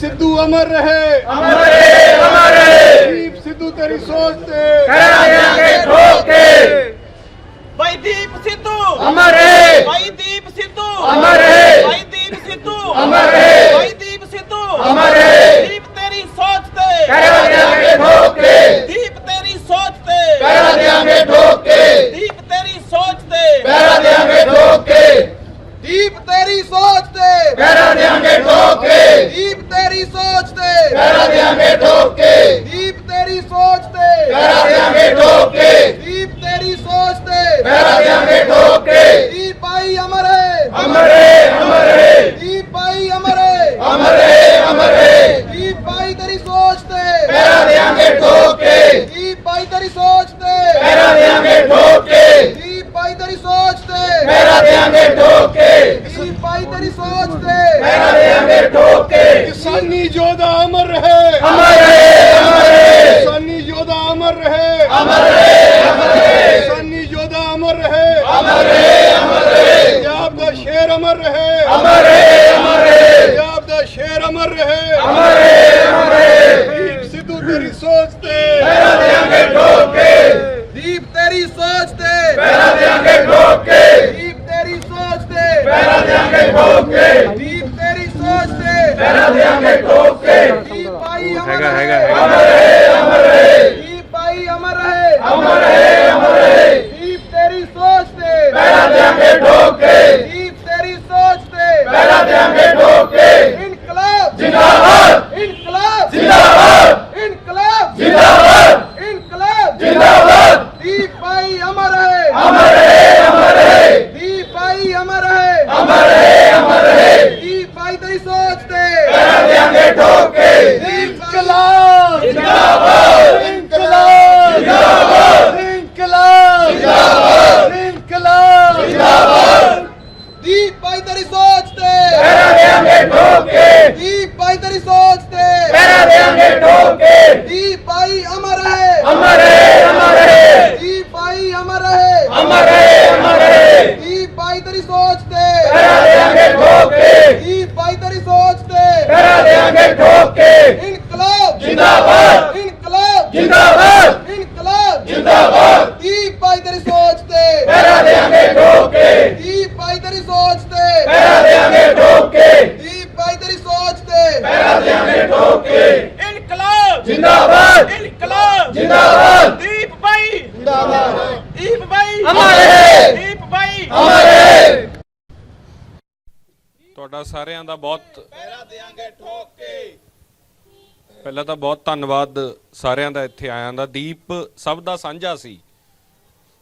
सिद्धू अमर रहे, अमर रहे, अमर रहे। दीप सिद्धू तेरी सोच ते करा देंगे ठोक के। भाई दीप सिद्धू अमर रहे, भाई दीप सिद्धू अमर रहे, भाई दीप सिद्धू अमर रहे, भाई दीप सिद्धू अमर रहे। दीप तेरी सोच ते करा देंगे ठोक के। दीप तेरी सोच ते करा देंगे ठोक के। दीप तेरी सोच ते करा देंगे ठोक के। दीप तेरी सोच ते करा देंगे ठोक के। दीप तेरी सोच ते करा देंगे ठोक के। दीप तेरी सोच ते करा देंगे ठोक के। दीप तेरी सोच ते करा देंगे ठोक के। दीप भाई अमर है, अमर रहे, अमर रहे, दीप भाई अमर है, अमर रहे, अमर रहे। दीप भाई तेरी सोच ते करा देंगे ठोक के। दीप भाई तेरी सोच ते करा देंगे ठोक के। दीप भाई तेरी सोच ते करा देंगे ठोक के। दीप भाई तेरी सोच ते करा देंगे ठोक के। किसानी योद्धा अमर रहे, अमर रहे, अमर रहे, किसानी योद्धा अमर रहे, अमर रहे, अमर रहे, किसानी योद्धा अमर रहे, अमर रहे, अमर रहे, पंजाब दा शेर अमर रहे, अमर रहे, अमर रहे, पंजाब दा शेर अमर रहे, अमर रहे, अमर रहे। दीप सिद्धू तेरी सोच ते करा देंगे ठोक के। दीप तेरी सोच ते करा देंगे ठोक के। दीप तेरी सोच ते करा देंगे ठोक के। दीप तेरी सोच ते करा देंगे ठोक के। दीप भाई अमर हैगा, है, हैगा। अमर रहे, अमर रहे, दीप भाई अमर है, अमर रहे, अमर रहे। दीप तेरी सोच ते करा देंगे ठोक के। दीप तेरी सोच ते करा देंगे ठोक के। इनकलाब जिंदाबाद, इनकलाब जिंदाबाद, इनकलाब जिंदाबाद, इनकलाब जिंदाबाद। दीप भाई अमर है, अमर रहे, अमर रहे, दीप भाई अमर है, अमर रहे, अमर रहे। दीप भाई तेरी सोच ते करा देंगे ठोक के। इंकलाब जिंदाबाद, इंकलाब जिंदाबाद, इंकलाब जिंदाबाद, इंकलाब जिंदाबाद। दीप भाई तेरी सोच ते करा देंगे ठोक के। दीप भाई तेरी सोच ते करा देंगे ठोक के। दीप भाई अमर है, अमर रहे, अमर रहे, दीप भाई अमर है, अमर रहे, अमर रहे। दीप भाई तेरी सोच ते करा देंगे ठोक के। दीप भाई तेरी सोच ते करा देंगे ठोक के। इनकलाब जिंदाबाद, इनकलाब जिंदाबाद, इनकलाब जिंदाबाद। दीप भाई तेरी सोच ते करा देंगे ठोक के। दीप भाई तेरी सोच ते करा देंगे ठोक के। दीप भाई तेरी सोच ते करा देंगे ठोक के। इनकलाब जिंदाबाद, इनकलाब जिंदाबाद, दीप भाई दीप भाई अमर रहे, दीप भाई अमर रहे। ਤੁਹਾਡਾ ਸਾਰਿਆਂ ਦਾ ਬਹੁਤ ਪਹਿਰਾ ਦੇਾਂਗੇ ਠੋਕ ਕੇ ਪਹਿਲਾਂ ਤਾਂ ਬਹੁਤ ਧੰਨਵਾਦ ਸਾਰਿਆਂ ਦਾ ਇੱਥੇ ਆਇਆਂ ਦਾ। ਦੀਪ ਸਭ ਦਾ ਸਾਂਝਾ ਸੀ,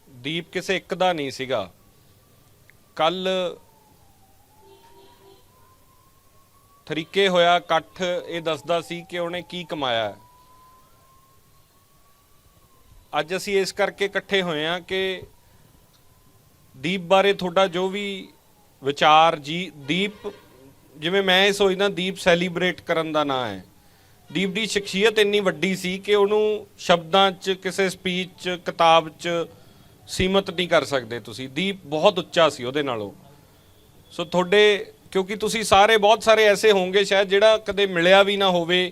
ਦੀਪ ਕਿਸੇ ਇੱਕ ਦਾ ਨਹੀਂ ਸੀਗਾ। ਕੱਲ ਤਰੀਕੇ ਹੋਇਆ ਇਕੱਠ ਇਹ ਦੱਸਦਾ ਸੀ ਕਿ ਉਹਨੇ ਕੀ ਕਮਾਇਆ। ਅੱਜ ਅਸੀਂ ਇਸ ਕਰਕੇ ਇਕੱਠੇ ਹੋਏ ਹਾਂ ਕਿ ਦੀਪ ਬਾਰੇ ਤੁਹਾਡਾ ਜੋ ਵੀ ਵਿਚਾਰ ਜੀ, ਦੀਪ ਜਿਵੇਂ ਮੈਂ ਇਹ ਸੋਚਦਾ ਦੀਪ ਸੈਲੀਬ੍ਰੇਟ ਕਰਨ ਦਾ ਨਾਂ ਹੈ। ਦੀਪ ਦੀ ਸ਼ਖਸੀਅਤ ਇੰਨੀ ਵੱਡੀ ਸੀ ਕਿ ਉਹਨੂੰ ਸ਼ਬਦਾਂ 'ਚ, ਕਿਸੇ ਸਪੀਚ 'ਚ, ਕਿਤਾਬ 'ਚ ਸੀਮਤ ਨਹੀਂ ਕਰ ਸਕਦੇ ਤੁਸੀਂ। ਦੀਪ ਬਹੁਤ ਉੱਚਾ ਸੀ ਉਹਦੇ ਨਾਲੋਂ। ਸੋ ਤੁਹਾਡੇ, ਕਿਉਂਕਿ ਤੁਸੀਂ ਸਾਰੇ ਬਹੁਤ ਸਾਰੇ ਐਸੇ ਹੋਣਗੇ ਸ਼ਾਇਦ ਜਿਹੜਾ ਕਦੇ ਮਿਲਿਆ ਵੀ ਨਾ ਹੋਵੇ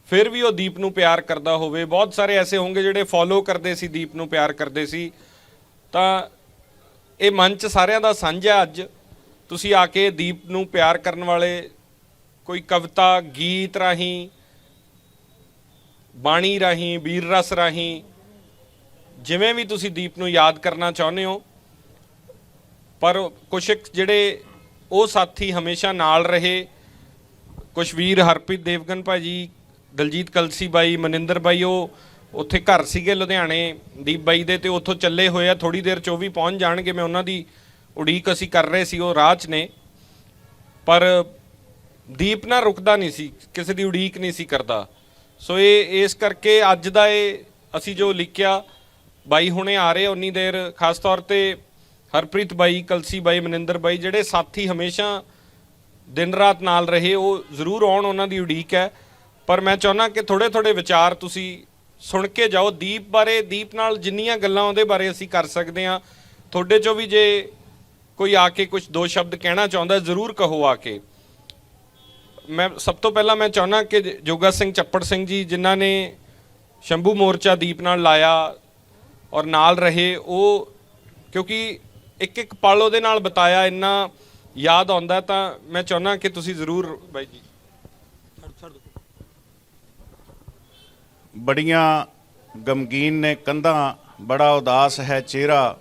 ਫਿਰ ਵੀ ਉਹ ਦੀਪ ਨੂੰ ਪਿਆਰ ਕਰਦਾ ਹੋਵੇ। ਬਹੁਤ ਸਾਰੇ ਐਸੇ ਹੋਣਗੇ ਜਿਹੜੇ ਫੋਲੋ ਕਰਦੇ ਸੀ, ਦੀਪ ਨੂੰ ਪਿਆਰ ਕਰਦੇ ਸੀ। ਤਾਂ ਇਹ ਮੰਚ ਸਾਰਿਆਂ ਦਾ ਸਾਂਝਾ। ਅੱਜ ਤੁਸੀਂ ਆ ਕੇ ਦੀਪ ਨੂੰ ਪਿਆਰ ਕਰਨ ਵਾਲੇ ਕੋਈ ਕਵਿਤਾ, ਗੀਤ ਰਾਹੀਂ, ਬਾਣੀ ਰਾਹੀਂ, ਵੀਰ ਰਸ ਰਾਹੀਂ, ਜਿਵੇਂ ਵੀ ਤੁਸੀਂ ਦੀਪ ਨੂੰ ਯਾਦ ਕਰਨਾ ਚਾਹੁੰਦੇ ਹੋ। ਪਰ ਕੁਛ ਜਿਹੜੇ ਉਹ ਸਾਥੀ ਹਮੇਸ਼ਾ ਨਾਲ ਰਹੇ, ਕੁਛ ਵੀਰ ਹਰਪ੍ਰੀਤ ਦੇਵਗਨ ਭਾਜੀ, ਦਲਜੀਤ ਕਲਸੀ ਬਾਈ, ਮਨਿੰਦਰ ਬਾਈ, ਉਹ ਉੱਥੇ ਘਰ ਸੀਗੇ ਲੁਧਿਆਣੇ ਦੀਪ ਬਾਈ ਦੇ, ਤੇ ਉੱਥੋਂ ਚੱਲੇ ਹੋਏ ਆ। ਥੋੜ੍ਹੀ ਦੇਰ 'ਚ ਉਹ ਵੀ ਪਹੁੰਚ ਜਾਣਗੇ। ਮੈਂ ਉਹਨਾਂ ਦੀ ਉਡੀਕ ਅਸੀਂ ਕਰ ਰਹੇ ਸੀ, ਉਹ ਰਾਹ 'ਚ ਨੇ। ਪਰ ਦੀਪ ਨਾ ਰੁਕਦਾ ਨਹੀਂ ਸੀ, ਕਿਸੇ ਦੀ ਉਡੀਕ ਨਹੀਂ ਸੀ ਕਰਦਾ। ਸੋ ਇਹ ਇਸ ਕਰਕੇ ਅੱਜ ਦਾ ਇਹ ਅਸੀਂ ਜੋ ਲਿਖਿਆ, ਬਾਈ ਹੁਣੇ ਆ ਰਹੇ ਉਨੀ ਦੇਰ, ਖਾਸ ਤੌਰ 'ਤੇ ਹਰਪ੍ਰੀਤ ਬਾਈ, ਕਲਸੀ ਬਾਈ, ਮਨਿੰਦਰ ਬਾਈ, ਜਿਹੜੇ ਸਾਥੀ ਹਮੇਸ਼ਾ ਦਿਨ ਰਾਤ ਨਾਲ ਰਹੇ, ਉਹ ਜ਼ਰੂਰ ਆਉਣ, ਉਹਨਾਂ ਦੀ ਉਡੀਕ ਹੈ। ਪਰ ਮੈਂ ਚਾਹੁੰਦਾ ਕਿ ਥੋੜ੍ਹੇ ਥੋੜ੍ਹੇ ਵਿਚਾਰ ਤੁਸੀਂ ਸੁਣ ਕੇ ਜਾਓ ਦੀਪ ਬਾਰੇ। ਦੀਪ ਨਾਲ ਜਿੰਨੀਆਂ ਗੱਲਾਂ ਉਹਦੇ ਬਾਰੇ ਅਸੀਂ ਕਰ ਸਕਦੇ ਹਾਂ। ਤੁਹਾਡੇ 'ਚੋਂ ਵੀ ਜੇ ਕੋਈ ਆ ਕੇ ਕੁਝ ਦੋ ਸ਼ਬਦ ਕਹਿਣਾ ਚਾਹੁੰਦਾ ਜ਼ਰੂਰ ਕਹੋ ਆ ਕੇ। ਮੈਂ ਸਭ ਤੋਂ ਪਹਿਲਾਂ ਮੈਂ ਚਾਹੁੰਦਾ ਕਿ ਜੋਗਾ ਸਿੰਘ ਚੱਪੜ ਸਿੰਘ ਜੀ ਜਿਨ੍ਹਾਂ ਨੇ ਸ਼ੰਭੂ ਮੋਰਚਾ ਦੀਪ ਨਾਲ ਲਾਇਆ ਔਰ ਨਾਲ ਰਹੇ, ਉਹ ਕਿਉਂਕਿ ਇੱਕ ਇੱਕ ਪਲ ਉਹਦੇ ਨਾਲ ਬਿਤਾਇਆ ਇੰਨਾ ਯਾਦ ਆਉਂਦਾ, ਤਾਂ ਮੈਂ ਚਾਹੁੰਦਾ ਕਿ ਤੁਸੀਂ ਜ਼ਰੂਰ ਬਾਈ ਜੀ। ਬੜੀਆਂ ਗਮਗੀਨ ਨੇ ਕੰਧਾਂ, ਬੜਾ ਉਦਾਸ ਹੈ ਚਿਹਰਾ,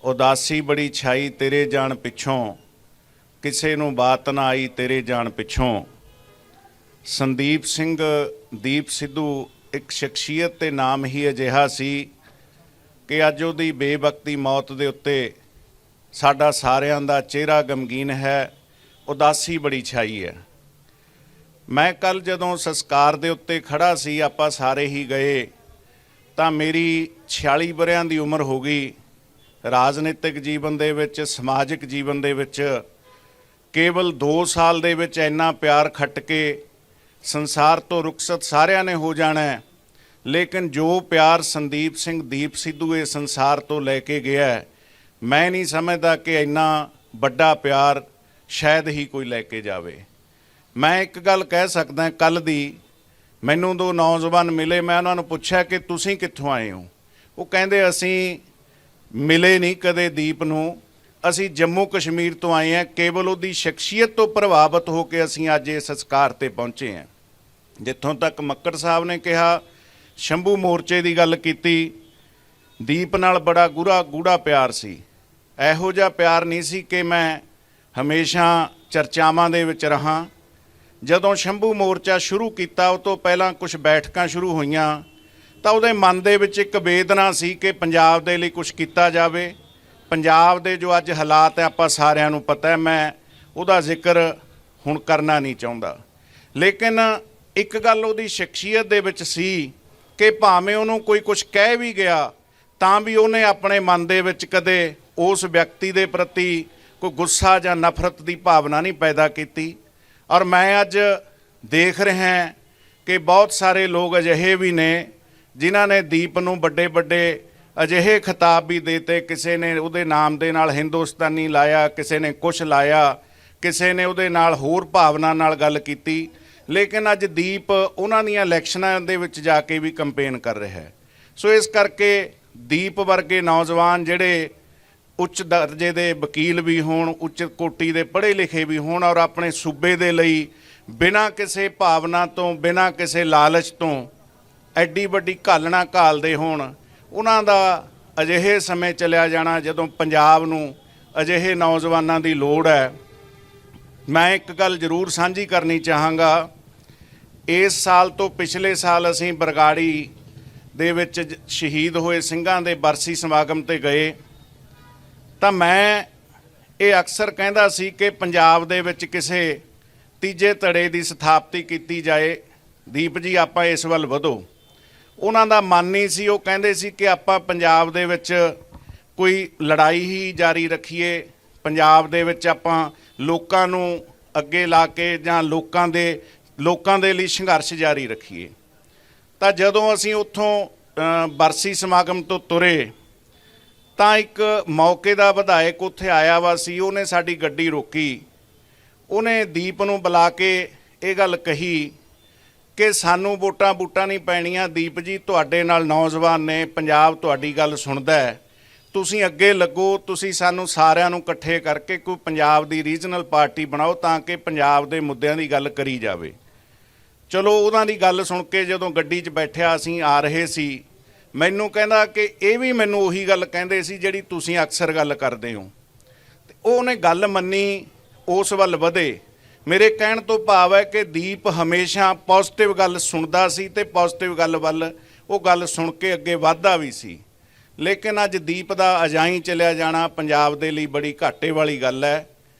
ਉਦਾਸੀ ਬੜੀ ਛਾਈ ਤੇਰੇ ਜਾਣ ਪਿੱਛੋਂ, ਕਿਸੇ ਨੂੰ ਬਾਤ ਨਾ ਆਈ ਤੇਰੇ ਜਾਣ ਪਿੱਛੋਂ। ਸੰਦੀਪ ਸਿੰਘ ਦੀਪ ਸਿੱਧੂ ਇੱਕ ਸ਼ਖਸੀਅਤ ਤੇ ਨਾਮ ਹੀ ਅਜਿਹਾ ਸੀ ਕਿ ਅੱਜ ਉਹਦੀ ਬੇਵਕਤੀ ਮੌਤ ਦੇ ਉੱਤੇ ਸਾਡਾ ਸਾਰਿਆਂ ਦਾ ਚਿਹਰਾ ਗਮਗੀਨ ਹੈ, ਉਦਾਸੀ ਬੜੀ ਛਾਈ ਹੈ। ਮੈਂ ਕੱਲ ਜਦੋਂ ਸੰਸਕਾਰ ਦੇ ਉੱਤੇ ਖੜਾ ਸੀ, ਆਪਾਂ ਸਾਰੇ ਹੀ ਗਏ, ਤਾਂ ਮੇਰੀ 46 ਵਰਿਆਂ ਦੀ ਉਮਰ ਹੋ ਗਈ। ਰਾਜਨੀਤਿਕ ਜੀਵਨ ਦੇ ਵਿੱਚ, ਸਮਾਜਿਕ ਜੀਵਨ ਦੇ ਵਿੱਚ ਕੇਵਲ 2 ਸਾਲ ਦੇ ਵਿੱਚ ਇੰਨਾ ਪਿਆਰ ਖੱਟ ਕੇ ਸੰਸਾਰ ਤੋਂ ਰੁਖਸਤ ਸਾਰਿਆਂ ਨੇ ਹੋ ਜਾਣਾ ਹੈ, ਲੇਕਿਨ ਜੋ ਪਿਆਰ ਸੰਦੀਪ ਸਿੰਘ ਦੀਪ ਸਿੱਧੂ ਇਹ ਸੰਸਾਰ ਤੋਂ ਲੈ ਕੇ ਗਿਆ, ਮੈਂ ਨਹੀਂ ਸਮਝਦਾ ਕਿ ਇੰਨਾ ਵੱਡਾ ਪਿਆਰ ਸ਼ਾਇਦ ਹੀ ਕੋਈ ਲੈ ਕੇ ਜਾਵੇ। ਮੈਂ ਇੱਕ ਗੱਲ ਕਹਿ ਸਕਦਾ, ਕੱਲ ਦੀ ਮੈਨੂੰ 2 ਨੌਜਵਾਨ ਮਿਲੇ, ਮੈਂ ਉਹਨਾਂ ਨੂੰ ਪੁੱਛਿਆ ਕਿ ਤੁਸੀਂ ਕਿੱਥੋਂ ਆਏ ਹੋ? ਉਹ ਕਹਿੰਦੇ ਅਸੀਂ ਮਿਲੇ ਨਹੀਂ ਕਦੇ ਦੀਪ ਨੂੰ, ਅਸੀਂ ਜੰਮੂ ਕਸ਼ਮੀਰ ਤੋਂ ਆਏ ਹਾਂ, ਕੇਵਲ ਉਹਦੀ ਸ਼ਖਸੀਅਤ ਤੋਂ ਪ੍ਰਭਾਵਿਤ ਹੋ ਕੇ ਅਸੀਂ ਅੱਜ ਇਸ ਸੰਸਕਾਰ ਤੇ ਪਹੁੰਚੇ ਹਾਂ। ਜਿੱਥੋਂ ਤੱਕ ਮੱਕੜ ਸਾਹਿਬ ਨੇ ਕਿਹਾ, ਸ਼ੰਭੂ ਮੋਰਚੇ ਦੀ ਗੱਲ ਕੀਤੀ, ਦੀਪ ਨਾਲ ਬੜਾ ਗੂੜਾ ਪਿਆਰ ਸੀ। ਇਹੋ ਜਿਹਾ ਪਿਆਰ ਨਹੀਂ ਸੀ ਕਿ ਮੈਂ ਹਮੇਸ਼ਾ ਚਰਚਾਵਾਂ ਦੇ ਵਿੱਚ ਰਹਾਂ। ਜਦੋਂ ਸ਼ੰਭੂ ਮੋਰਚਾ ਸ਼ੁਰੂ ਕੀਤਾ, ਉਹ ਤੋਂ ਪਹਿਲਾਂ ਕੁਝ ਬੈਠਕਾਂ ਸ਼ੁਰੂ ਹੋਈਆਂ, ਤਾਂ ਉਹਦੇ ਮਨ ਦੇ ਵਿੱਚ ਇੱਕ ਵੇਦਨਾ ਸੀ ਕਿ ਪੰਜਾਬ ਦੇ ਲਈ ਕੁਝ ਕੀਤਾ ਜਾਵੇ। ਪੰਜਾਬ ਦੇ ਜੋ ਅੱਜ ਹਾਲਾਤ ਹੈ ਆਪਾਂ ਸਾਰਿਆਂ ਨੂੰ ਪਤਾ ਹੈ, ਮੈਂ ਉਹਦਾ ਜ਼ਿਕਰ ਹੁਣ ਕਰਨਾ ਨਹੀਂ ਚਾਹੁੰਦਾ, ਲੇਕਿਨ ਇੱਕ ਗੱਲ ਉਹਦੀ ਸ਼ਖਸੀਅਤ ਦੇ ਵਿੱਚ ਸੀ ਕਿ ਭਾਵੇਂ ਉਹਨੂੰ ਕੋਈ ਕੁਝ ਕਹਿ ਵੀ ਗਿਆ, ਤਾਂ ਵੀ ਉਹਨੇ ਆਪਣੇ ਮਨ ਦੇ ਵਿੱਚ ਕਦੇ ਉਸ ਵਿਅਕਤੀ ਦੇ ਪ੍ਰਤੀ ਕੋਈ ਗੁੱਸਾ ਜਾਂ ਨਫ਼ਰਤ ਦੀ ਭਾਵਨਾ ਨਹੀਂ ਪੈਦਾ ਕੀਤੀ। ਔਰ ਮੈਂ ਅੱਜ ਦੇਖ ਰਿਹਾ ਕਿ ਬਹੁਤ ਸਾਰੇ ਲੋਕ ਅਜਿਹੇ ਵੀ ਨੇ ਜਿਨ੍ਹਾਂ ਨੇ ਦੀਪ ਨੂੰ ਵੱਡੇ ਅਜਿਹੇ ਖਿਤਾਬ ਵੀ ਦੇਤੇ। ਕਿਸੇ ਨੇ ਉਹਦੇ ਨਾਮ ਦੇ ਨਾਲ ਹਿੰਦੁਸਤਾਨੀ ਲਾਇਆ, ਕਿਸੇ ਨੇ ਕੁਛ ਲਾਇਆ, ਕਿਸੇ ਨੇ ਉਹਦੇ ਨਾਲ ਹੋਰ ਭਾਵਨਾ ਨਾਲ ਗੱਲ ਕੀਤੀ, ਲੇਕਿਨ ਅੱਜ ਦੀਪ ਉਹਨਾਂ ਦੀਆਂ ਇਲੈਕਸ਼ਨਾਂ ਦੇ ਵਿੱਚ ਜਾ ਕੇ ਵੀ ਕੰਪੇਨ ਕਰ ਰਿਹਾ ਹੈ। ਸੋ ਇਸ ਕਰਕੇ ਦੀਪ ਵਰਗੇ ਨੌਜਵਾਨ ਜਿਹੜੇ ਉੱਚ ਦਰਜੇ ਦੇ ਵਕੀਲ ਵੀ ਹੋਣ, ਉੱਚ ਕੋਟੀ ਦੇ ਪੜ੍ਹੇ ਲਿਖੇ ਵੀ ਹੋਣ, ਔਰ ਆਪਣੇ ਸੂਬੇ ਦੇ ਲਈ ਬਿਨਾਂ ਕਿਸੇ ਭਾਵਨਾ ਤੋਂ, ਬਿਨਾਂ ਕਿਸੇ ਲਾਲਚ ਤੋਂ ਐਡੀ ਵੱਡੀ ਘਾਲਣਾ ਘਾਲਦੇ ਹੋਣ, ਉਹਨਾਂ ਦਾ ਅਜਿਹੇ ਸਮੇਂ ਚਲਿਆ ਜਾਣਾ ਜਦੋਂ ਪੰਜਾਬ ਨੂੰ ਅਜਿਹੇ ਨੌਜਵਾਨਾਂ ਦੀ ਲੋੜ ਹੈ। ਮੈਂ ਇੱਕ ਗੱਲ ਜ਼ਰੂਰ ਸਾਂਝੀ ਕਰਨੀ ਚਾਹਾਂਗਾ, ਇਸ ਸਾਲ ਤੋਂ ਪਿਛਲੇ ਸਾਲ ਅਸੀਂ ਬਰਗਾੜੀ ਦੇ ਵਿੱਚ ਸ਼ਹੀਦ ਹੋਏ ਸਿੰਘਾਂ ਦੇ ਬਰਸੀ ਸਮਾਗਮ ਤੇ ਗਏ, ਤਾਂ ਮੈਂ ਇਹ ਅਕਸਰ ਕਹਿੰਦਾ ਸੀ ਕਿ ਪੰਜਾਬ ਦੇ ਵਿੱਚ ਕਿਸੇ ਤੀਜੇ ਧੜੇ ਦੀ ਸਥਾਪਤੀ ਕੀਤੀ ਜਾਏ। ਦੀਪ ਜੀ ਆਪਾਂ ਇਸ ਵੱਲ ਵਧੋ। ਉਹਨਾਂ ਦਾ ਮਨ ਨਹੀਂ ਸੀ, ਉਹ ਕਹਿੰਦੇ ਸੀ ਕਿ ਆਪਾਂ ਪੰਜਾਬ ਦੇ ਵਿੱਚ ਕੋਈ ਲੜਾਈ ਹੀ ਜਾਰੀ ਰੱਖੀਏ, ਪੰਜਾਬ ਦੇ ਵਿੱਚ ਆਪਾਂ ਲੋਕਾਂ ਨੂੰ ਅੱਗੇ ਲਾ ਕੇ ਜਾਂ ਲੋਕਾਂ ਦੇ ਲਈ ਸੰਘਰਸ਼ ਜਾਰੀ ਰੱਖੀਏ। ਤਾਂ ਜਦੋਂ ਅਸੀਂ ਉੱਥੋਂ ਬਰਸੀ ਸਮਾਗਮ ਤੋਂ ਤੁਰੇ, ਤਾਂ ਇੱਕ ਮੌਕੇ ਦਾ ਵਿਧਾਇਕ ਉੱਥੇ ਆਇਆ ਵਾ ਸੀ, ਉਹਨੇ ਸਾਡੀ ਗੱਡੀ ਰੋਕੀ, ਉਹਨੇ ਦੀਪ ਨੂੰ ਬੁਲਾ ਕੇ ਇਹ ਗੱਲ ਕਹੀ ਕਿ ਸਾਨੂੰ ਵੋਟਾਂ ਨਹੀਂ ਪੈਣੀਆਂ, ਦੀਪ ਜੀ ਤੁਹਾਡੇ ਨਾਲ ਨੌਜਵਾਨ ਨੇ, ਪੰਜਾਬ ਤੁਹਾਡੀ ਗੱਲ ਸੁਣਦਾ ਹੈ, ਤੁਸੀਂ ਅੱਗੇ ਲੱਗੋ, ਤੁਸੀਂ ਸਾਨੂੰ ਸਾਰਿਆਂ ਨੂੰ ਇਕੱਠੇ ਕਰਕੇ ਕੋਈ ਪੰਜਾਬ ਦੀ ਰੀਜਨਲ ਪਾਰਟੀ ਬਣਾਓ ਤਾਂ ਕਿ ਪੰਜਾਬ ਦੇ ਮੁੱਦਿਆਂ ਦੀ ਗੱਲ ਕਰੀ ਜਾਵੇ। ਚਲੋ ਉਹਨਾਂ ਦੀ ਗੱਲ ਸੁਣ ਕੇ ਜਦੋਂ ਗੱਡੀ 'ਚ ਬੈਠਿਆ ਅਸੀਂ ਆ ਰਹੇ ਸੀ, ਮੈਨੂੰ ਕਹਿੰਦਾ ਕਿ ਇਹ ਵੀ ਮੈਨੂੰ ਉਹੀ ਗੱਲ ਕਹਿੰਦੇ ਸੀ ਜਿਹੜੀ ਤੁਸੀਂ ਅਕਸਰ ਗੱਲ ਕਰਦੇ ਹੋ। ਤੇ ਉਹਨੇ ਗੱਲ ਮੰਨੀ, ਉਸ ਵੱਲ ਵਧੇ। ਮੇਰੇ ਕਹਿਣ ਤੋਂ ਭਾਵ ਹੈ ਕਿ ਦੀਪ ਹਮੇਸ਼ਾ ਪੋਜ਼ਿਟਿਵ ਗੱਲ ਸੁਣਦਾ ਸੀ ਤੇ ਪੋਜ਼ਿਟਿਵ ਗੱਲ ਵੱਲ ਉਹ ਗੱਲ ਸੁਣ ਕੇ ਅੱਗੇ ਵਧਦਾ ਵੀ ਸੀ। ਲੇਕਿਨ ਅੱਜ ਦੀਪ ਦਾ ਅਜਾਈਂ ਚਲਿਆ ਜਾਣਾ ਪੰਜਾਬ ਦੇ ਲਈ ਬੜੀ ਘਾਟੇ ਵਾਲੀ ਗੱਲ ਹੈ।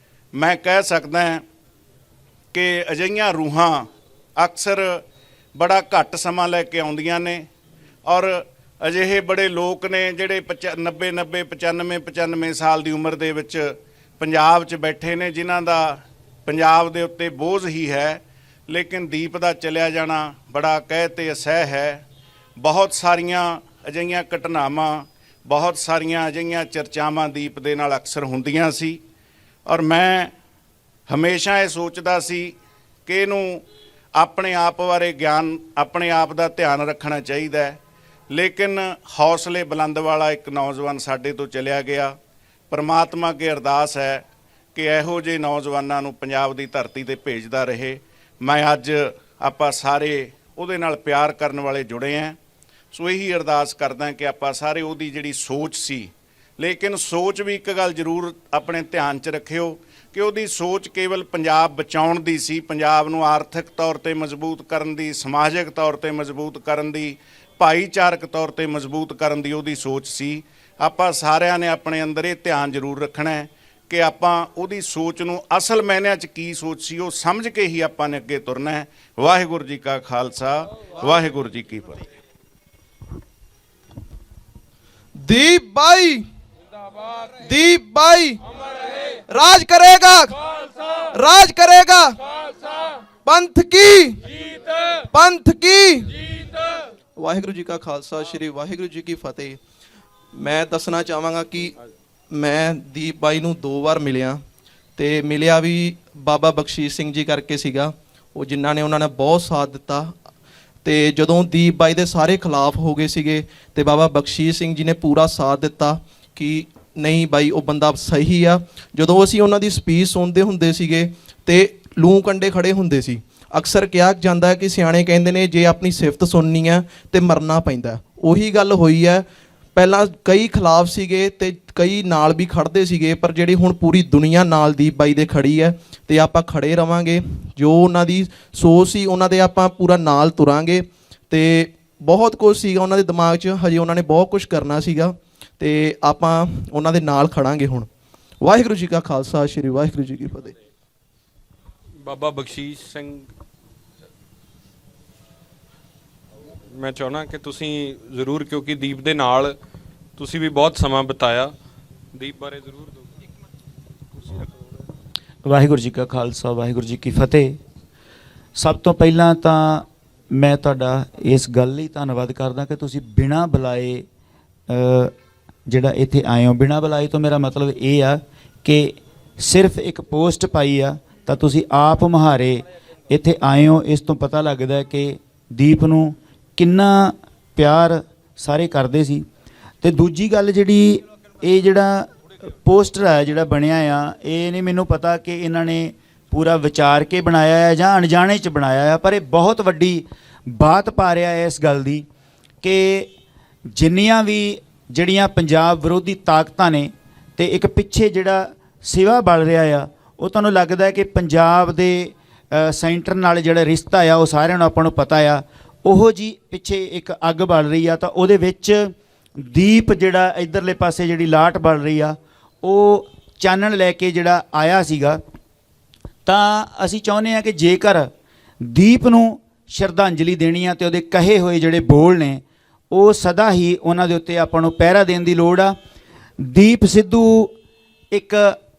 ਮੈਂ ਕਹਿ ਸਕਦਾ ਕਿ ਅਜਿਹੀਆਂ ਰੂਹਾਂ ਅਕਸਰ ਬੜਾ ਘੱਟ ਸਮਾਂ ਲੈ ਕੇ ਆਉਂਦੀਆਂ ਨੇ, ਔਰ ਅਜਿਹੇ ਬੜੇ ਲੋਕ ਨੇ ਜਿਹੜੇ 95 ਸਾਲ ਦੀ ਉਮਰ ਦੇ ਵਿੱਚ ਪੰਜਾਬ 'ਚ ਬੈਠੇ ਨੇ, ਜਿਨ੍ਹਾਂ ਦਾ ਪੰਜਾਬ ਦੇ ਉੱਤੇ ਬੋਝ ਹੀ ਹੈ। ਲੇਕਿਨ ਦੀਪ ਦਾ ਚਲਿਆ ਜਾਣਾ ਬੜਾ ਕਹਿ ਤੇ ਅਸਹਿ ਹੈ। ਬਹੁਤ ਸਾਰੀਆਂ ਅਜਿਹੀਆਂ ਘਟਨਾਵਾਂ, ਬਹੁਤ ਸਾਰੀਆਂ ਅਜਿਹੀਆਂ ਚਰਚਾਵਾਂ ਦੀਪ ਦੇ ਨਾਲ ਅਕਸਰ ਹੁੰਦੀਆਂ ਸੀ, ਔਰ ਮੈਂ ਹਮੇਸ਼ਾ ਇਹ ਸੋਚਦਾ ਸੀ ਕਿ ਇਹਨੂੰ ਆਪਣੇ ਆਪ ਬਾਰੇ ਗਿਆਨ, ਆਪਣੇ ਆਪ ਦਾ ਧਿਆਨ ਰੱਖਣਾ ਚਾਹੀਦਾ ਹੈ। ਲੇਕਿਨ ਹੌਸਲੇ ਬੁਲੰਦ ਵਾਲਾ ਇੱਕ ਨੌਜਵਾਨ ਸਾਡੇ ਤੋਂ ਚਲਿਆ ਗਿਆ। ਪਰਮਾਤਮਾ ਅੱਗੇ ਅਰਦਾਸ ਹੈ ਕਿ ਇਹੋ ਜਿਹੇ ਨੌਜਵਾਨਾਂ ਨੂੰ ਪੰਜਾਬ ਦੀ ਧਰਤੀ ਤੇ ਭੇਜਦਾ ਰਹੇ। ਮੈਂ ਅੱਜ ਆਪਾਂ ਸਾਰੇ ਉਹਦੇ ਨਾਲ ਪਿਆਰ ਕਰਨ ਵਾਲੇ ਜੁੜੇ ਹਾਂ, ਸੋ ਇਹੀ ਅਰਦਾਸ ਕਰਦਾ ਕਿ ਆਪਾਂ ਸਾਰੇ ਉਹਦੀ ਜਿਹੜੀ ਸੋਚ ਸੀ, ਲੇਕਿਨ ਸੋਚ ਵੀ ਇੱਕ ਗੱਲ ਜ਼ਰੂਰ ਆਪਣੇ ਧਿਆਨ 'ਚ ਰੱਖਿਓ ਕਿ ਉਹਦੀ ਸੋਚ ਕੇਵਲ ਪੰਜਾਬ ਬਚਾਉਣ ਦੀ ਸੀ, ਪੰਜਾਬ ਨੂੰ ਆਰਥਿਕ ਤੌਰ ਤੇ ਮਜ਼ਬੂਤ ਕਰਨ ਦੀ, ਸਮਾਜਿਕ ਤੌਰ ਤੇ ਮਜ਼ਬੂਤ ਕਰਨ ਦੀ, ਭਾਈਚਾਰਕ ਤੌਰ ਤੇ ਮਜ਼ਬੂਤ ਕਰਨ ਦੀ ਉਹਦੀ ਸੋਚ ਸੀ। ਆਪਾਂ ਸਾਰਿਆਂ ਨੇ ਆਪਣੇ ਅੰਦਰ ਇਹ ਧਿਆਨ ਜ਼ਰੂਰ ਰੱਖਣਾ ਹੈ ਕਿ ਆਪਾਂ ਉਹਦੀ ਸੋਚ ਨੂੰ ਅਸਲ ਮਾਇਨਿਆਂ 'ਚ ਕੀ ਸੋਚ ਸੀ ਉਹ ਸਮਝ ਕੇ ਹੀ ਆਪਾਂ ਨੇ ਅੱਗੇ ਤੁਰਨਾ ਹੈ। ਵਾਹਿਗੁਰੂ ਜੀ ਕਾ ਖਾਲਸਾ, ਵਾਹਿਗੁਰੂ ਜੀ ਕੀ ਫਤਿਹ। दीप भाई, दीप भाई राज करेगा, राज करेगा, पंथ की, पंथ की। वाहिगुरु जी का खालसा, श्री वाहिगुरु जी की फतेह। मैं दसना चाहांगा कि मैं दीप भाई नूं 2 वार मिलिया ते मिलिया भी बाबा बख्शीश सिंह जी करके सीगा, वो जिन्हां ने उन्होंने बहुत साथ दिता। ਤੇ ਜਦੋਂ ਦੀਪ ਬਾਈ ਦੇ ਸਾਰੇ ਖਿਲਾਫ ਹੋ ਗਏ ਸੀਗੇ ਤੇ ਬਾਬਾ ਬਖਸ਼ੀਸ਼ ਸਿੰਘ ਜੀ ਨੇ ਪੂਰਾ ਸਾਥ ਦਿੱਤਾ ਕਿ ਨਹੀਂ ਬਾਈ ਉਹ ਬੰਦਾ ਸਹੀ ਆ। ਜਦੋਂ ਅਸੀਂ ਉਹਨਾਂ ਦੀ ਸਪੀਚ ਸੁਣਦੇ ਹੁੰਦੇ ਸੀਗੇ ਤੇ ਲੂੰ ਕੰਡੇ ਖੜੇ ਹੁੰਦੇ ਸੀ। ਅਕਸਰ ਕਿਹਾ ਜਾਂਦਾ ਹੈ ਕਿ ਸਿਆਣੇ ਕਹਿੰਦੇ ਨੇ ਜੇ ਆਪਣੀ ਸਿਫਤ ਸੁਣਨੀ ਹੈ ਤੇ ਮਰਨਾ ਪੈਂਦਾ। ਉਹੀ ਗੱਲ ਹੋਈ ਹੈ। ਪਹਿਲਾਂ ਕਈ ਖਿਲਾਫ ਸੀਗੇ ਤੇ ਕਈ ਨਾਲ ਵੀ ਖੜਦੇ ਸੀਗੇ, ਪਰ ਜਿਹੜੀ ਹੁਣ ਪੂਰੀ ਦੁਨੀਆ ਨਾਲ ਦੀਪ ਬਾਈ ਦੇ ਖੜੀ ਹੈ ਤੇ ਆਪਾਂ ਖੜੇ ਰਵਾਂਗੇ। ਜੋ ਉਹਨਾਂ ਦੀ ਸੋਚ ਸੀ ਉਹਨਾਂ ਦੇ ਆਪਾਂ ਪੂਰਾ ਨਾਲ ਤੁਰਾਂਗੇ ਤੇ ਬਹੁਤ ਕੁਝ ਸੀਗਾ ਉਹਨਾਂ ਦੇ ਦਿਮਾਗ 'ਚ, ਹਜੇ ਉਹਨਾਂ ਨੇ ਬਹੁਤ ਕੁਝ ਕਰਨਾ ਸੀਗਾ ਤੇ ਆਪਾਂ ਉਹਨਾਂ ਦੇ ਨਾਲ ਖੜਾਂਗੇ ਹੁਣ। ਵਾਹਿਗੁਰੂ ਜੀ ਕਾ ਖਾਲਸਾ, ਸ਼੍ਰੀ ਵਾਹਿਗੁਰੂ ਜੀ ਕੀ ਫਤਿਹ। ਬਾਬਾ ਬਖਸ਼ੀਸ਼ ਸਿੰਘ, ਮੈਂ ਚਾਹੁੰਦਾ ਕਿ ਤੁਸੀਂ ਜ਼ਰੂਰ, ਕਿਉਂਕਿ ਦੀਪ ਦੇ ਨਾਲ ਤੁਸੀਂ ਵੀ ਬਹੁਤ ਸਮਾਂ ਬਿਤਾਇਆ, ਦੀਪ ਬਾਰੇ ਜ਼ਰੂਰ ਦਿਓ। ਵਾਹਿਗੁਰੂ ਜੀ ਕਾ ਖਾਲਸਾ, ਵਾਹਿਗੁਰੂ ਜੀ ਕੀ ਫਤਿਹ। ਸਭ ਤੋਂ ਪਹਿਲਾਂ ਤਾਂ ਮੈਂ ਤੁਹਾਡਾ ਇਸ ਗੱਲ ਲਈ ਧੰਨਵਾਦ ਕਰਦਾ ਕਿ ਤੁਸੀਂ ਬਿਨਾਂ ਬੁਲਾਏ ਜਿਹੜਾ ਇੱਥੇ ਆਏ ਹੋ। ਬਿਨਾਂ ਬੁਲਾਏ ਤੋਂ ਮੇਰਾ ਮਤਲਬ ਇਹ ਆ ਕਿ ਸਿਰਫ ਇੱਕ ਪੋਸਟ ਪਾਈ ਆ ਤਾਂ ਤੁਸੀਂ ਆਪ ਮੁਹਾਰੇ ਇੱਥੇ ਆਏ ਹੋ। ਇਸ ਤੋਂ ਪਤਾ ਲੱਗਦਾ ਕਿ ਦੀਪ ਨੂੰ ਕਿੰਨਾ ਪਿਆਰ ਸਾਰੇ ਕਰਦੇ ਸੀ। ਤੇ ਦੂਜੀ ਗੱਲ ਜਿਹੜੀ ਇਹ ਜਿਹੜਾ ਪੋਸਟਰ ਹੈ ਜਿਹੜਾ ਬਣਿਆ ਆ, ਇਹ ਨਹੀਂ ਮੈਨੂੰ ਪਤਾ ਕਿ ਇਹਨਾਂ ਨੇ ਪੂਰਾ ਵਿਚਾਰ ਕੇ ਬਣਾਇਆ ਹੈ ਜਾਂ ਅਣਜਾਣੇ 'ਚ ਬਣਾਇਆ ਹੈ, ਪਰ ਇਹ ਬਹੁਤ ਵੱਡੀ ਬਾਤ ਪਾ ਰਿਹਾ ਹੈ ਇਸ ਗੱਲ ਦੀ ਕਿ ਜਿੰਨੀਆਂ ਵੀ ਜਿਹੜੀਆਂ ਪੰਜਾਬ ਵਿਰੋਧੀ ਤਾਕਤਾਂ ਨੇ ਤੇ ਇੱਕ ਪਿੱਛੇ ਜਿਹੜਾ ਸਿਵਾ ਬਲ ਰਿਹਾ ਆ, ਉਹ ਤੁਹਾਨੂੰ ਲੱਗਦਾ ਕਿ ਪੰਜਾਬ ਦੇ ਸੈਂਟਰ ਨਾਲ ਜਿਹੜਾ ਰਿਸ਼ਤਾ ਆ ਉਹ ਸਾਰਿਆਂ ਨੂੰ ਆਪਾਂ ਨੂੰ ਪਤਾ ਆ। ਉਹੋ ਜੀ ਪਿੱਛੇ ਇੱਕ ਅੱਗ ਬਲ ਰਹੀ ਆ ਤਾਂ ਉਹਦੇ ਵਿੱਚ ਦੀਪ ਜਿਹੜਾ ਇੱਧਰਲੇ ਪਾਸੇ ਜਿਹੜੀ ਲਾਟ ਬਲ ਰਹੀ ਆ ਉਹ ਚਾਨਣ ਲੈ ਕੇ ਜਿਹੜਾ ਆਇਆ ਸੀਗਾ। ਤਾਂ ਅਸੀਂ ਚਾਹੁੰਦੇ ਹਾਂ ਕਿ ਜੇਕਰ ਦੀਪ ਨੂੰ ਸ਼ਰਧਾਂਜਲੀ ਦੇਣੀ ਆ ਤੇ ਉਹਦੇ ਕਹੇ ਹੋਏ ਜਿਹੜੇ ਬੋਲ ਨੇ ਉਹ ਸਦਾ ਹੀ ਉਹਨਾਂ ਦੇ ਉੱਤੇ ਆਪਾਂ ਨੂੰ ਪਹਿਰਾ ਦੇਣ ਦੀ ਲੋੜ ਆ। ਦੀਪ ਸਿੱਧੂ ਇੱਕ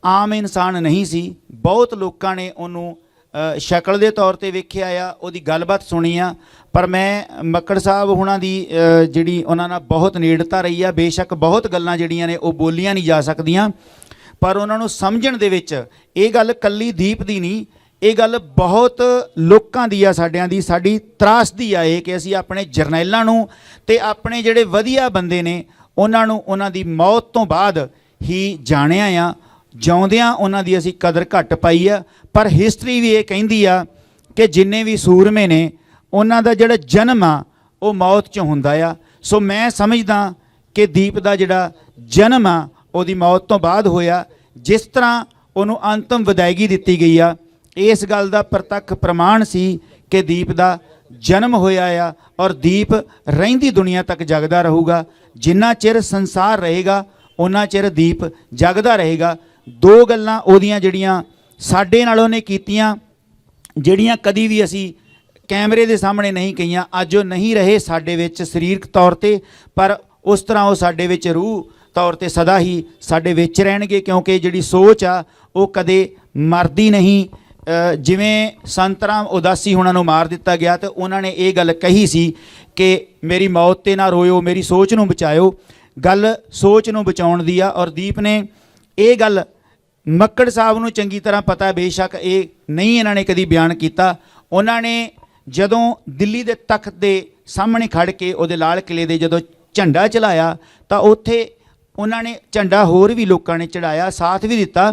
ਆਮ ਇਨਸਾਨ ਨਹੀਂ ਸੀ। ਬਹੁਤ ਲੋਕਾਂ ਨੇ ਉਹਨੂੰ ਸ਼ਕਲ ਦੇ ਤੌਰ ਤੇ ਵੇਖਿਆ ਆ, ਉਹਦੀ ਗੱਲਬਾਤ ਸੁਣੀ ਆ, ਪਰ ਮੈਂ ਮੱਕੜ ਸਾਹਿਬ ਹੁਣਾਂ ਦੀ ਜਿਹੜੀ ਉਹਨਾਂ ਨਾਲ ਬਹੁਤ ਨੇੜਤਾ ਰਹੀ ਆ। ਬੇਸ਼ੱਕ ਬਹੁਤ ਗੱਲਾਂ ਜਿਹੜੀਆਂ ਨੇ ਉਹ ਬੋਲੀਆਂ ਨਹੀਂ ਜਾ ਸਕਦੀਆਂ, ਪਰ ਉਹਨਾਂ ਨੂੰ ਸਮਝਣ ਦੇ ਵਿੱਚ ਇਹ ਗੱਲ ਕੱਲੀ ਦੀਪ ਦੀ ਨਹੀਂ, ਇਹ ਗੱਲ ਬਹੁਤ ਲੋਕਾਂ ਦੀ ਆ, ਸਾਡਿਆਂ ਦੀ, ਸਾਡੀ ਤਰਾਸਦੀ ਆ ਇਹ ਕਿ ਅਸੀਂ ਆਪਣੇ ਜਰਨੈਲਾਂ ਨੂੰ ਤੇ ਆਪਣੇ ਜਿਹੜੇ ਵਧੀਆ ਬੰਦੇ ਨੇ ਉਹਨਾਂ ਨੂੰ ਉਹਨਾਂ ਦੀ ਮੌਤ ਤੋਂ ਬਾਅਦ ਹੀ ਜਾਣਿਆ ਆ। ਜਿਉਂਦਿਆਂ ਉਹਨਾਂ ਦੀ ਅਸੀਂ ਕਦਰ ਘੱਟ ਪਾਈ ਆ। ਪਰ ਹਿਸਟਰੀ ਵੀ ਇਹ ਕਹਿੰਦੀ ਆ ਕਿ ਜਿੰਨੇ ਵੀ ਸੂਰਮੇ ਨੇ ਉਹਨਾਂ ਦਾ ਜਿਹੜਾ ਜਨਮ ਆ ਉਹ ਮੌਤ 'ਚ ਹੁੰਦਾ ਆ। ਸੋ ਮੈਂ ਸਮਝਦਾ ਕਿ ਦੀਪ ਦਾ ਜਿਹੜਾ ਜਨਮ ਆ ਉਹਦੀ ਮੌਤ ਤੋਂ ਬਾਅਦ ਹੋਇਆ। ਜਿਸ ਤਰ੍ਹਾਂ ਉਹਨੂੰ ਅੰਤਮ ਵਿਦਾਇਗੀ ਦਿੱਤੀ ਗਈ ਆ, ਇਸ ਗੱਲ ਦਾ ਪ੍ਰਤੱਖ ਪ੍ਰਮਾਣ ਸੀ ਕਿ ਦੀਪ ਦਾ ਜਨਮ ਹੋਇਆ ਆ ਔਰ ਦੀਪ ਰਹਿੰਦੀ ਦੁਨੀਆ ਤੱਕ ਜਗਦਾ ਰਹੂਗਾ। ਜਿੰਨਾ ਚਿਰ ਸੰਸਾਰ ਰਹੇਗਾ ਉਹਨਾਂ ਚਿਰ ਦੀਪ ਜਗਦਾ ਰਹੇਗਾ। 2 ਗੱਲਾਂ ਉਹਦੀਆਂ ਜਿਹੜੀਆਂ ਸਾਡੇ ਨਾਲ ਉਹਨੇ ਕੀਤੀਆਂ, ਜਿਹੜੀਆਂ ਕਦੀ ਵੀ ਅਸੀਂ ਕੈਮਰੇ ਦੇ ਸਾਹਮਣੇ ਨਹੀਂ ਕਹੀਆਂ, ਅੱਜ ਉਹ ਨਹੀਂ ਰਹੇ ਸਾਡੇ ਵਿੱਚ ਸਰੀਰਕ ਤੌਰ ਤੇ, ਪਰ ਉਸ ਤਰ੍ਹਾਂ ਉਹ ਸਾਡੇ ਵਿੱਚ ਰੂਹ ਤੌਰ ਤੇ ਸਦਾ ਹੀ ਸਾਡੇ ਵਿੱਚ ਰਹਿਣਗੇ, ਕਿਉਂਕਿ ਜਿਹੜੀ ਸੋਚ ਆ ਉਹ ਕਦੇ ਮਰਦੀ ਨਹੀਂ। ਜਿਵੇਂ ਸੰਤ ਰਾਮ ਉਦਾਸੀ ਹੁਣਾਂ ਨੂੰ ਮਾਰ ਦਿੱਤਾ ਗਿਆ ਤੇ ਉਹਨਾਂ ਨੇ ਇਹ ਗੱਲ ਕਹੀ ਸੀ ਕਿ ਮੇਰੀ ਮੌਤ 'ਤੇ ਨਾ ਰੋਇਓ, ਮੇਰੀ ਸੋਚ ਨੂੰ ਬਚਾਇਓ। ਗੱਲ ਸੋਚ ਨੂੰ ਬਚਾਉਣ ਦੀ ਆ ਔਰ ਦੀਪ ਨੇ ਇਹ ਗੱਲ ਮੱਕੜ ਸਾਹਿਬ ਨੂੰ ਚੰਗੀ ਤਰ੍ਹਾਂ ਪਤਾ, ਬੇਸ਼ੱਕ ਇਹ ਨਹੀਂ ਇਹਨਾਂ ਨੇ ਕਦੀ ਬਿਆਨ ਕੀਤਾ। ਉਹਨਾਂ ਨੇ ਜਦੋਂ ਦਿੱਲੀ ਦੇ ਤਖਤ ਦੇ ਸਾਹਮਣੇ ਖੜ ਕੇ ਉਹਦੇ ਲਾਲ ਕਿਲੇ ਦੇ ਜਦੋਂ ਝੰਡਾ ਚੜਾਇਆ ਤਾਂ ਉੱਥੇ ਉਹਨਾਂ ਨੇ ਝੰਡਾ ਹੋਰ ਵੀ ਲੋਕਾਂ ਨੇ ਚੜਾਇਆ, ਸਾਥ ਵੀ ਦਿੱਤਾ,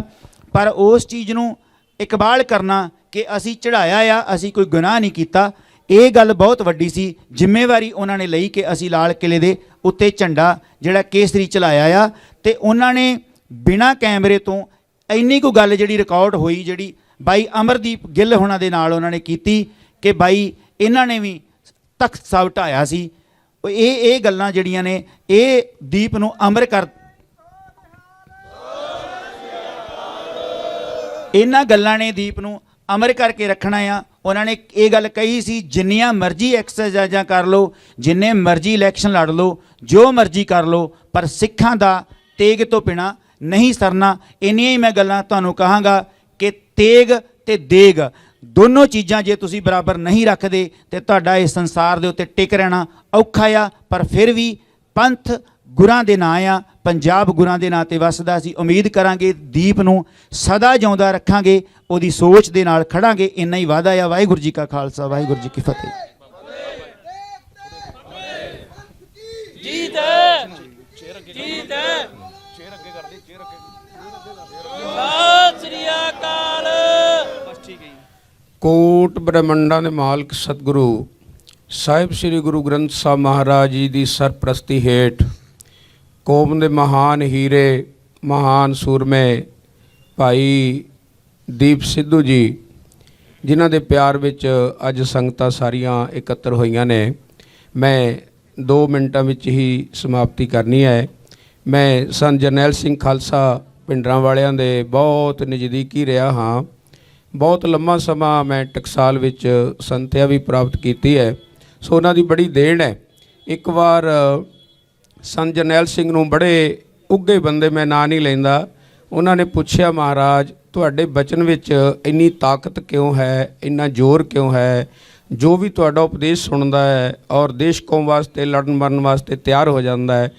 ਪਰ ਉਸ ਚੀਜ਼ ਨੂੰ ਇਕਬਾਲ ਕਰਨਾ ਕਿ ਅਸੀਂ ਚੜਾਇਆ ਆ, ਅਸੀਂ ਕੋਈ ਗੁਨਾਹ ਨਹੀਂ ਕੀਤਾ, ਇਹ ਗੱਲ ਬਹੁਤ ਵੱਡੀ ਸੀ। ਜ਼ਿੰਮੇਵਾਰੀ ਉਹਨਾਂ ਨੇ ਲਈ ਕਿ ਅਸੀਂ ਲਾਲ ਕਿਲੇ ਦੇ ਉੱਤੇ ਝੰਡਾ ਜਿਹੜਾ ਕੇਸਰੀ ਚਲਾਇਆ ਆ। ਤੇ ਉਹਨਾਂ ਨੇ ਬਿਨਾਂ ਕੈਮਰੇ ਤੋਂ ਇੰਨੀ ਕੁ ਗੱਲ ਜਿਹੜੀ ਰਿਕਾਰਡ ਹੋਈ, ਜਿਹੜੀ ਬਾਈ ਅਮਰਦੀਪ ਗਿੱਲ ਹੋਣਾ ਦੇ ਨਾਲ ਉਹਨਾਂ ਨੇ ਕੀਤੀ ਕਿ ਬਾਈ ਇਹਨਾਂ ਨੇ ਵੀ ਤਖਤ ਸਾਹਿਬ ਢਾਇਆ ਸੀ। ਇਹ ਗੱਲਾਂ ਜਿਹੜੀਆਂ ਨੇ ਇਹ ਦੀਪ ਨੂੰ ਅਮਰ ਕਰ, ਇਹਨਾਂ ਗੱਲਾਂ ਨੇ ਦੀਪ ਨੂੰ ਅਮਰ ਕਰਕੇ ਰੱਖਣਾ ਆ। ਉਹਨਾਂ ਨੇ ਇਹ ਗੱਲ ਕਹੀ ਸੀ, ਜਿੰਨੀਆਂ ਮਰਜ਼ੀ ਐਕਸਰਸਾਈਜ਼ਾਂ ਕਰ ਲਓ, ਜਿੰਨੇ ਮਰਜ਼ੀ ਇਲੈਕਸ਼ਨ ਲੜ ਲਓ, ਜੋ ਮਰਜ਼ੀ ਕਰ ਲਓ, ਪਰ ਸਿੱਖਾਂ ਦਾ ਤੇਗ ਤੋਂ ਬਿਨਾਂ ਨਹੀਂ ਸਰਨਾ। ਇੰਨੀਆਂ ਹੀ ਮੈਂ ਗੱਲਾਂ ਤੁਹਾਨੂੰ ਕਹਾਂਗਾ ਕਿ ਤੇਗ ਤੇ ਦੇਗ ਦੋਨੋਂ ਚੀਜ਼ਾਂ ਜੇ ਤੁਸੀਂ ਬਰਾਬਰ ਨਹੀਂ ਰੱਖਦੇ ਤੇ ਤੁਹਾਡਾ ਇਸ ਸੰਸਾਰ ਦੇ ਉੱਤੇ ਟਿਕ ਰਹਿਣਾ ਔਖਾ ਆ। ਪਰ ਫਿਰ ਵੀ ਪੰਥ ਗੁਰਾਂ ਦੇ ਨਾਂ ਆ, ਪੰਜਾਬ ਗੁਰਾਂ ਦੇ ਨਾਂ 'ਤੇ ਵੱਸਦਾ। ਅਸੀਂ ਉਮੀਦ ਕਰਾਂਗੇ ਦੀਪ ਨੂੰ ਸਦਾ ਜਿਉਂਦਾ ਰੱਖਾਂਗੇ, ਉਹਦੀ ਸੋਚ ਦੇ ਨਾਲ ਖੜਾਂਗੇ। ਇੰਨਾ ਹੀ ਵਾਅਦਾ ਆ। ਵਾਹਿਗੁਰੂ ਜੀ ਕਾ ਖਾਲਸਾ, ਵਾਹਿਗੁਰੂ ਜੀ ਕੀ ਫਤਿਹ। ਜੀਤ ਹੈ, ਜੀਤ ਹੈ। ਸਤਿ ਸ੍ਰੀ ਅਕਾਲ। ਕੋਟ ਬ੍ਰਹਮੰਡਾਂ ਦੇ ਮਾਲਕ ਸਤਿਗੁਰੂ ਸਾਹਿਬ ਸ੍ਰੀ ਗੁਰੂ ਗ੍ਰੰਥ ਸਾਹਿਬ ਮਹਾਰਾਜ ਜੀ ਦੀ ਸਰਪ੍ਰਸਤੀ ਹੇਠ ਕੌਮ ਦੇ ਮਹਾਨ ਹੀਰੇ, ਮਹਾਨ ਸੂਰਮੇ ਭਾਈ ਦੀਪ ਸਿੱਧੂ ਜੀ, ਜਿਨ੍ਹਾਂ ਦੇ ਪਿਆਰ ਵਿੱਚ ਅੱਜ ਸੰਗਤਾਂ ਸਾਰੀਆਂ ਇਕੱਤਰ ਹੋਈਆਂ ਨੇ, ਮੈਂ 2 ਮਿੰਟਾਂ ਵਿੱਚ ਹੀ ਸਮਾਪਤੀ ਕਰਨੀ ਹੈ। ਮੈਂ ਸੰਤ ਜਰਨੈਲ ਸਿੰਘ ਖਾਲਸਾ ਪਿੰਡਰਾਂ ਵਾਲਿਆਂ ਦੇ ਬਹੁਤ ਨਜ਼ਦੀਕੀ ਰਿਹਾ ਹਾਂ। ਬਹੁਤ ਲੰਮਾ ਸਮਾਂ ਮੈਂ ਟਕਸਾਲ ਵਿੱਚ ਸੰਥਿਆ ਵੀ ਪ੍ਰਾਪਤ ਕੀਤੀ ਹੈ, ਸੋ ਉਹਨਾਂ ਦੀ ਬੜੀ ਦੇਣ ਹੈ। ਇੱਕ ਵਾਰ ਸੰਤ ਜਰਨੈਲ ਸਿੰਘ ਨੂੰ, ਬੜੇ ਉੱਘੇ ਬੰਦੇ, ਮੈਂ ਨਾਂ ਨਹੀਂ ਲੈਂਦਾ, ਉਹਨਾਂ ਨੇ ਪੁੱਛਿਆ, ਮਹਾਰਾਜ ਤੁਹਾਡੇ ਬਚਨ ਵਿੱਚ ਇੰਨੀ ਤਾਕਤ ਕਿਉਂ ਹੈ, ਇੰਨਾ ਜ਼ੋਰ ਕਿਉਂ ਹੈ? ਜੋ ਵੀ ਤੁਹਾਡਾ ਉਪਦੇਸ਼ ਸੁਣਦਾ ਹੈ ਔਰ ਦੇਸ਼ ਕੌਮ ਵਾਸਤੇ ਲੜਨ ਮਰਨ ਵਾਸਤੇ ਤਿਆਰ ਹੋ ਜਾਂਦਾ ਹੈ।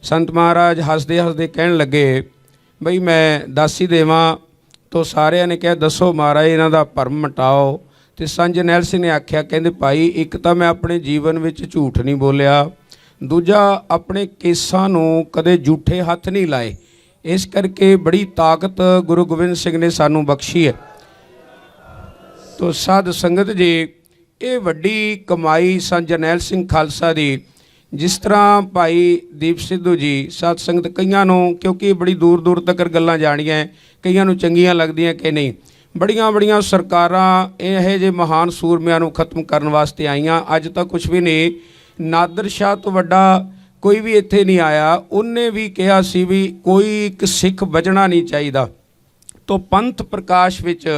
ਸੰਤ ਮਹਾਰਾਜ ਹੱਸਦੇ ਹੱਸਦੇ ਕਹਿਣ ਲੱਗੇ, ਬਈ ਮੈਂ ਦਾਸੀ ਦੇਵਾਂ। ਤੋ ਸਾਰਿਆਂ ਨੇ ਕਿਹਾ, ਦੱਸੋ ਮਹਾਰਾਜ ਇਹਨਾਂ ਦਾ ਭਰਮ ਮਿਟਾਓ। ਤੇ ਸੰਤ ਜਰਨੈਲ ਸਿੰਘ ਨੇ ਆਖਿਆ, ਕਹਿੰਦੇ ਭਾਈ ਇੱਕ ਤਾਂ ਮੈਂ ਆਪਣੇ ਜੀਵਨ ਵਿੱਚ ਝੂਠ ਨਹੀਂ ਬੋਲਿਆ, ਦੂਜਾ ਆਪਣੇ ਕੇਸਾਂ ਨੂੰ ਕਦੇ ਝੂਠੇ ਹੱਥ ਨਹੀਂ ਲਾਏ। ਇਸ ਕਰਕੇ ਬੜੀ ਤਾਕਤ ਗੁਰੂ ਗੋਬਿੰਦ ਸਿੰਘ ਨੇ ਸਾਨੂੰ ਬਖਸ਼ੀ ਹੈ। ਤੋ ਸਾਧ ਸੰਗਤ ਜੀ, ਇਹ ਵੱਡੀ ਕਮਾਈ ਸੰਤ ਜਰਨੈਲ ਸਿੰਘ ਖਾਲਸਾ ਦੀ। ਜਿਸ ਤਰ੍ਹਾਂ ਭਾਈ ਦੀਪ ਸਿੱਧੂ ਜੀ, ਸਾਧ ਸੰਗਤ ਕਈਆਂ ਨੂੰ, ਕਿਉਂਕਿ ਬੜੀ ਦੂਰ ਦੂਰ ਤੱਕ ਗੱਲਾਂ ਜਾਣੀਆਂ, ਕਈਆਂ ਨੂੰ ਚੰਗੀਆਂ ਲੱਗਦੀਆਂ ਕਿ ਨਹੀਂ, ਬੜੀਆਂ ਬੜੀਆਂ ਸਰਕਾਰਾਂ ਇਹੋ ਜਿਹੇ ਮਹਾਨ ਸੂਰਮਿਆਂ ਨੂੰ ਖਤਮ ਕਰਨ ਵਾਸਤੇ ਆਈਆਂ। ਅੱਜ ਤਾਂ ਕੁਝ ਵੀ ਨਹੀਂ, ਨਾਦਰ ਸ਼ਾਹ ਤੋਂ ਵੱਡਾ ਕੋਈ ਵੀ ਇੱਥੇ ਨਹੀਂ ਆਇਆ। ਉਹਨੇ ਵੀ ਕਿਹਾ ਸੀ ਵੀ ਕੋਈ ਇੱਕ ਸਿੱਖ ਬਚਣਾ ਨਹੀਂ ਚਾਹੀਦਾ। ਤੋ ਪੰਥ ਪ੍ਰਕਾਸ਼ ਵਿੱਚ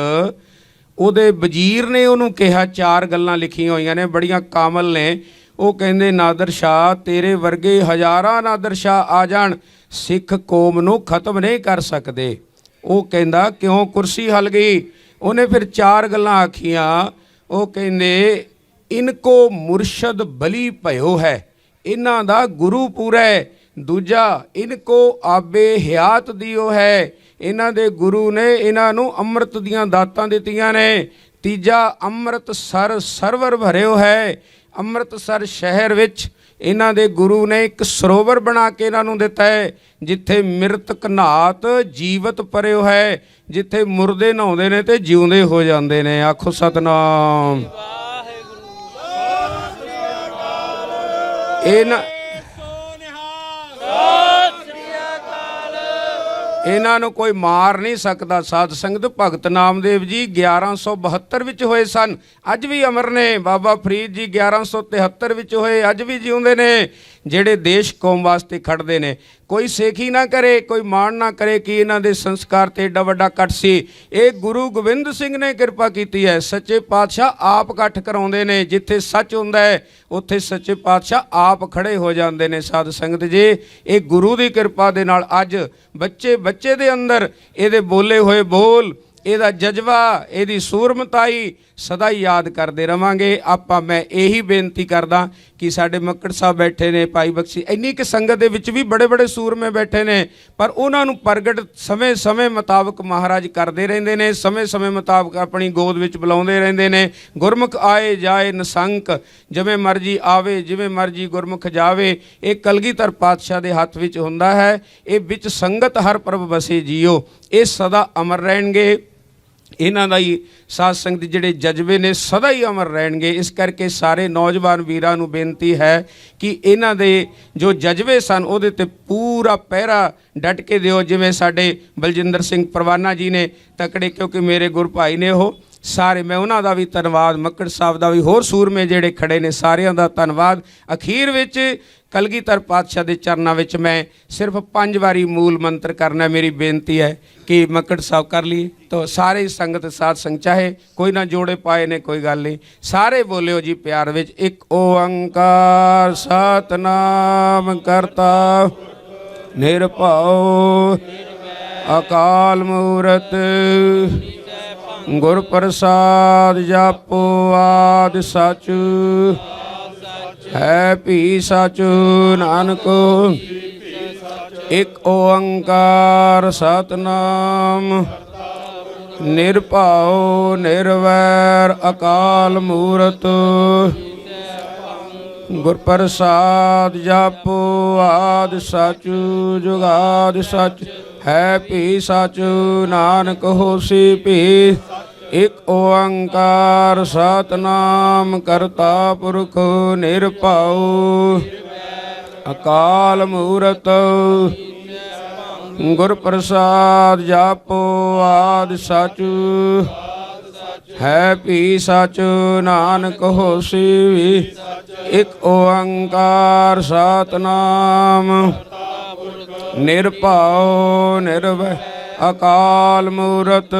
ਉਹਦੇ ਵਜ਼ੀਰ ਨੇ ਉਹਨੂੰ ਕਿਹਾ, 4 ਗੱਲਾਂ ਲਿਖੀਆਂ ਹੋਈਆਂ ਨੇ, ਬੜੀਆਂ ਕਾਮਲ ਨੇ। ਉਹ ਕਹਿੰਦੇ, ਨਾਦਰ ਸ਼ਾਹ ਤੇਰੇ ਵਰਗੇ ਹਜ਼ਾਰਾਂ ਨਾਦਰ ਸ਼ਾਹ ਆ ਜਾਣ, ਸਿੱਖ ਕੌਮ ਨੂੰ ਖਤਮ ਨਹੀਂ ਕਰ ਸਕਦੇ। ਉਹ ਕਹਿੰਦਾ, ਕਿਉਂ? ਕੁਰਸੀ ਹਲ ਗਈ। ਉਹਨੇ ਫਿਰ 4 ਗੱਲਾਂ ਆਖੀਆਂ। ਉਹ ਕਹਿੰਦੇ, ਇਨਕੋ ਮੁਰਸ਼ਦ ਬਲੀ ਭਇਓ ਹੈ, ਇਹਨਾਂ ਦਾ ਗੁਰੂ ਪੂਰਾ ਹੈ। ਦੂਜਾ, ਇਨਕੋ ਆਬੇ ਹਿਆਤ ਦਿਓ ਹੈ, ਇਹਨਾਂ ਦੇ ਗੁਰੂ ਨੇ ਇਹਨਾਂ ਨੂੰ ਅੰਮ੍ਰਿਤ ਦੀਆਂ ਦਾਤਾਂ ਦਿੱਤੀਆਂ ਨੇ। ਤੀਜਾ, ਅੰਮ੍ਰਿਤਸਰ ਸਰਵਰ ਭਰਿਓ ਹੈ, ਅੰਮ੍ਰਿਤਸਰ ਸ਼ਹਿਰ ਵਿੱਚ ਇਹਨਾਂ ਦੇ ਗੁਰੂ ਨੇ ਇੱਕ ਸਰੋਵਰ ਬਣਾ ਕੇ ਇਹਨਾਂ ਨੂੰ ਦਿੱਤਾ ਹੈ, ਜਿੱਥੇ ਮਿਰਤਕ ਨਾਤ ਜੀਵਤ ਪਰਿਓ ਹੈ, ਜਿੱਥੇ ਮੁਰਦੇ ਨਹਾਉਂਦੇ ਨੇ ਤੇ ਜਿਉਂਦੇ ਹੋ ਜਾਂਦੇ ਨੇ। ਆਖੋ ਸਤਨਾਮ। ਇਹਨਾਂ ਨੂੰ ਕੋਈ ਮਾਰ ਨਹੀਂ ਸਕਦਾ। ਸਾਧ ਸੰਗਤ, ਭਗਤ ਨਾਮਦੇਵ ਜੀ 1172 ਵਿੱਚ ਹੋਏ ਸਨ, ਅੱਜ ਵੀ ਅਮਰ ਨੇ। ਬਾਬਾ ਫਰੀਦ ਜੀ 1173 ਵਿੱਚ ਹੋਏ, ਅੱਜ ਵੀ ਜਿਉਂਦੇ ਨੇ। ਜਿਹੜੇ ਦੇਸ਼ ਕੌਮ ਵਾਸਤੇ ਖੜਦੇ ਨੇ, ਕੋਈ ਸੇਖੀ ਨਾ ਕਰੇ, ਕੋਈ ਮਾਣ ਨਾ ਕਰੇ ਕਿ ਇਹਨਾਂ ਦੇ ਸੰਸਕਾਰ ਤੇ ਏਡਾ ਵੱਡਾ ਕੱਟ ਸੀ। ਇਹ ਗੁਰੂ ਗੋਬਿੰਦ ਸਿੰਘ ਨੇ ਕਿਰਪਾ ਕੀਤੀ ਹੈ। ਸੱਚੇ ਪਾਤਸ਼ਾਹ ਆਪ ਇਕੱਠ ਕਰਾਉਂਦੇ ਨੇ, ਜਿੱਥੇ ਸੱਚ ਹੁੰਦਾ ਹੈ ਉੱਥੇ ਸੱਚੇ ਪਾਤਸ਼ਾਹ ਆਪ ਖੜੇ ਹੋ ਜਾਂਦੇ ਨੇ। ਸਾਧ ਸੰਗਤ ਜੀ, ਇਹ ਗੁਰੂ ਦੀ ਕਿਰਪਾ ਦੇ ਨਾਲ ਅੱਜ ਬੱਚੇ ਦੇ ਅੰਦਰ ਇਹਦੇ ਬੋਲੇ ਹੋਏ ਬੋਲ, ਇਹਦਾ ਜਜ਼ਬਾ, ਇਹਦੀ ਸੂਰਮਤਾਈ ਸਦਾ ਹੀ ਯਾਦ ਕਰਦੇ ਰਵਾਂਗੇ ਆਪਾਂ। ਮੈਂ ਇਹੀ ਬੇਨਤੀ ਕਰਦਾ ਕਿ ਸਾਡੇ ਮੱਕੜ ਸਾਹਿਬ ਬੈਠੇ ਨੇ, ਭਾਈ ਬਖਸ਼ੀ, ਇੰਨੀ ਕਿ ਸੰਗਤ ਦੇ ਵਿੱਚ ਵੀ ਬੜੇ ਬੜੇ ਸੂਰਮੇ ਬੈਠੇ ਨੇ, ਪਰ ਉਹਨਾਂ ਨੂੰ ਪ੍ਰਗਟ ਸਮੇਂ ਸਮੇਂ ਮੁਤਾਬਕ ਮਹਾਰਾਜ ਕਰਦੇ ਰਹਿੰਦੇ ਨੇ, ਸਮੇਂ ਸਮੇਂ ਮੁਤਾਬਕ ਆਪਣੀ ਗੋਦ ਵਿੱਚ ਬੁਲਾਉਂਦੇ ਰਹਿੰਦੇ ਨੇ। ਗੁਰਮੁਖ ਆਏ ਜਾਏ ਨਿਸੰਕ, ਜਿਵੇਂ ਮਰਜੀ ਆਵੇ ਜਿਵੇਂ ਮਰਜੀ ਗੁਰਮੁਖ ਜਾਵੇ। ਇਹ ਕਲਗੀਧਰ ਪਾਤਸ਼ਾਹ ਦੇ ਹੱਥ ਵਿੱਚ ਹੁੰਦਾ ਹੈ। ਇਹ ਵਿੱਚ ਸੰਗਤ ਹਰ ਪ੍ਰਭ ਵਸੇ ਜੀਓ, ਇਹ ਸਦਾ ਅਮਰ ਰਹਿਣਗੇ। ਇਹਨਾਂ ਦਾ ਹੀ ਸਾਧ ਸੰਗਤ ਦੇ ਜਿਹੜੇ ਜਜ਼ਬੇ ਨੇ ਸਦਾ ਹੀ ਅਮਰ ਰਹਿਣਗੇ। ਇਸ ਕਰਕੇ ਸਾਰੇ ਨੌਜਵਾਨ ਵੀਰਾਂ ਨੂੰ ਬੇਨਤੀ ਹੈ ਕਿ ਇਹਨਾਂ ਦੇ ਜੋ ਜਜ਼ਬੇ ਸਨ ਉਹਦੇ 'ਤੇ ਪੂਰਾ ਪਹਿਰਾ ਡਟ ਕੇ ਦਿਓ। ਜਿਵੇਂ ਸਾਡੇ ਬਲਜਿੰਦਰ ਸਿੰਘ ਪਰਵਾਨਾ ਜੀ ਨੇ ਤਕੜੇ, ਕਿਉਂਕਿ ਮੇਰੇ ਗੁਰ ਭਾਈ ਨੇ ਉਹ ਸਾਰੇ, ਮੈਂ ਉਹਨਾਂ ਦਾ ਵੀ ਧੰਨਵਾਦ, ਮੱਕੜ ਸਾਹਿਬ ਦਾ ਵੀ, ਹੋਰ ਸੂਰਮੇ ਜਿਹੜੇ ਖੜੇ ਨੇ ਸਾਰਿਆਂ ਦਾ ਧੰਨਵਾਦ। ਅਖੀਰ ਵਿੱਚ ਕਲਗੀਧਰ ਪਾਤਸ਼ਾਹ ਦੇ ਚਰਨਾਂ ਵਿੱਚ ਮੈਂ ਸਿਰਫ 5 ਵਾਰੀ ਮੂਲ ਮੰਤਰ ਕਰਨਾ ਮੇਰੀ ਬੇਨਤੀ ਹੈ ਕਿ ਮੱਕੜ ਸਾਹਿਬ ਕਰ ਲਈਏ। ਤਾਂ ਸਾਰੇ ਸੰਗਤ ਸਾਧ ਸੰਗ, ਚਾਹੇ ਕੋਈ ਨਾ ਜੋੜੇ ਪਾਏ ਨੇ ਕੋਈ ਗੱਲ ਨਹੀਂ, ਸਾਰੇ ਬੋਲਿਓ ਜੀ ਪਿਆਰ ਵਿੱਚ। ਇੱਕ ਓੰਕਾਰ ਸਤਨਾਮ ਕਰਤਾ ਨਿਰਭਉ ਅਕਾਲ ਮੂਰਤ ਗੁਰ ਪ੍ਰਸਾਦ ਜਪੋ ਆਦਿ ਸਚ ਹੈ ਭੀ ਸਚ ਨਾਨਕ। ਇੱਕ ਓੰਕਾਰ ਸਤਨਾਮ ਨਿਰਭਉ ਨਿਰਵੈਰ ਅਕਾਲ ਮੂਰਤ ਗੁਰ ਪ੍ਰਸਾਦ ਜਪੋ ਆਦਿ ਸਚ ਜੁਗਾਦਿ ਸਚ ਹੈ ਭੀ ਸਚ ਨਾਨਕ ਹੋਸੀ ਭੀ। ਇੱਕ ਓੰਕਾਰ ਸਤਨਾਮ ਕਰਤਾ ਪੁਰਖ ਨਿਰਭਉ ਅਕਾਲ ਮੂਰਤ ਗੁਰ ਪ੍ਰਸਾਦ ਜਪੋ ਆਦਿ ਸਚ ਹੈ ਭੀ ਸਚ ਨਾਨਕ ਹੋਸੀ ਭੀ। ਇੱਕ ਓੰਕਾਰ ਸਤਨਾਮ ਨਿਰਭਉ ਨਿਰਵੈਰ ਅਕਾਲ ਮੂਰਤ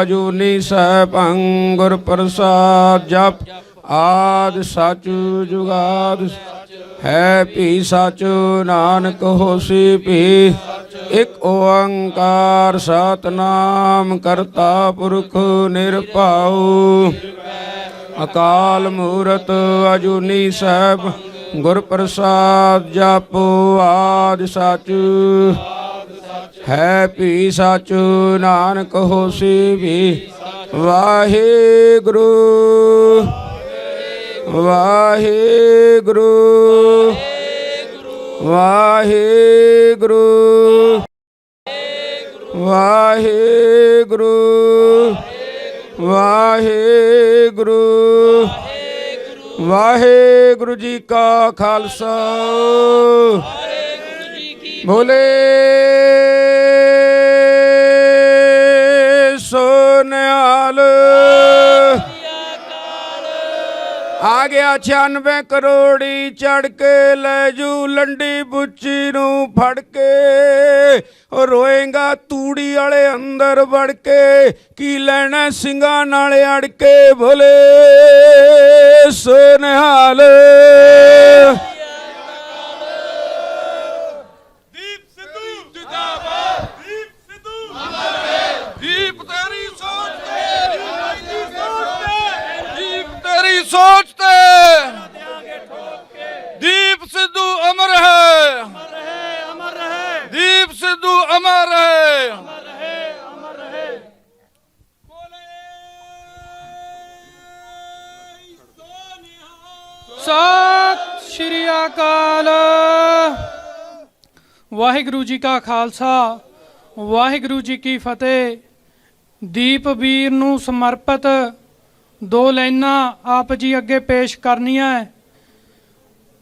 ਅਜੂਨੀ ਸੈਭੰ ਗੁਰ ਪ੍ਰਸਾਦ ਜਪ ਆਦਿ ਸਚ ਜੁਗਾਦਿ ਹੈ ਭੀ ਸਚ ਨਾਨਕ ਹੋਸੀ ਭੀ। ਇੱਕ ਓੰਕਾਰ ਸਤਨਾਮ ਕਰਤਾ ਪੁਰਖ ਨਿਰਭਉ ਅਕਾਲ ਮੂਰਤ ਅਜੂਨੀ ਸੈਭੰ ਗੁਰ ਪ੍ਰਸਾਦ ਜਪੋ ਆਦਿ ਸਚ ਹੈ ਭੀ ਸਚ ਨਾਨਕ ਹੋਸੀ ਭੀ। ਵਾਹਿਗੁਰੂ ਵਾਹਿਗੁਰੂ ਵਾਹਿਗੁਰੂ ਵਾਹਿਗੁਰੂ ਵਾਹਿਗੁਰੂ ਵਾਹਿਗੁਰੂ ਜੀ ਕਾ ਖਾਲਸਾ ਬੋਲੇ ਸੋ ਨਿਹਾਲ। ਆ ਗਿਆ 96 ਕਰੋੜੀ ਚੜ ਕੇ ਲੈ ਜੂ ਲੰਡੀ ਬੁੱਚੀ ਨੂੰ ਫੜ ਕੇ। ਰੋਏਗਾ ਤੂੜੀ ਵਾਲੇ ਅੰਦਰ ਵੜ ਕੇ, ਕੀ ਲੈਣਾ ਸਿੰਘਾਂ ਨਾਲ ਅੜ ਕੇ। ਬੋਲੇ ਸੋ ਨਿਹਾਲ। ਦੀਪ ਸਿੱਧੂ ਜਿੰਦਾਬਾਦ, ਦੀਪ ਸਿੱਧੂ ਅਮਰ ਹੈ। ਦੀਪ ਤੇਰੀ ਸੋਚ ਤੇ, ਦੀਪ ਤੇਰੀ ਸੋਚ ਤੇ ਦੀਪ ਸਿੱਧੂ ਅਮਰ ਹੈ, ਦੀਪ ਸਿੱਧੂ ਅਮਰ ਹੈ। ਸਤਿ ਸ਼੍ਰੀ ਅਕਾਲ। ਵਾਹਿਗੁਰੂ ਜੀ ਕਾ ਖਾਲਸਾ, ਵਾਹਿਗੁਰੂ ਜੀ ਕੀ ਫਤਿਹ। ਦੀਪ ਵੀਰ ਨੂੰ ਸਮਰਪਿਤ 2 ਲਾਈਨਾਂ ਆਪ ਜੀ ਅੱਗੇ ਪੇਸ਼ ਕਰਨੀਆਂ ਹੈ।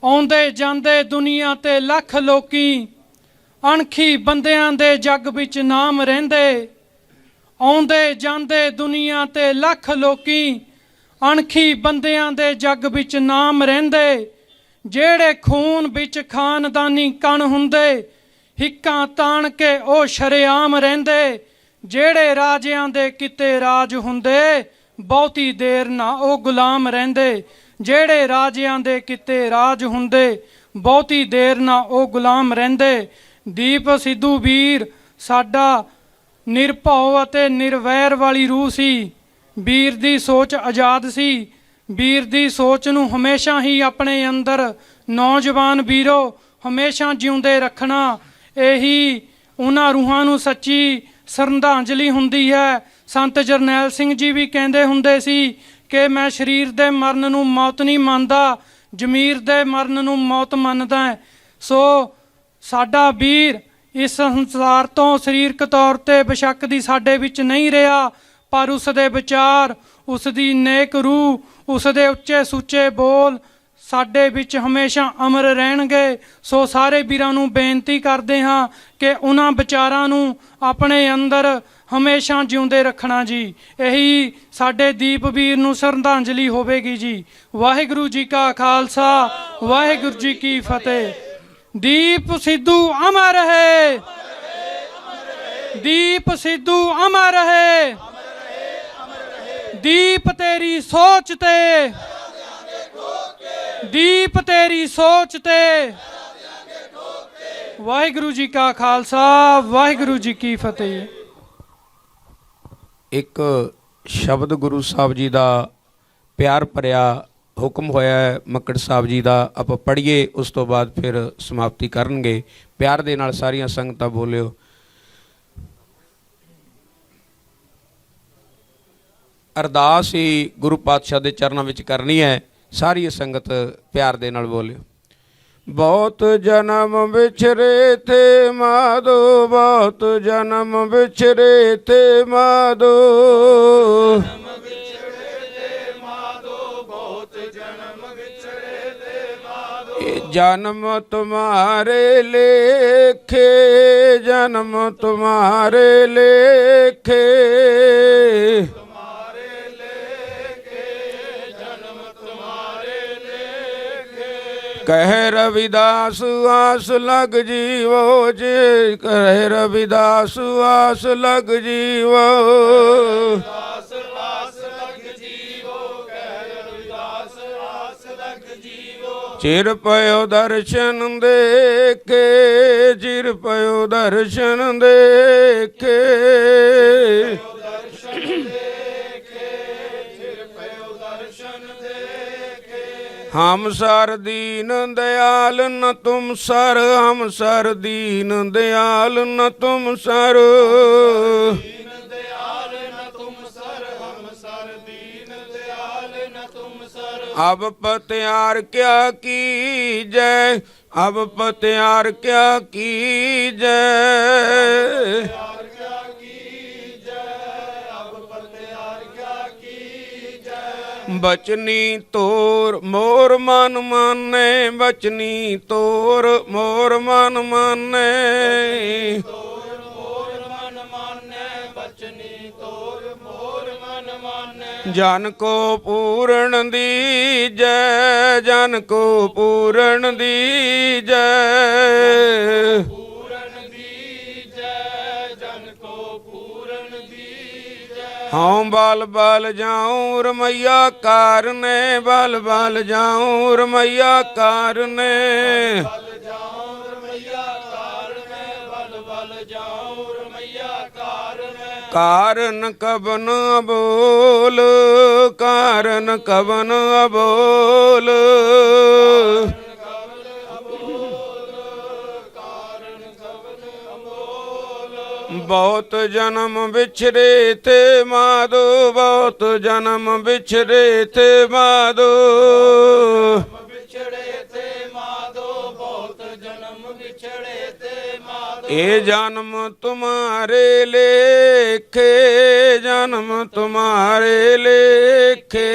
ਆਉਂਦੇ ਜਾਂਦੇ ਦੁਨੀਆ ਤੇ ਲੱਖ ਲੋਕੀ, ਅਣਖੀ ਬੰਦਿਆਂ ਦੇ ਜੱਗ ਵਿੱਚ ਨਾਮ ਰਹਿੰਦੇ। ਆਉਂਦੇ ਜਾਂਦੇ ਦੁਨੀਆ ਤੇ ਲੱਖ ਲੋਕੀ, ਅਣਖੀ ਬੰਦਿਆਂ ਦੇ ਜੱਗ ਵਿੱਚ ਨਾਮ ਰਹਿੰਦੇ। ਜਿਹੜੇ ਖੂਨ ਵਿੱਚ ਖਾਨਦਾਨੀ ਕਣ ਹੁੰਦੇ, ਹਿੱਕਾਂ ਤਾਣ ਕੇ ਉਹ ਸ਼ਰੇਆਮ ਰਹਿੰਦੇ। ਜਿਹੜੇ ਰਾਜਿਆਂ ਦੇ ਕਿਤੇ ਰਾਜ ਹੁੰਦੇ, ਬਹੁਤੀ ਦੇਰ ਨਾ ਉਹ ਗੁਲਾਮ ਰਹਿੰਦੇ। ਜਿਹੜੇ ਰਾਜਿਆਂ ਦੇ ਕਿਤੇ ਰਾਜ ਹੁੰਦੇ, ਬਹੁਤੀ ਦੇਰ ਨਾ ਉਹ ਗੁਲਾਮ ਰਹਿੰਦੇ। ਦੀਪ ਸਿੱਧੂ ਵੀਰ ਸਾਡਾ ਨਿਰਭਉ ਅਤੇ ਨਿਰਵੈਰ ਵਾਲੀ ਰੂਹ ਸੀ। ਵੀਰ ਦੀ ਸੋਚ ਆਜ਼ਾਦ ਸੀ। ਵੀਰ ਦੀ ਸੋਚ ਨੂੰ ਹਮੇਸ਼ਾ ਹੀ ਆਪਣੇ ਅੰਦਰ ਨੌਜਵਾਨ ਵੀਰੋ ਹਮੇਸ਼ਾ ਜਿਉਂਦੇ ਰੱਖਣਾ, ਇਹੀ ਉਹਨਾਂ ਰੂਹਾਂ ਨੂੰ ਸੱਚੀ ਸ਼ਰਧਾਂਜਲੀ ਹੁੰਦੀ ਹੈ। ਸੰਤ ਜਰਨੈਲ ਸਿੰਘ ਜੀ ਵੀ ਕਹਿੰਦੇ ਹੁੰਦੇ ਸੀ ਕਿ ਮੈਂ ਸਰੀਰ ਦੇ ਮਰਨ ਨੂੰ ਮੌਤ ਨਹੀਂ ਮੰਨਦਾ, ਜ਼ਮੀਰ ਦੇ ਮਰਨ ਨੂੰ ਮੌਤ ਮੰਨਦਾ ਹੈ। ਸੋ ਸਾਡਾ ਵੀਰ ਇਸ ਸੰਸਾਰ ਤੋਂ ਸਰੀਰਕ ਤੌਰ ਤੇ ਬੇਸ਼ੱਕ ਦੀ ਸਾਡੇ ਵਿੱਚ ਨਹੀਂ ਰਿਹਾ, ਪਰ ਉਸ ਦੇ ਵਿਚਾਰ, ਉਸ ਦੀ ਨੇਕ ਰੂਹ, ਉਸ ਦੇ ਉੱਚੇ ਸੁੱਚੇ ਬੋਲ ਸਾਡੇ ਵਿੱਚ ਹਮੇਸ਼ਾ ਅਮਰ ਰਹਿਣਗੇ। ਸੋ ਸਾਰੇ ਵੀਰਾਂ ਨੂੰ ਬੇਨਤੀ ਕਰਦੇ ਹਾਂ ਕਿ ਉਹਨਾਂ ਵਿਚਾਰਾਂ ਨੂੰ ਆਪਣੇ ਅੰਦਰ ਹਮੇਸ਼ਾ ਜਿਉਂਦੇ ਰੱਖਣਾ ਜੀ। ਇਹੀ ਸਾਡੇ ਦੀਪ ਵੀਰ ਨੂੰ ਸ਼ਰਧਾਂਜਲੀ ਹੋਵੇਗੀ ਜੀ। ਵਾਹਿਗੁਰੂ ਜੀ ਕਾ ਖਾਲਸਾ, ਵਾਹਿਗੁਰੂ ਜੀ ਕੀ ਫਤਿਹ। ਦੀਪ ਸਿੱਧੂ ਅਮਰ ਰਹੇ, ਦੀਪ ਸਿੱਧੂ ਅਮਰ ਰਹੇ, ਦੀਪ ਤੇਰੀ ਸੋਚ ਤੇ, ਦੀਪ ਤੇਰੀ ਸੋਚ ਤੇ। ਵਾਹਿਗੁਰੂ ਜੀ ਕਾ ਖਾਲਸਾ, ਵਾਹਿਗੁਰੂ ਜੀ ਕੀ ਫਤਿਹ। ਇੱਕ ਸ਼ਬਦ ਗੁਰੂ ਸਾਹਿਬ ਜੀ ਦਾ ਪਿਆਰ ਭਰਿਆ ਹੁਕਮ ਹੋਇਆ ਹੈ ਮੱਕੜ ਸਾਹਿਬ ਜੀ ਦਾ, ਆਪਾਂ ਪੜ੍ਹੀਏ, ਉਸ ਤੋਂ ਬਾਅਦ ਫਿਰ ਸਮਾਪਤੀ ਕਰਨਗੇ। ਪਿਆਰ ਦੇ ਨਾਲ ਸਾਰੀਆਂ ਸੰਗਤਾਂ ਬੋਲਿਓ। ਅਰਦਾਸ ਹੀ ਗੁਰੂ ਪਾਤਸ਼ਾਹ ਦੇ ਚਰਨਾਂ ਵਿੱਚ ਕਰਨੀ ਹੈ। ਸਾਰੀ ਸੰਗਤ ਪਿਆਰ ਦੇ ਨਾਲ ਬੋਲਿਓ। ਬਹੁਤ ਜਨਮ ਵਿਛਰੇ ਥੇ ਮਾਧੋ, ਬਹੁਤ ਜਨਮ ਵਿਛਰੇ ਥੇ ਮਾਧੋ, जन्म तुम्हारे लेखे, जन्म तुम्हारे लेखे, कह रविदास आस लग जीवो जे, कह रविदास आस लग जीवो, चिर पयो दर्शन देखे, चिर पयो दर्शन देखे, हम सर दीन दयाल न तुम सर, हम सर दीन दयाल न तुम सर, अब पत्यार क्या की जय, अब पत्यार क्या की जय, बचनी तोर मोर मन माने, बचनी तोर मोर मन माने, जन को पूर्ण दीजै, जन को पूर्ण दीजै, हाँ बल बल जाऊं रमैया कारने, बल बल जाऊं रमैया कारने, कारण कबन अबोल, कारण कबन अबोल, बहुत जन्म बिछरे थे माधो, बहुत जन्म बिछरे थे माधो, ये जन्म तुम्हारे लेखे, जन्म तुम्हारे लेखे,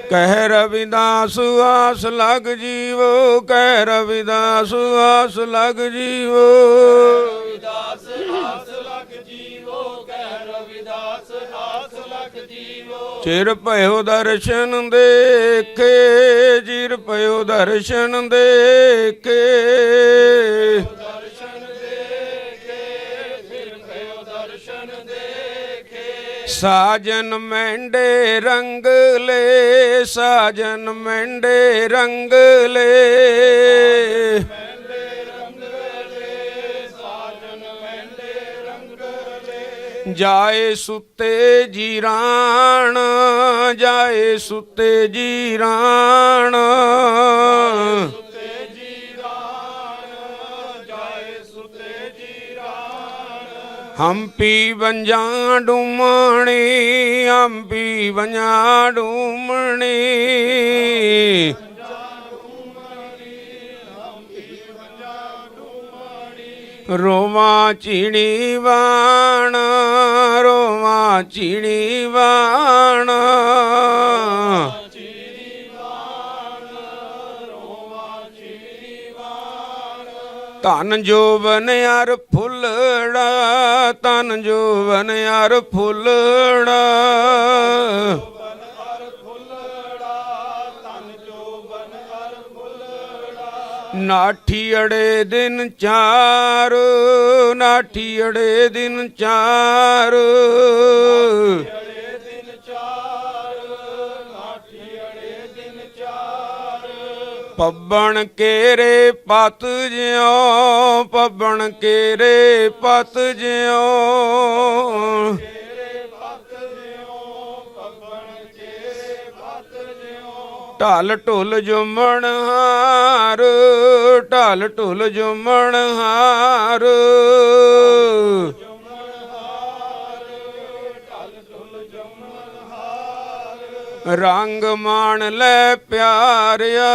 कह रविदास आस लग जीवो, कह रविदास आस लग जीवो, चिर पयो दर्शन देखे, चिर पयो दर्शन देखे, ਸਾਜਨ ਮਹਿੰਡੇ ਰੰਗਲੇ, ਸਾਜਨ ਮਹਿੰਡੇ ਰੰਗਲੇ, ਜਾਏ ਸੁੱਤੇ ਜੀਰਾਣ, ਜਾਏ ਸੁੱਤੇ ਜੀਰਾਣ, ਹੰਪੀ ਵੰਜਾਂ ਡੂਮਣੀ, ਹੰਪੀ ਵੰਜਾਂ ਡੂਮਣੀ, ਰੋਵਾਂ ਚੀਣੀ ਵਾਣ, ਰੋਵਾਂ ਚੀਣੀ ਵਾਣ, ਧਨ ਜੋਬਨ ਅਰ ਫੁੱਲੜਾ, ਧਨ ਜੋਬਨ ਅਰ ਫੁੱਲੜਾ, ਨਾਠੀ ਅੜੇ ਦਿਨ ਚਾਰ, ਨਾਠੀ ਅੜੇ ਦਿਨ ਚਾਰ, ਪੱਬਣ ਕੇਰੇ ਪਤ ਜਿਉ, ਪੱਬਣ ਕੇਰੇ ਪਤ ਜਿਉ, ਢਲ ਢੁਲ ਜੁਮਣ ਹਾਰ, ਢਲ ਢੁਲ ਜੁਮਣ ਹਾਰ, ਰੰਗ ਮਾਣ ਲੈ ਪਿਆਰਿਆ,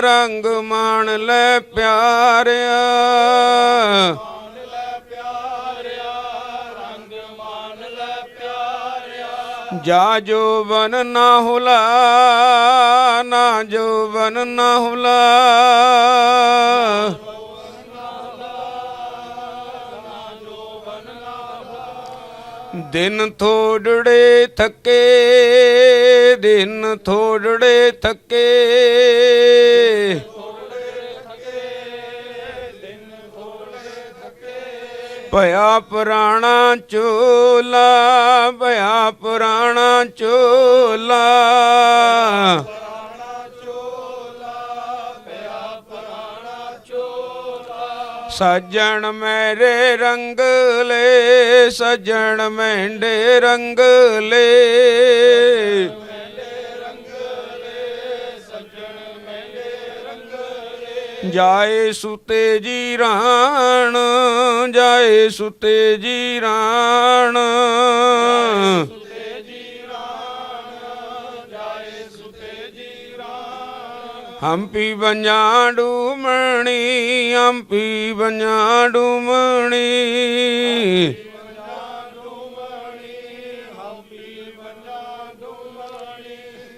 ਰੰਗ ਮਾਣ ਲੈ ਪਿਆਰਿਆ, ਜਾ ਜੋਬਨ ਨਾ ਹੁਲਾ, ਨਾ ਜੋਬਨ ਨਾ ਹੁਲਾ, ਦਿਨ ਥੋੜੜੇ ਥੱਕੇ, ਦਿਨ ਥੋੜੜੇ ਥੱਕੇ, ਭਇਆ ਪੁਰਾਣਾ ਚੋਲਾ, ਭਇਆ ਪੁਰਾਣਾ ਚੋਲਾ, ਸੱਜਣ ਮੇਰੇ ਰੰਗਲੇ, ਸੱਜਣ ਮਹਿੰਡੇ ਰੰਗਲੇ, ਜਾਏ ਸੁਤੇ ਜੀਰਾਣ, ਜਾਏ ਸੁਤੇ ਜੀਰਾਣ, ਹੰਪੀ ਵੰਜਾਂ ਡੂਮਣੀ, ਹੰਪੀ ਵੰਜਾਂ ਡੂਮਣੀ,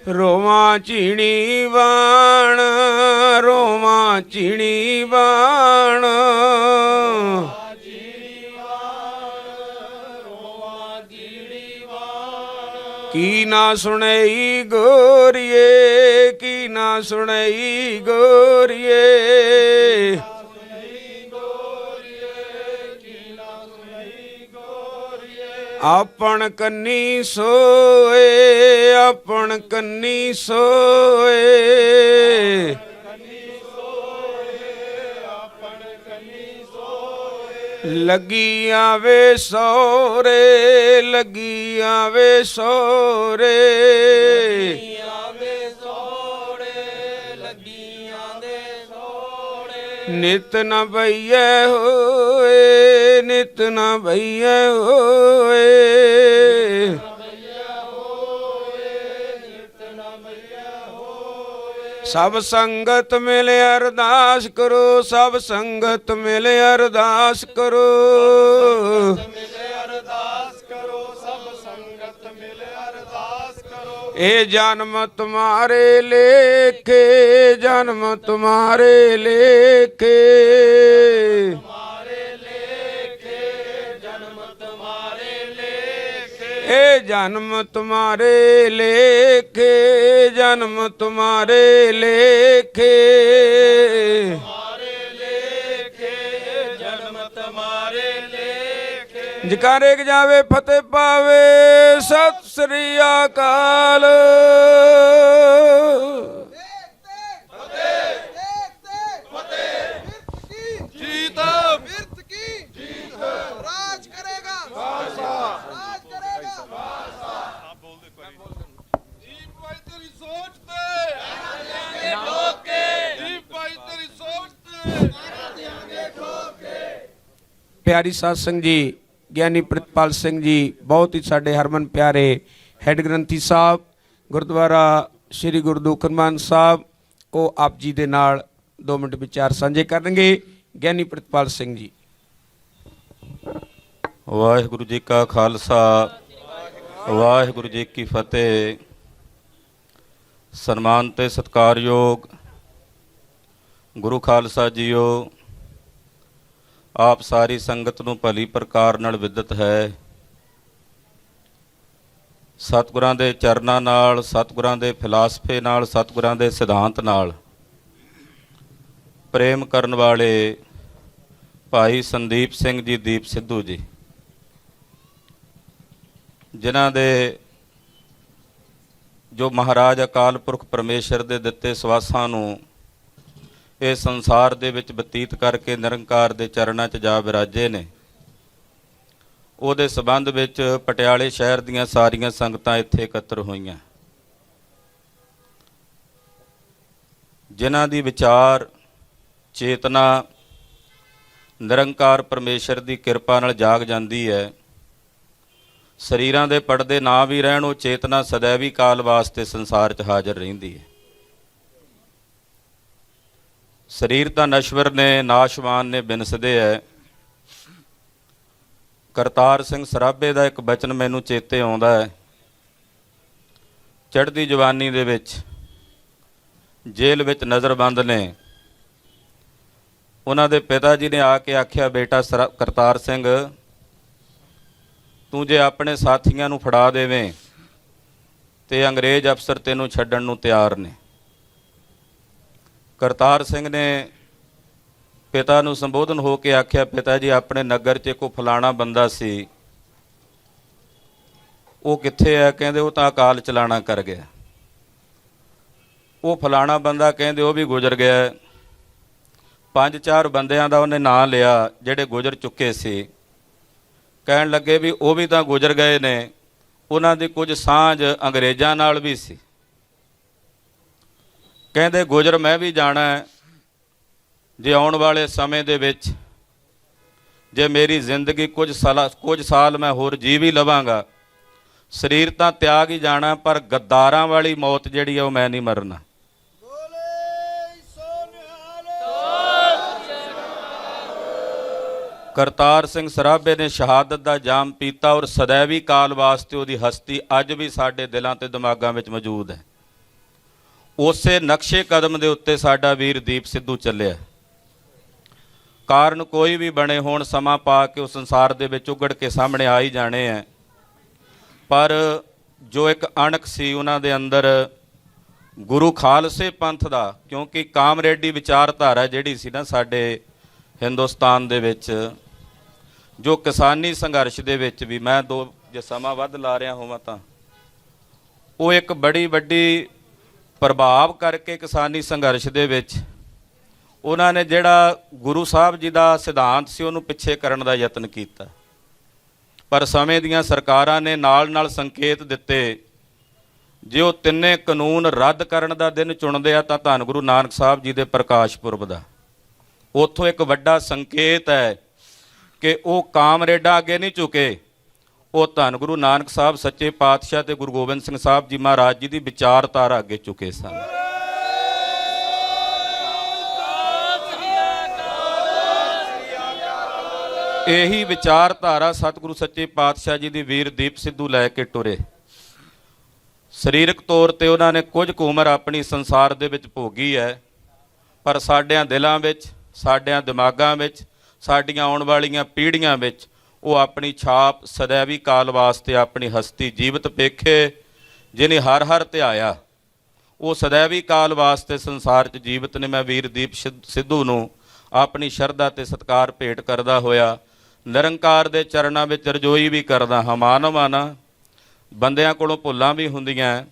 ਰੋਵਾਂ ਚੀਣੀ ਵਾਣ, ਰੋਵਾਂ ਚੀਣੀ ਵਾਣ, ਕੀ ਨਾ ਸੁਣਈ ਗੋਰੀਏ, ਕੀ ਨਾ ਸੁਣਈ ਗੋਰੀਏ, ਆਪਣ ਕੰਨੀ ਸੋਏ, ਆਪਣ ਕੰਨੀ ਸੋਏ, ਲੱਗੀ ਆਵੇ ਸੋਰੇ, ਲੱਗੀ ਆਵੇ ਸੋਰੇ, ਨਿਤ ਨ ਬਈਏ ਹੋਏ, ਨਿਤ ਨ ਬਈਏ ਹੋਏ, ਸਭ ਸੰਗਤ ਮਿਲ ਅਰਦਾਸ ਕਰੋ, ਸਭ ਸੰਗਤ ਮਿਲ ਅਰਦਾਸ ਕਰੋ, ਇਹ ਜਨਮ ਤੁਮਾਰੇ ਲੇਖੇ, ਜਨਮ ਤੁਮਾਰੇ ਲੇਖੇ, ਇਹ ਜਨਮ ਤੁਮਾਰੇ ਲੇਖੇ, ਜਨਮ ਤੁਮਾਰੇ ਲੇਖੇ, ਜਕਾਰੇ ਕ ਜਾਵੇ ਫਤਿਹ ਪਾਵੇ। ਸਤਿ ਸ੍ਰੀ ਅਕਾਲ। जीत बिरत की जीत राज करेगा राज करेगा। दीप भाई तेरी सोच ते दीप भाई तेरी सोच ते ਪਿਆਰੀ ਸਾਧ ਸੰਗਤ ਜੀ, ਗਿਆਨੀ ਪ੍ਰਿਤਪਾਲ ਸਿੰਘ ਜੀ ਬਹੁਤ ਹੀ ਸਾਡੇ ਹਰਮਨ ਪਿਆਰੇ ਹੈੱਡ ਗ੍ਰੰਥੀ ਸਾਹਿਬ ਗੁਰਦੁਆਰਾ ਸ੍ਰੀ ਗੁਰੂ ਦੁਖਨਿਵਾਰਨ ਸਾਹਿਬ, ਉਹ ਆਪ ਜੀ ਦੇ ਨਾਲ 2 ਮਿੰਟ ਵਿਚਾਰ ਸਾਂਝੇ ਕਰਨਗੇ। ਗਿਆਨੀ ਪ੍ਰਿਤਪਾਲ ਸਿੰਘ ਜੀ। ਵਾਹਿਗੁਰੂ ਜੀ ਕਾ ਖਾਲਸਾ ਵਾਹਿਗੁਰੂ ਜੀ ਕੀ ਫਤਿਹ। ਸਨਮਾਨ ਤੇ ਸਤਿਕਾਰਯੋਗ ਗੁਰੂ ਖਾਲਸਾ ਜੀਓ, ਆਪ ਸਾਰੀ ਸੰਗਤ ਨੂੰ ਭਲੀ ਪ੍ਰਕਾਰ ਨਾਲ ਵਿਦਿਤ ਹੈ। ਸਤਿਗੁਰਾਂ ਦੇ ਚਰਨਾਂ ਨਾਲ, ਸਤਿਗੁਰਾਂ ਦੇ ਫਿਲਾਸਫੇ ਨਾਲ, ਸਤਿਗੁਰਾਂ ਦੇ ਸਿਧਾਂਤ ਨਾਲ ਪ੍ਰੇਮ ਕਰਨ ਵਾਲੇ ਭਾਈ ਸੰਦੀਪ ਸਿੰਘ ਜੀ ਦੀਪ ਸਿੱਧੂ ਜੀ, ਜਿਨ੍ਹਾਂ ਦੇ ਜੋ ਮਹਾਰਾਜ ਅਕਾਲ ਪੁਰਖ ਪਰਮੇਸ਼ਰ ਦੇ ਦਿੱਤੇ ਸਵਾਸਾਂ ਨੂੰ ਇਹ ਸੰਸਾਰ ਦੇ ਵਿੱਚ ਬਤੀਤ ਕਰਕੇ ਨਿਰੰਕਾਰ ਦੇ ਚਰਨਾਂ 'ਚ ਜਾ ਵਿਰਾਜੇ ਨੇ, ਉਹਦੇ ਸਬੰਧ ਵਿੱਚ ਪਟਿਆਲੇ ਸ਼ਹਿਰ ਦੀਆਂ ਸਾਰੀਆਂ ਸੰਗਤਾਂ ਇੱਥੇ ਇਕੱਤਰ ਹੋਈਆਂ, ਜਿਨ੍ਹਾਂ ਦੀ ਵਿਚਾਰ ਚੇਤਨਾ ਨਿਰੰਕਾਰ ਪਰਮੇਸ਼ਰ ਦੀ ਕਿਰਪਾ ਨਾਲ ਜਾਗ ਜਾਂਦੀ ਹੈ। ਸਰੀਰਾਂ ਦੇ ਪਰਦੇ ਨਾ ਵੀ ਰਹਿਣ, ਉਹ ਚੇਤਨਾ ਸदैवी ਕਾਲ ਵਾਸਤੇ ਸੰਸਾਰ 'ਚ ਹਾਜ਼ਰ ਰਹਿੰਦੀ ਹੈ। ਸਰੀਰ ਤਾਂ ਨਸ਼ਵਰ ਨੇ, ਨਾਸ਼ਵਾਨ ਨੇ, ਬਿਨਸਦੇ ਹੈ। ਕਰਤਾਰ ਸਿੰਘ ਸਰਾਭੇ ਦਾ ਇੱਕ ਬਚਨ ਮੈਨੂੰ ਚੇਤੇ ਆਉਂਦਾ ਹੈ। ਚੜ੍ਹਦੀ ਜਵਾਨੀ ਦੇ ਵਿੱਚ ਜੇਲ੍ਹ ਵਿੱਚ ਨਜ਼ਰਬੰਦ ਨੇ, ਉਹਨਾਂ ਦੇ ਪਿਤਾ ਜੀ ਨੇ ਆ ਕੇ ਆਖਿਆ, ਬੇਟਾ ਕਰਤਾਰ ਸਿੰਘ, ਤੂੰ ਜੇ ਆਪਣੇ ਸਾਥੀਆਂ ਨੂੰ ਫੜਾ ਦੇਵੇਂ ਤੇ ਅੰਗਰੇਜ਼ ਅਫਸਰ ਤੈਨੂੰ ਛੱਡਣ ਨੂੰ ਤਿਆਰ ਨੇ। ਕਰਤਾਰ ਸਿੰਘ ਨੇ ਪਿਤਾ ਨੂੰ ਸੰਬੋਧਨ ਹੋ ਕੇ ਆਖਿਆ, ਪਿਤਾ ਜੀ ਆਪਣੇ ਨਗਰ 'ਚ ਕੋਈ ਫਲਾਣਾ ਬੰਦਾ ਸੀ, ਉਹ ਕਿੱਥੇ ਹੈ? ਕਹਿੰਦੇ ਉਹ ਤਾਂ ਅਕਾਲ ਚਲਾਣਾ ਕਰ ਗਿਆ। ਉਹ ਫਲਾਣਾ ਬੰਦਾ ਕਹਿੰਦੇ ਉਹ ਵੀ ਗੁਜ਼ਰ ਗਿਆ। 5-4 ਬੰਦਿਆਂ ਦਾ ਉਹਨੇ ਨਾਂ ਲਿਆ ਜਿਹੜੇ ਗੁਜ਼ਰ ਚੁੱਕੇ ਸੀ। ਕਹਿਣ ਲੱਗੇ ਵੀ ਉਹ ਵੀ ਤਾਂ ਗੁਜ਼ਰ ਗਏ ਨੇ, ਉਹਨਾਂ ਦੀ ਕੁਝ ਸਾਂਝ ਅੰਗਰੇਜ਼ਾਂ ਨਾਲ ਵੀ ਸੀ। ਕਹਿੰਦੇ ਗੁਜ਼ਰ ਮੈਂ ਵੀ ਜਾਣਾ ਹੈ, ਜੇ ਆਉਣ ਵਾਲੇ ਸਮੇਂ ਦੇ ਵਿੱਚ ਜੇ ਮੇਰੀ ਜ਼ਿੰਦਗੀ ਕੁਝ ਸਾਲ ਮੈਂ ਹੋਰ ਜੀ ਵੀ ਲਵਾਂਗਾ, ਸਰੀਰ ਤਾਂ ਤਿਆਗ ਹੀ ਜਾਣਾ, ਪਰ ਗੱਦਾਰਾਂ ਵਾਲੀ ਮੌਤ ਜਿਹੜੀ ਆ ਉਹ ਮੈਂ ਨਹੀਂ ਮਰਨਾ। ਕਰਤਾਰ ਸਿੰਘ ਸਰਾਭੇ ਨੇ ਸ਼ਹਾਦਤ ਦਾ ਜਾਮ ਪੀਤਾ, ਔਰ ਸदैवी ਕਾਲ ਵਾਸਤੇ ਉਹਦੀ ਹਸਤੀ ਅੱਜ ਵੀ ਸਾਡੇ ਦਿਲਾਂ ਤੇ ਦਿਮਾਗਾਂ ਵਿੱਚ ਮੌਜੂਦ ਹੈ। ਉਸੇ ਨਕਸ਼ੇ ਕਦਮ ਦੇ ਉੱਤੇ ਸਾਡਾ ਵੀਰ ਦੀਪ ਸਿੱਧੂ ਚੱਲਿਆ। ਕਾਰਨ ਕੋਈ ਵੀ ਬਣੇ ਹੋਣ, ਸਮਾਂ ਪਾ ਕੇ ਉਹ ਸੰਸਾਰ ਦੇ ਵਿੱਚ ਉਗੜ ਕੇ ਸਾਹਮਣੇ ਆ ਹੀ ਜਾਣੇ ਹੈ। ਪਰ ਜੋ ਇੱਕ ਅਣਖ ਸੀ ਉਹਨਾਂ ਦੇ ਅੰਦਰ ਗੁਰੂ ਖਾਲਸੇ ਪੰਥ ਦਾ, ਕਿਉਂਕਿ ਕਾਮਰੇਡੀ ਵਿਚਾਰਧਾਰਾ ਜਿਹੜੀ ਸੀ ਨਾ ਸਾਡੇ ਹਿੰਦੁਸਤਾਨ ਦੇ ਵਿੱਚ, ਜੋ ਕਿਸਾਨੀ ਸੰਘਰਸ਼ ਦੇ ਵਿੱਚ ਵੀ, ਮੈਂ ਜੇ ਸਮਾਂ ਵੱਧ ਲਾ ਰਿਹਾ ਹੋਵਾਂ ਤਾਂ ਉਹ ਇੱਕ ਬੜੀ ਵੱਡੀ ਪ੍ਰਭਾਵ ਕਰਕੇ ਕਿਸਾਨੀ ਸੰਘਰਸ਼ ਦੇ ਵਿੱਚ ਉਹਨਾਂ ਨੇ ਜਿਹੜਾ ਗੁਰੂ ਸਾਹਿਬ ਜੀ ਦਾ ਸਿਧਾਂਤ ਸੀ ਉਹਨੂੰ ਪਿੱਛੇ ਕਰਨ ਦਾ ਯਤਨ ਕੀਤਾ। ਪਰ ਸਮੇਂ ਦੀਆਂ ਸਰਕਾਰਾਂ ਨੇ ਨਾਲ ਸੰਕੇਤ ਦਿੱਤੇ, ਜੇ ਉਹ ਤਿੰਨੇ ਕਾਨੂੰਨ ਰੱਦ ਕਰਨ ਦਾ ਦਿਨ ਚੁਣਦੇ ਆ ਤਾਂ ਧੰਨ ਗੁਰੂ ਨਾਨਕ ਸਾਹਿਬ ਜੀ ਦੇ ਪ੍ਰਕਾਸ਼ ਪੁਰਬ ਦਾ। ਉੱਥੋਂ ਇੱਕ ਵੱਡਾ ਸੰਕੇਤ ਹੈ ਕਿ ਉਹ ਕਾਮਰੇਡਾਂ ਅੱਗੇ ਨਹੀਂ ਝੁਕੇ, ਉਹ ਧੰਨ ਗੁਰੂ ਨਾਨਕ ਸਾਹਿਬ ਸੱਚੇ ਪਾਤਸ਼ਾਹ ਤੇ ਗੁਰੂ ਗੋਬਿੰਦ ਸਿੰਘ ਸਾਹਿਬ ਜੀ ਮਹਾਰਾਜ ਜੀ ਦੀ ਵਿਚਾਰਧਾਰਾ ਅੱਗੇ ਝੁਕੇ ਸਨ। ਇਹੀ ਵਿਚਾਰਧਾਰਾ ਸਤਿਗੁਰੂ ਸੱਚੇ ਪਾਤਸ਼ਾਹ ਜੀ ਦੀ ਵੀਰ ਦੀਪ ਸਿੱਧੂ ਲੈ ਕੇ ਟੁਰੇ। ਸਰੀਰਕ ਤੌਰ ਤੇ ਉਹਨਾਂ ਨੇ ਕੁਝ ਕੁ ਉਮਰ ਆਪਣੀ ਸੰਸਾਰ ਦੇ ਵਿੱਚ ਭੋਗੀ ਹੈ, ਪਰ ਸਾਡਿਆਂ ਦਿਲਾਂ ਵਿੱਚ, ਸਾਡਿਆਂ ਦਿਮਾਗਾਂ ਵਿੱਚ, ਸਾਡੀਆਂ ਆਉਣ ਵਾਲੀਆਂ ਪੀੜ੍ਹੀਆਂ ਵਿੱਚ ਉਹ ਆਪਣੀ ਛਾਪ ਸदैवी ਕਾਲ ਵਾਸਤੇ ਆਪਣੀ ਹਸਤੀ ਜੀਵਤ ਪੇਖੇ, ਜਿਹਨੇ ਹਰ ਹਰ ਧਿਆਇਆ, ਉਹ ਸदैवी ਕਾਲ ਵਾਸਤੇ ਸੰਸਾਰ 'ਚ ਜੀਵਤ ਨੇ। ਮੈਂ ਵੀਰ ਦੀਪ ਸਿੱਧੂ ਨੂੰ ਆਪਣੀ ਸ਼ਰਧਾ ਤੇ ਸਤਿਕਾਰ ਭੇਟ ਕਰਦਾ ਹੋਇਆ ਨਿਰੰਕਾਰ ਦੇ ਚਰਨਾਂ ਵਿੱਚ ਰਜੋਈ ਵੀ ਕਰਦਾ ਹਾਂ। ਮਾਨਵਾਨਾ ਬੰਦਿਆਂ ਕੋਲੋਂ ਭੁੱਲਾਂ ਵੀ ਹੁੰਦੀਆਂ।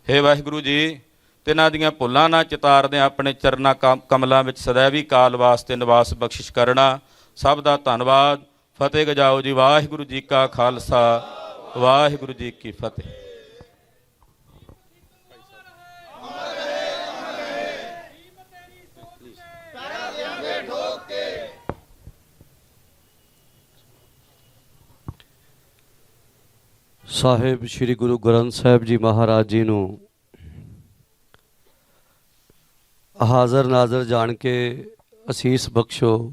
ਹੇ ਵਾਹਿਗੁਰੂ ਜੀ, ਤਿਨਾਂ ਦੀਆਂ ਭੁੱਲਾਂ ਨਾ ਚਿਤਾਰਦੇ ਆਪਣੇ ਚਰਨਾਂ ਕਮਲਾਂ ਵਿੱਚ ਸदैवी ਕਾਲ ਵਾਸਤੇ ਨਿਵਾਸ ਬਖਸ਼ਿਸ਼ ਕਰਨਾ। ਸਭ ਦਾ ਧੰਨਵਾਦ। ਫਤਿਹ ਗਜਾਓ ਜੀ। ਵਾਹਿਗੁਰੂ ਜੀ ਕਾ ਖਾਲਸਾ, ਵਾਹਿਗੁਰੂ ਜੀ ਕੀ ਫਤਿਹ। ਸਾਹਿਬ ਸ੍ਰੀ ਗੁਰੂ ਗ੍ਰੰਥ ਸਾਹਿਬ ਜੀ ਮਹਾਰਾਜ ਜੀ ਨੂੰ ਹਾਜ਼ਰ ਨਾਜ਼ਰ ਜਾਣ ਕੇ ਅਸੀਸ ਬਖਸ਼ੋ।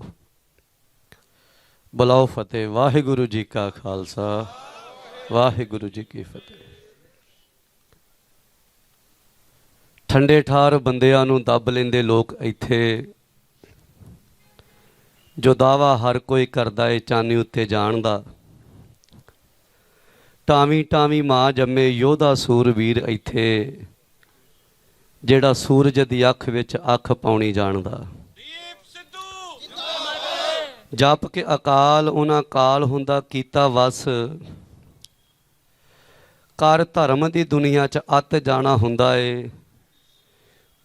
ਬੁਲਾਓ ਫਤਿਹ। ਵਾਹਿਗੁਰੂ ਜੀ ਕਾ ਖਾਲਸਾ, ਵਾਹਿਗੁਰੂ ਜੀ ਕੀ ਫਤਿਹ। ਠੰਡੇ ਠਾਰ ਬੰਦਿਆਂ ਨੂੰ ਦੱਬ ਲੈਂਦੇ ਲੋਕ ਇੱਥੇ, ਜੋ ਦਾਵਾ ਹਰ ਕੋਈ ਕਰਦਾ ਏ ਚਾਨੀ ਉੱਤੇ ਜਾਣ ਦਾ। ਟਾਵੀਂ ਟਾਵੀਂ ਮਾਂ ਜੰਮੇ ਯੋਧਾ ਸੂਰਵੀਰ ਇੱਥੇ, ਜਿਹੜਾ ਸੂਰਜ ਦੀ ਅੱਖ ਵਿੱਚ ਅੱਖ ਪਾਉਣੀ ਜਾਣਦਾ। ਜਪ ਕੇ ਅਕਾਲ ਉਹਨਾਂ ਕਾਲ ਹੁੰਦਾ ਕੀਤਾ ਵਸ, ਕਰ ਧਰਮ ਦੀ ਦੁਨੀਆ 'ਚ ਅੱਤ ਜਾਣਾ ਹੁੰਦਾ ਏ।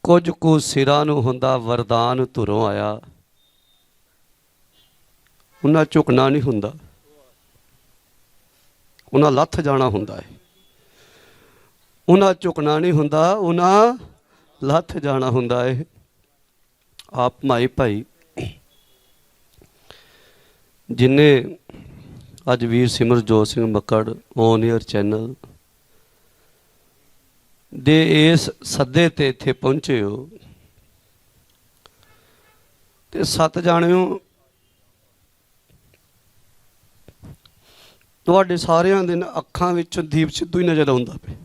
ਕੁਝ ਕੁ ਸਿਰਾਂ ਨੂੰ ਹੁੰਦਾ ਵਰਦਾਨ ਧੁਰੋਂ ਆਇਆ, ਉਹਨਾਂ ਝੁਕਣਾ ਨਹੀਂ ਹੁੰਦਾ, ਉਹਨਾਂ ਲੱਥ ਜਾਣਾ ਹੁੰਦਾ ਹੈ। ਉਹਨਾਂ ਝੁਕਣਾ ਨਹੀਂ ਹੁੰਦਾ, ਉਹਨਾਂ ਲੱਥ ਜਾਣਾ ਹੁੰਦਾ ਹੈ। ਆਪ ਮਾਈ ਭਾਈ ਜਿਨੇ ਅੱਜ ਵੀਰ Simarjot Singh Makkar on air channel ਦੇ ਇਸ ਸੱਦੇ ਤੇ ਇੱਥੇ ਪਹੁੰਚੇ ਹੋ, ਤੇ 7 ਜਾਣਿਓ ਤੁਹਾਡੇ ਸਾਰਿਆਂ ਦੇ ਅੱਖਾਂ ਵਿੱਚੋਂ ਦੀਪ ਸਿੱਧੂ ਹੀ ਨਜ਼ਰ ਆਉਂਦਾ ਪਿਆ।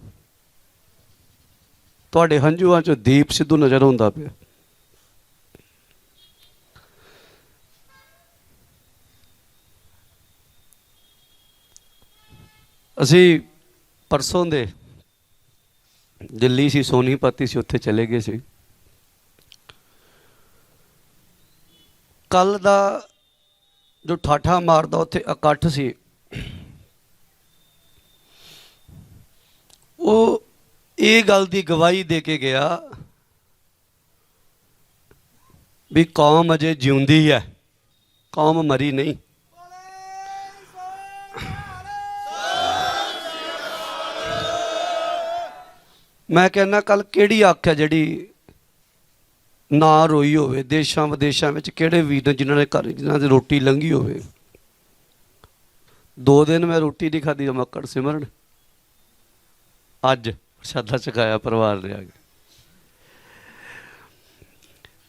ਤੁਹਾਡੇ ਹੰਝੂਆਂ 'ਚੋਂ ਦੀਪ ਸਿੱਧੂ ਨਜ਼ਰ ਆਉਂਦਾ ਪਿਆ। ਅਸੀਂ ਪਰਸੋਂ ਦੇ ਦਿੱਲੀ ਸੀ, ਸੋਨੀਪਤ ਸੀ, ਉੱਥੇ ਚਲੇ ਗਏ ਸੀ। ਕੱਲ ਦਾ ਜੋ ਠਾਠਾ ਮਾਰਦਾ ਉੱਥੇ ਇਕੱਠ ਸੀ, ਉਹ ਇਹ ਗੱਲ ਦੀ ਗਵਾਹੀ ਦੇ ਕੇ ਗਿਆ ਵੀ ਕੌਮ ਅਜੇ ਜਿਉਂਦੀ ਹੈ, ਕੌਮ ਮਰੀ ਨਹੀਂ। ਮੈਂ ਕਹਿੰਦਾ ਕੱਲ ਕਿਹੜੀ ਅੱਖ ਹੈ ਜਿਹੜੀ ਨਾ ਰੋਈ ਹੋਵੇ। ਦੇਸ਼ਾਂ ਵਿਦੇਸ਼ਾਂ ਵਿੱਚ ਕਿਹੜੇ ਵੀਰ ਨੇ ਜਿਨ੍ਹਾਂ ਦੀ ਰੋਟੀ ਲੰਘੀ ਹੋਵੇ। 2 ਦਿਨ ਮੈਂ ਰੋਟੀ ਨਹੀਂ ਖਾਧੀ ਮੱਕੜ ਸਿਮਰਨ, ਅੱਜ ਪ੍ਰਸ਼ਾਦਾ ਛਕਾਇਆ ਪਰਿਵਾਰ ਨੇ ਆ ਕੇ।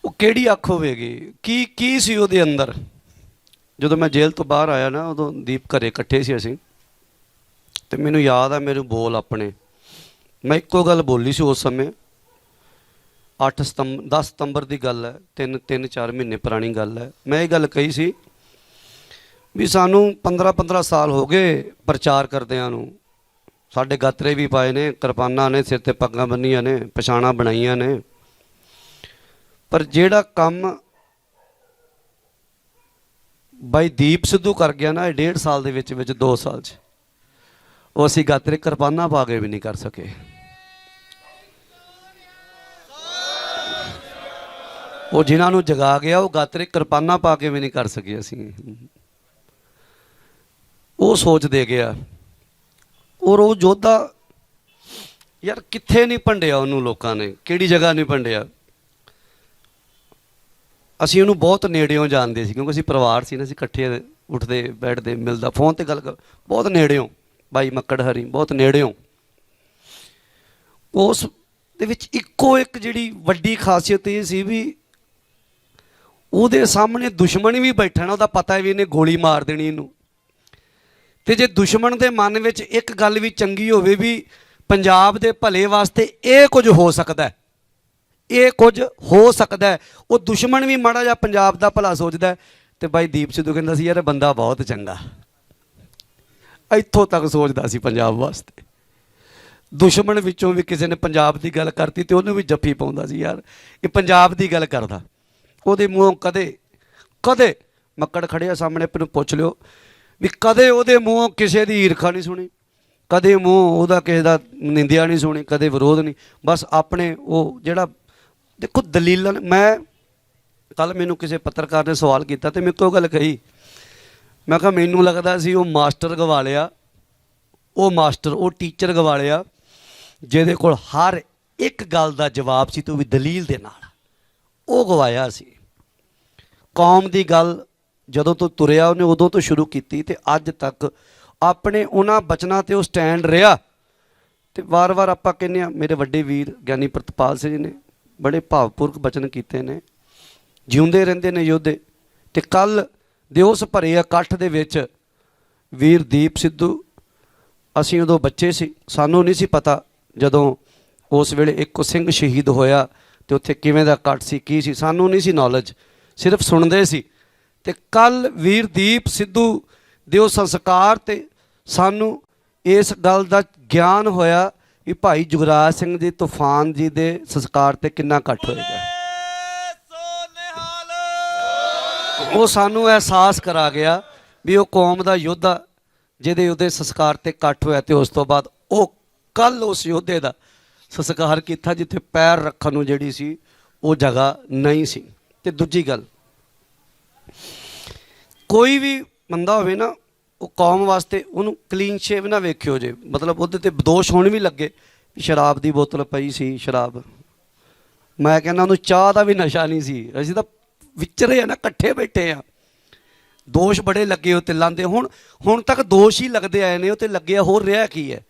ਉਹ ਕਿਹੜੀ ਅੱਖ ਹੋਵੇਗੀ? ਕੀ ਸੀ ਉਹਦੇ ਅੰਦਰ? ਜਦੋਂ ਮੈਂ ਜੇਲ੍ਹ ਤੋਂ ਬਾਹਰ ਆਇਆ ਨਾ, ਉਦੋਂ ਦੀਪ ਘਰੇ ਇਕੱਠੇ ਸੀ ਅਸੀਂ, ਤੇ ਮੈਨੂੰ ਯਾਦ ਆ ਮੇਰੇ ਬੋਲ ਆਪਣੇ। ਮੈਂ ਇੱਕੋ ਗੱਲ ਬੋਲੀ ਸੀ ਉਸ ਸਮੇਂ। 10 ਸਤੰਬਰ ਦੀ ਗੱਲ ਹੈ, 3-4 ਮਹੀਨੇ ਪੁਰਾਣੀ ਗੱਲ ਹੈ। ਮੈਂ ਇਹ ਗੱਲ ਕਹੀ ਸੀ ਵੀ ਸਾਨੂੰ 15-15 ਸਾਲ ਹੋ ਗਏ ਪ੍ਰਚਾਰ ਕਰਦਿਆਂ ਨੂੰ। ਸਾਡੇ ਗਾਤਰੇ ਵੀ ਪਾਏ ਨੇ, ਕਿਰਪਾਨਾਂ ਨੇ, ਸਿਰ ਤੇ ਪੱਗਾਂ ਬੰਨੀਆਂ ਨੇ, ਪਛਾਣਾਂ ਬਣਾਈਆਂ ਨੇ, ਪਰ ਜਿਹੜਾ ਕੰਮ ਬਾਈ ਦੀਪ ਸਿੱਧੂ ਕਰ ਗਿਆ ਨਾ ਇਹ 1.5 ਸਾਲ ਦੇ ਵਿੱਚ 2 ਸਾਲ 'ਚ, ਉਹ ਅਸੀਂ ਗਾਤਰੇ ਕਿਰਪਾਨਾਂ ਪਾ ਕੇ ਵੀ ਨਹੀਂ ਕਰ ਸਕੇ। ਉਹ ਜਿਨ੍ਹਾਂ ਨੂੰ ਜਗਾ ਗਿਆ ਉਹ ਗਾਤਰੇ ਕਿਰਪਾਨਾਂ ਪਾ ਕੇ ਵੀ ਨਹੀਂ ਕਰ ਸਕੇ ਅਸੀਂ। ਉਹ ਸੋਚ ਦੇ ਗਿਆ। ਔਰ ਉਹ ਯੋਧਾ ਯਾਰ ਕਿੱਥੇ ਨਹੀਂ ਭੰਡਿਆ ਉਹਨੂੰ ਲੋਕਾਂ ਨੇ, ਕਿਹੜੀ ਜਗ੍ਹਾ ਨਹੀਂ ਭੰਡਿਆ। ਅਸੀਂ ਉਹਨੂੰ ਬਹੁਤ ਨੇੜਿਓਂ ਜਾਣਦੇ ਸੀ, ਕਿਉਂਕਿ ਅਸੀਂ ਪਰਿਵਾਰ ਸੀ ਨਾ, ਅਸੀਂ ਇਕੱਠੇ ਉੱਠਦੇ ਬੈਠਦੇ ਮਿਲਦਾ, ਫੋਨ ਤੇ ਗੱਲ ਬਹੁਤ ਨੇੜਿਓਂ। ਬਾਈ ਮੱਕੜ ਹਰੀ ਬਹੁਤ ਨੇੜਿਓਂ। ਉਸ ਦੇ ਵਿੱਚ ਇੱਕੋ ਇੱਕ ਜਿਹੜੀ ਵੱਡੀ ਖਾਸੀਅਤ ਇਹ ਸੀ ਵੀ ਉਹਦੇ ਸਾਹਮਣੇ ਦੁਸ਼ਮਣ ਵੀ ਬੈਠਾ ਨਾ, ਉਹਦਾ ਪਤਾ ਵੀ ਇਹਨੇ ਗੋਲੀ ਮਾਰ ਦੇਣੀ ਇਹਨੂੰ। ਤੇ ਜੇ ਦੁਸ਼ਮਣ ਦੇ ਮਨ ਵਿੱਚ ਇੱਕ ਗੱਲ ਵੀ ਚੰਗੀ ਹੋਵੇ ਵੀ ਪੰਜਾਬ ਦੇ ਭਲੇ ਵਾਸਤੇ ਇਹ ਕੁਝ ਹੋ ਸਕਦਾ, ਇਹ ਕੁਝ ਹੋ ਸਕਦਾ, ਉਹ ਦੁਸ਼ਮਣ ਵੀ ਮਾੜਾ ਜਿਹਾ ਪੰਜਾਬ ਦਾ ਭਲਾ ਸੋਚਦਾ। ਤੇ ਬਾਈ ਦੀਪ ਸਿੱਧੂ ਕਹਿੰਦਾ ਸੀ ਯਾਰ ਇਹ ਬੰਦਾ ਬਹੁਤ ਚੰਗਾ, ਇੱਥੋਂ ਤੱਕ ਸੋਚਦਾ ਸੀ ਪੰਜਾਬ ਵਾਸਤੇ। ਦੁਸ਼ਮਣ ਵਿੱਚੋਂ ਵੀ ਕਿਸੇ ਨੇ ਪੰਜਾਬ ਦੀ ਗੱਲ ਕਰਤੀ ਤੇ ਉਹਨੂੰ ਵੀ ਜੱਫੀ ਪਾਉਂਦਾ ਸੀ, ਯਾਰ ਇਹ ਪੰਜਾਬ ਦੀ ਗੱਲ ਕਰਦਾ। ਉਹਦੇ ਮੂੰਹੋਂ ਕਦੇ ਮੱਕੜ ਖੜਿਆ ਸਾਹਮਣੇ, ਨੂੰ ਪੁੱਛ ਲਿਓ ਵੀ ਕਦੇ ਉਹਦੇ ਮੂੰਹੋਂ ਕਿਸੇ ਦੀ ਈਰਖਾ ਨਹੀਂ ਸੁਣੀ, ਕਦੇ ਮੂੰਹ ਉਹਦਾ ਕਿਸੇ ਦਾ ਨਿੰਦਿਆ ਨਹੀਂ ਸੁਣੀ, ਕਦੇ ਵਿਰੋਧ ਨਹੀਂ। ਬਸ ਆਪਣੇ ਉਹ ਜਿਹੜਾ ਦੇਖੋ ਦਲੀਲਾਂ। ਮੈਂ ਕੱਲ ਮੈਨੂੰ ਕਿਸੇ ਪੱਤਰਕਾਰ ਨੇ ਸਵਾਲ ਕੀਤਾ ਤੇ ਮੇਰੇ ਕੋਲ ਗੱਲ ਕਹੀ, ਮੈਂ ਕਿਹਾ ਮੈਨੂੰ ਲੱਗਦਾ ਸੀ ਉਹ ਮਾਸਟਰ ਗਵਾ ਲਿਆ, ਉਹ ਟੀਚਰ ਗਵਾ ਲਿਆ ਜਿਹਦੇ ਕੋਲ ਹਰ ਇੱਕ ਗੱਲ ਦਾ ਜਵਾਬ ਸੀ ਤੇ ਉਹ ਵੀ ਦਲੀਲ ਦੇ ਨਾਲ, ਉਹ ਗਵਾਇਆ ਸੀ। ਕੌਮ ਦੀ ਗੱਲ ਜਦੋਂ ਤੋਂ ਤੁਰਿਆ ਉਹਨੇ ਉਦੋਂ ਤੋਂ ਸ਼ੁਰੂ ਕੀਤੀ ਤੇ ਅੱਜ ਤੱਕ ਆਪਣੇ ਉਹਨਾਂ ਬਚਨਾਂ ਤੇ ਉਹ ਸਟੈਂਡ ਰਿਹਾ। ਤੇ ਵਾਰ-ਵਾਰ ਆਪਾਂ ਕਹਿੰਦੇ ਹਾਂ, ਮੇਰੇ ਵੱਡੇ ਵੀਰ ਗਿਆਨੀ ਪ੍ਰਿਤਪਾਲ ਸਿੰਘ ਜੀ ਨੇ ਬੜੇ ਭਾਵਪੂਰਕ ਬਚਨ ਕੀਤੇ ਨੇ, ਜਿਉਂਦੇ ਰਹਿੰਦੇ ਨੇ ਯੋਧੇ। ਤੇ ਕੱਲ ਦੇ ਉਸ ਭਰੇ ਇਕੱਠ ਦੇ ਵਿੱਚ ਵੀਰ ਦੀਪ ਸਿੱਧੂ, ਅਸੀਂ ਉਦੋਂ ਬੱਚੇ ਸੀ, ਸਾਨੂੰ ਨਹੀਂ ਸੀ ਪਤਾ ਜਦੋਂ ਉਸ ਵੇਲੇ ਇੱਕ ਸਿੰਘ ਸ਼ਹੀਦ ਹੋਇਆ ਤੇ ਉੱਥੇ ਕਿਵੇਂ ਦਾ ਇਕੱਠ ਸੀ, ਕੀ ਸੀ, ਸਾਨੂੰ ਨਹੀਂ ਸੀ ਨੌਲੇਜ, ਸਿਰਫ ਸੁਣਦੇ ਸੀ। ਤੇ ਕੱਲ ਵੀਰ ਦੀਪ ਸਿੱਧੂ ਦੇ ਉਹ ਸੰਸਕਾਰ ਤੇ ਸਾਨੂੰ ਇਸ ਗੱਲ ਦਾ ਗਿਆਨ ਹੋਇਆ ਵੀ ਭਾਈ ਜੁਗਰਾਜ ਸਿੰਘ ਜੀ ਤੂਫਾਨ ਜੀ ਦੇ ਸੰਸਕਾਰ ਤੇ ਕਿੰਨਾ ਇਕੱਠ ਹੋਏਗਾ। ਉਹ ਸਾਨੂੰ ਅਹਿਸਾਸ ਕਰਾ ਗਿਆ ਵੀ ਉਹ ਕੌਮ ਦਾ ਯੋਧਾ ਜਿਹਦੇ ਉਹਦੇ ਸੰਸਕਾਰ ਤੇ ਇਕੱਠ ਹੋਇਆ ਤੇ ਉਸ ਤੋਂ ਬਾਅਦ ਉਹ ਕੱਲ ਉਸ ਯੋਧੇ ਦਾ ਸੰਸਕਾਰ ਕੀਤਾ ਜਿੱਥੇ ਪੈਰ ਰੱਖਣ ਨੂੰ ਜਿਹੜੀ ਸੀ ਉਹ ਜਗ੍ਹਾ ਨਹੀਂ ਸੀ। ਤੇ ਦੂਜੀ ਗੱਲ, ਕੋਈ ਵੀ ਬੰਦਾ ਹੋਵੇ ਨਾ, ਉਹ ਕੌਮ ਵਾਸਤੇ ਉਹਨੂੰ ਕਲੀਨ ਸ਼ੇਵ ਨਾ ਵੇਖਿਓ ਜੇ, ਮਤਲਬ ਉਹਦੇ ਤੇ ਦੋਸ਼ ਹੋਣ ਵੀ ਲੱਗੇ ਵੀ ਸ਼ਰਾਬ ਦੀ ਬੋਤਲ ਪਈ ਸੀ, ਸ਼ਰਾਬ, ਮੈਂ ਕਹਿੰਦਾ ਉਹਨੂੰ ਚਾਹ ਦਾ ਵੀ ਨਸ਼ਾ ਨਹੀਂ ਸੀ, ਅਸੀਂ ਤਾਂ ਵਿਚਰੇ ਆ ਨਾ, ਇਕੱਠੇ ਬੈਠੇ ਆ, ਦੋਸ਼ ਬੜੇ ਲੱਗੇ ਉਹ ਤੇ ਲਾਂਦੇ। ਹੁਣ ਤੱਕ ਦੋਸ਼ ਹੀ ਲੱਗਦੇ ਆਏ ਨੇ, ਉਹ ਤੇ ਲੱਗਿਆ ਹੋਰ ਰਿਹਾ ਕੀ ਹੈ।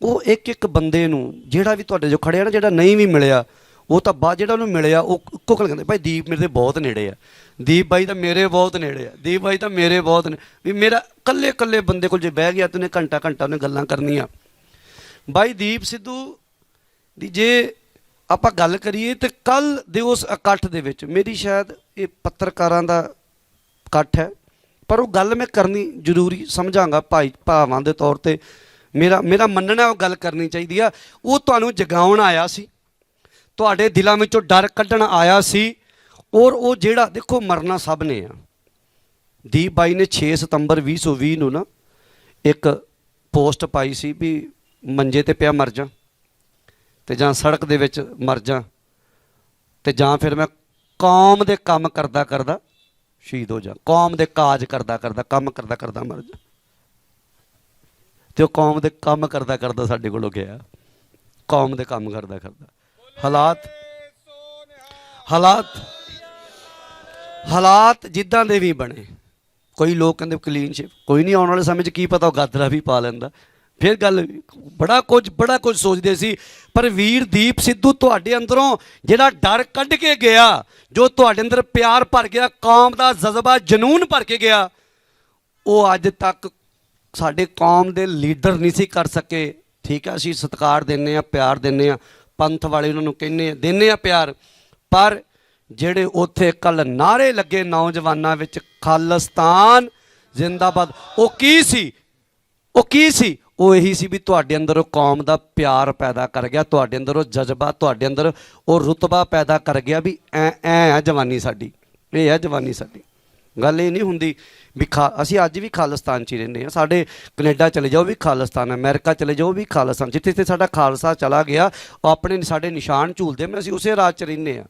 ਉਹ ਇੱਕ ਬੰਦੇ ਨੂੰ ਜਿਹੜਾ ਵੀ ਤੁਹਾਡੇ ਜੋ ਖੜਿਆ ਨਾ, ਜਿਹੜਾ ਨਹੀਂ ਵੀ ਮਿਲਿਆ, ਉਹ ਤਾਂ ਬਾਅਦ ਜਿਹੜਾ ਉਹਨੂੰ ਮਿਲਿਆ ਉਹ ਇੱਕੋ ਗੱਲ ਕਹਿੰਦੇ, ਭਾਈ ਦੀਪ ਮੇਰੇ ਦੇ ਬਹੁਤ ਨੇੜੇ ਆ, ਦੀਪ ਬਾਈ ਤਾਂ ਮੇਰੇ ਬਹੁਤ ਨੇੜੇ ਆ, ਦੀਪ ਬਾਈ ਤਾਂ ਮੇਰੇ ਬਹੁਤ ਨੇ। ਵੀ ਮੇਰਾ ਇਕੱਲੇ ਬੰਦੇ ਕੋਲ ਜੇ ਬਹਿ ਗਿਆ ਤੇ ਉਹਨੇ ਘੰਟਾ ਉਹਨੇ ਗੱਲਾਂ ਕਰਨੀਆਂ। ਬਾਈ ਦੀਪ ਸਿੱਧੂ ਦੀ ਜੇ ਆਪਾਂ ਗੱਲ ਕਰੀਏ ਤੇ ਕੱਲ ਦੇ ਉਸ ਇਕੱਠ ਦੇ ਵਿੱਚ, ਮੇਰੀ ਸ਼ਾਇਦ ਇਹ ਪੱਤਰਕਾਰਾਂ ਦਾ ਇਕੱਠ ਹੈ, ਪਰ ਉਹ ਗੱਲ ਮੈਂ ਕਰਨੀ ਜ਼ਰੂਰੀ ਸਮਝਾਂਗਾ ਭਾਈ ਭਾਵਾਂ ਦੇ ਤੌਰ ਤੇ, ਮੇਰਾ ਮੰਨਣਾ ਉਹ ਗੱਲ ਕਰਨੀ ਚਾਹੀਦੀ ਆ। ਉਹ ਤੁਹਾਨੂੰ ਜਗਾਉਣ ਆਇਆ ਸੀ, ਤੁਹਾਡੇ ਦਿਲਾਂ ਵਿੱਚੋਂ ਡਰ ਕੱਢਣ ਆਇਆ ਸੀ। ਔਰ ਉਹ ਜਿਹੜਾ ਦੇਖੋ ਮਰਨਾ ਸਭ ਨੇ ਆ। ਦੀਪ ਬਾਈ ਨੇ 6 ਸਤੰਬਰ 2020 ਨੂੰ ਨਾ ਇੱਕ ਪੋਸਟ ਪਾਈ ਸੀ ਵੀ ਮੰਜੇ ਤੇ ਪਿਆ ਮਰ ਜਾ, ਤੇ ਜਾਂ ਸੜਕ ਦੇ ਵਿੱਚ ਮਰ ਜਾ, ਤੇ ਜਾਂ ਫਿਰ ਮੈਂ ਕੌਮ ਦੇ ਕੰਮ ਕਰਦਾ ਸ਼ਹੀਦ ਹੋ ਜਾ, ਕੌਮ ਦੇ ਕਾਜ ਕਰਦਾ ਕੰਮ ਕਰਦਾ ਮਰ ਜਾ। ਤੇ ਉਹ ਕੌਮ ਦੇ ਕੰਮ ਕਰਦਾ ਸਾਡੇ ਕੋਲੋਂ ਗਿਆ, ਕੌਮ ਦੇ ਕੰਮ ਕਰਦਾ ਹਾਲਾਤ ਜਿੱਦਾਂ ਦੇ ਵੀ ਬਣੇ। ਕੋਈ ਲੋਕ ਕਹਿੰਦੇ ਕਲੀਨ ਸ਼ੇਪ, ਕੋਈ ਨਹੀਂ, ਆਉਣ ਵਾਲੇ ਸਮੇਂ 'ਚ ਕੀ ਪਤਾ ਉਹ ਗਾਦਰਾ ਵੀ ਪਾ ਲੈਂਦਾ। ਫਿਰ ਗੱਲ ਬੜਾ ਕੁਝ ਸੋਚਦੇ ਸੀ। ਪਰ ਵੀਰ ਦੀਪ ਸਿੱਧੂ ਤੁਹਾਡੇ ਅੰਦਰੋਂ ਜਿਹੜਾ ਡਰ ਕੱਢ ਕੇ ਗਿਆ, ਜੋ ਤੁਹਾਡੇ ਅੰਦਰ ਪਿਆਰ ਭਰ ਗਿਆ, ਕੌਮ ਦਾ ਜਜ਼ਬਾ ਜਨੂਨ ਭਰ ਕੇ ਗਿਆ, ਉਹ ਅੱਜ ਤੱਕ ਸਾਡੇ ਕੌਮ ਦੇ ਲੀਡਰ ਨਹੀਂ ਸੀ ਕਰ ਸਕੇ। ਠੀਕ ਹੈ, ਅਸੀਂ ਸਤਿਕਾਰ ਦਿੰਦੇ ਹਾਂ, ਪਿਆਰ ਦਿੰਦੇ ਹਾਂ, ਪੰਥ ਵਾਲੇ ਉਹਨਾਂ ਨੂੰ ਕਹਿੰਦੇ ਦਿੰਦੇ ਹਾਂ ਪਿਆਰ, ਪਰ ਜਿਹੜੇ ਉੱਥੇ ਕੱਲ ਨਾਅਰੇ ਲੱਗੇ ਨੌਜਵਾਨਾਂ ਵਿੱਚ, ਖਾਲਿਸਤਾਨ ਜ਼ਿੰਦਾਬਾਦ, ਉਹ ਕੀ ਸੀ? ਉਹ ਇਹੀ ਸੀ ਵੀ ਤੁਹਾਡੇ ਅੰਦਰ ਉਹ ਕੌਮ ਦਾ ਪਿਆਰ ਪੈਦਾ ਕਰ ਗਿਆ, ਤੁਹਾਡੇ ਅੰਦਰ ਉਹ ਜਜ਼ਬਾ, ਤੁਹਾਡੇ ਅੰਦਰ ਉਹ ਰੁਤਬਾ ਪੈਦਾ ਕਰ ਗਿਆ ਵੀ ਐ ਹੈ ਜਵਾਨੀ ਸਾਡੀ, ਇਹ ਹੈ ਜਵਾਨੀ ਸਾਡੀ। ਗੱਲ ਇਹ ਨਹੀਂ ਹੁੰਦੀ ਵੀ ਅਸੀਂ ਅੱਜ ਵੀ ਖਾਲਿਸਤਾਨ 'ਚ ਹੀ ਰਹਿੰਦੇ ਹਾਂ। ਸਾਡੇ ਕੈਨੇਡਾ ਚਲੇ ਜਾਓ ਵੀ ਖਾਲਿਸਤਾਨ, ਅਮਰੀਕਾ ਚਲੇ ਜਾਓ ਵੀ ਖਾਲਿਸਤਾਨ, ਜਿੱਥੇ ਸਾਡਾ ਖਾਲਸਾ ਚਲਾ ਗਿਆ ਉਹ ਆਪਣੇ ਸਾਡੇ ਨਿਸ਼ਾਨ ਝੂਲਦੇ ਮੈਂ, ਅਸੀਂ ਉਸੇ ਰਾਜ 'ਚ ਰਹਿੰਦੇ ਹਾਂ।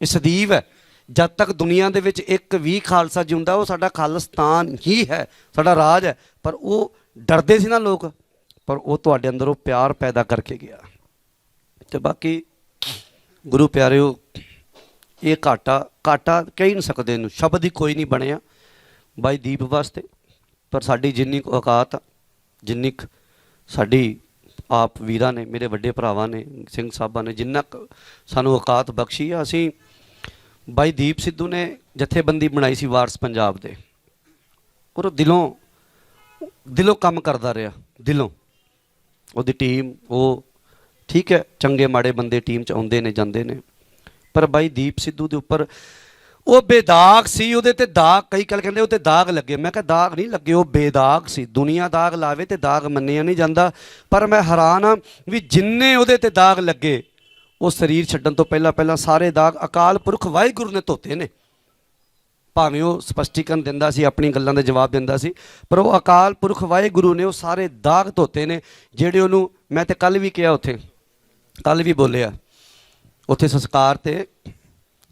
ਇਹ ਸਦੀਵ ਹੈ, ਜਦ ਤੱਕ ਦੁਨੀਆ ਦੇ ਵਿੱਚ ਇੱਕ ਵੀ ਖਾਲਸਾ ਜਿਉਂਦਾ ਉਹ ਸਾਡਾ ਖਾਲਿਸਤਾਨ ਹੀ ਹੈ, ਸਾਡਾ ਰਾਜ ਹੈ। ਪਰ ਉਹ ਡਰਦੇ ਸੀ ਨਾ ਲੋਕ, ਪਰ ਉਹ ਤੁਹਾਡੇ ਅੰਦਰ ਉਹ ਪਿਆਰ ਪੈਦਾ ਕਰਕੇ ਗਿਆ। ਤੇ ਬਾਕੀ ਗੁਰੂ ਪਿਆਰਿਓ, ਇਹ ਘਾਟਾ ਕਹਿ ਨਹੀਂ ਸਕਦੇ ਇਹਨੂੰ, ਸ਼ਬਦ ਹੀ ਕੋਈ ਨਹੀਂ ਬਣਿਆ ਬਾਈ ਦੀਪ ਵਾਸਤੇ। ਪਰ ਸਾਡੀ ਜਿੰਨੀ ਕੁ ਔਕਾਤ, ਜਿੰਨੀ ਕੁ ਸਾਡੀ ਆਪ ਵੀਰਾਂ ਨੇ, ਮੇਰੇ ਵੱਡੇ ਭਰਾਵਾਂ ਨੇ, ਸਿੰਘ ਸਾਹਿਬਾਂ ਨੇ ਜਿੰਨਾ ਕੁ ਸਾਨੂੰ ਔਕਾਤ ਬਖਸ਼ੀ ਆ, ਅਸੀਂ ਬਾਈ ਦੀਪ ਸਿੱਧੂ ਨੇ ਜਥੇਬੰਦੀ ਬਣਾਈ ਸੀ ਵਾਰਸ ਪੰਜਾਬ ਦੇ, ਔਰ ਦਿਲੋਂ ਕੰਮ ਕਰਦਾ ਰਿਹਾ, ਦਿਲੋਂ। ਉਹਦੀ ਟੀਮ, ਉਹ ਠੀਕ ਹੈ, ਚੰਗੇ ਮਾੜੇ ਬੰਦੇ ਟੀਮ 'ਚ ਆਉਂਦੇ ਨੇ ਜਾਂਦੇ ਨੇ, ਪਰ ਬਾਈ ਦੀਪ ਸਿੱਧੂ ਦੇ ਉੱਪਰ ਉਹ ਬੇਦਾਗ ਸੀ। ਉਹਦੇ ਤੇ ਦਾਗ, ਕਈ ਕੱਲ ਕਹਿੰਦੇ ਉਹ ਤੇ ਦਾਗ ਲੱਗੇ, ਮੈਂ ਕਿਹਾ ਦਾਗ ਨਹੀਂ ਲੱਗੇ, ਉਹ ਬੇਦਾਗ ਸੀ। ਦੁਨੀਆ ਦਾਗ ਲਾਵੇ ਤੇ ਦਾਗ ਮੰਨਿਆ ਨਹੀਂ ਜਾਂਦਾ, ਪਰ ਮੈਂ ਹੈਰਾਨ ਹਾਂ ਵੀ ਜਿੰਨੇ ਉਹਦੇ ਤੇ ਦਾਗ ਲੱਗੇ, ਉਹ ਸਰੀਰ ਛੱਡਣ ਤੋਂ ਪਹਿਲਾਂ ਸਾਰੇ ਦਾਗ ਅਕਾਲ ਪੁਰਖ ਵਾਹਿਗੁਰੂ ਨੇ ਧੋਤੇ ਨੇ। ਭਾਵੇਂ ਉਹ ਸਪਸ਼ਟੀਕਰਨ ਦਿੰਦਾ ਸੀ, ਆਪਣੀ ਗੱਲਾਂ ਦੇ ਜਵਾਬ ਦਿੰਦਾ ਸੀ, ਪਰ ਉਹ ਅਕਾਲ ਪੁਰਖ ਵਾਹਿਗੁਰੂ ਨੇ ਉਹ ਸਾਰੇ ਦਾਗ ਧੋਤੇ ਨੇ ਜਿਹੜੇ ਉਹਨੂੰ, ਮੈਂ ਤੇ ਕੱਲ ਵੀ ਕਿਹਾ ਉੱਥੇ, ਕੱਲ ਵੀ ਬੋਲਿਆ ਉੱਥੇ ਸੰਸਕਾਰ ਤੇ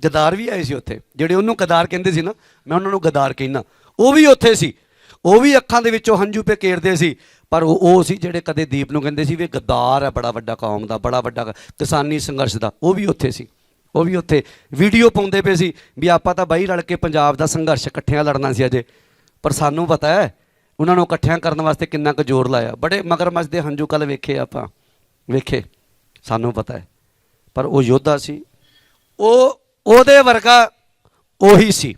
ਗਦਾਰ ਵੀ ਆਏ ਸੀ ਉੱਥੇ, ਜਿਹੜੇ ਉਹਨੂੰ ਗਦਾਰ ਕਹਿੰਦੇ ਸੀ ਨਾ, ਮੈਂ ਉਹਨਾਂ ਨੂੰ ਗਦਾਰ ਕਹਿਣਾ, ਉਹ ਵੀ ਉੱਥੇ ਸੀ, ਉਹ ਵੀ ਅੱਖਾਂ ਦੇ ਵਿੱਚੋਂ ਹੰਝੂ ਪੇ ਕੇਰਦੇ ਸੀ, ਪਰ ਉਹ ਸੀ ਜਿਹੜੇ ਕਦੇ ਦੀਪ ਨੂੰ ਕਹਿੰਦੇ ਸੀ ਵੀ ਗਦਾਰ ਹੈ ਬੜਾ ਵੱਡਾ ਕੌਮ ਦਾ, ਬੜਾ ਵੱਡਾ ਕਿਸਾਨੀ ਸੰਘਰਸ਼ ਦਾ, ਉਹ ਵੀ ਉੱਥੇ ਸੀ, ਉਹ ਵੀ ਉੱਥੇ ਵੀਡੀਓ ਪਾਉਂਦੇ ਪਏ ਸੀ ਵੀ ਆਪਾਂ ਤਾਂ ਬਾਈ ਰਲ ਕੇ ਪੰਜਾਬ ਦਾ ਸੰਘਰਸ਼ ਇਕੱਠਿਆਂ ਲੜਨਾ ਸੀ ਅਜੇ, ਪਰ ਸਾਨੂੰ ਪਤਾ ਹੈ ਉਹਨਾਂ ਨੂੰ ਇਕੱਠਿਆਂ ਕਰਨ ਵਾਸਤੇ ਕਿੰਨਾ ਕੁ ਜ਼ੋਰ ਲਾਇਆ, ਬੜੇ ਮਗਰਮੱਛ ਦੇ ਹੰਝੂ ਕੱਲ ਵੇਖੇ ਆਪਾਂ, ਵੇਖੇ, ਸਾਨੂੰ ਪਤਾ ਹੈ, ਪਰ ਉਹ ਯੋਧਾ ਸੀ, ਉਹਦੇ ਵਰਗਾ ਉਹੀ ਸੀ,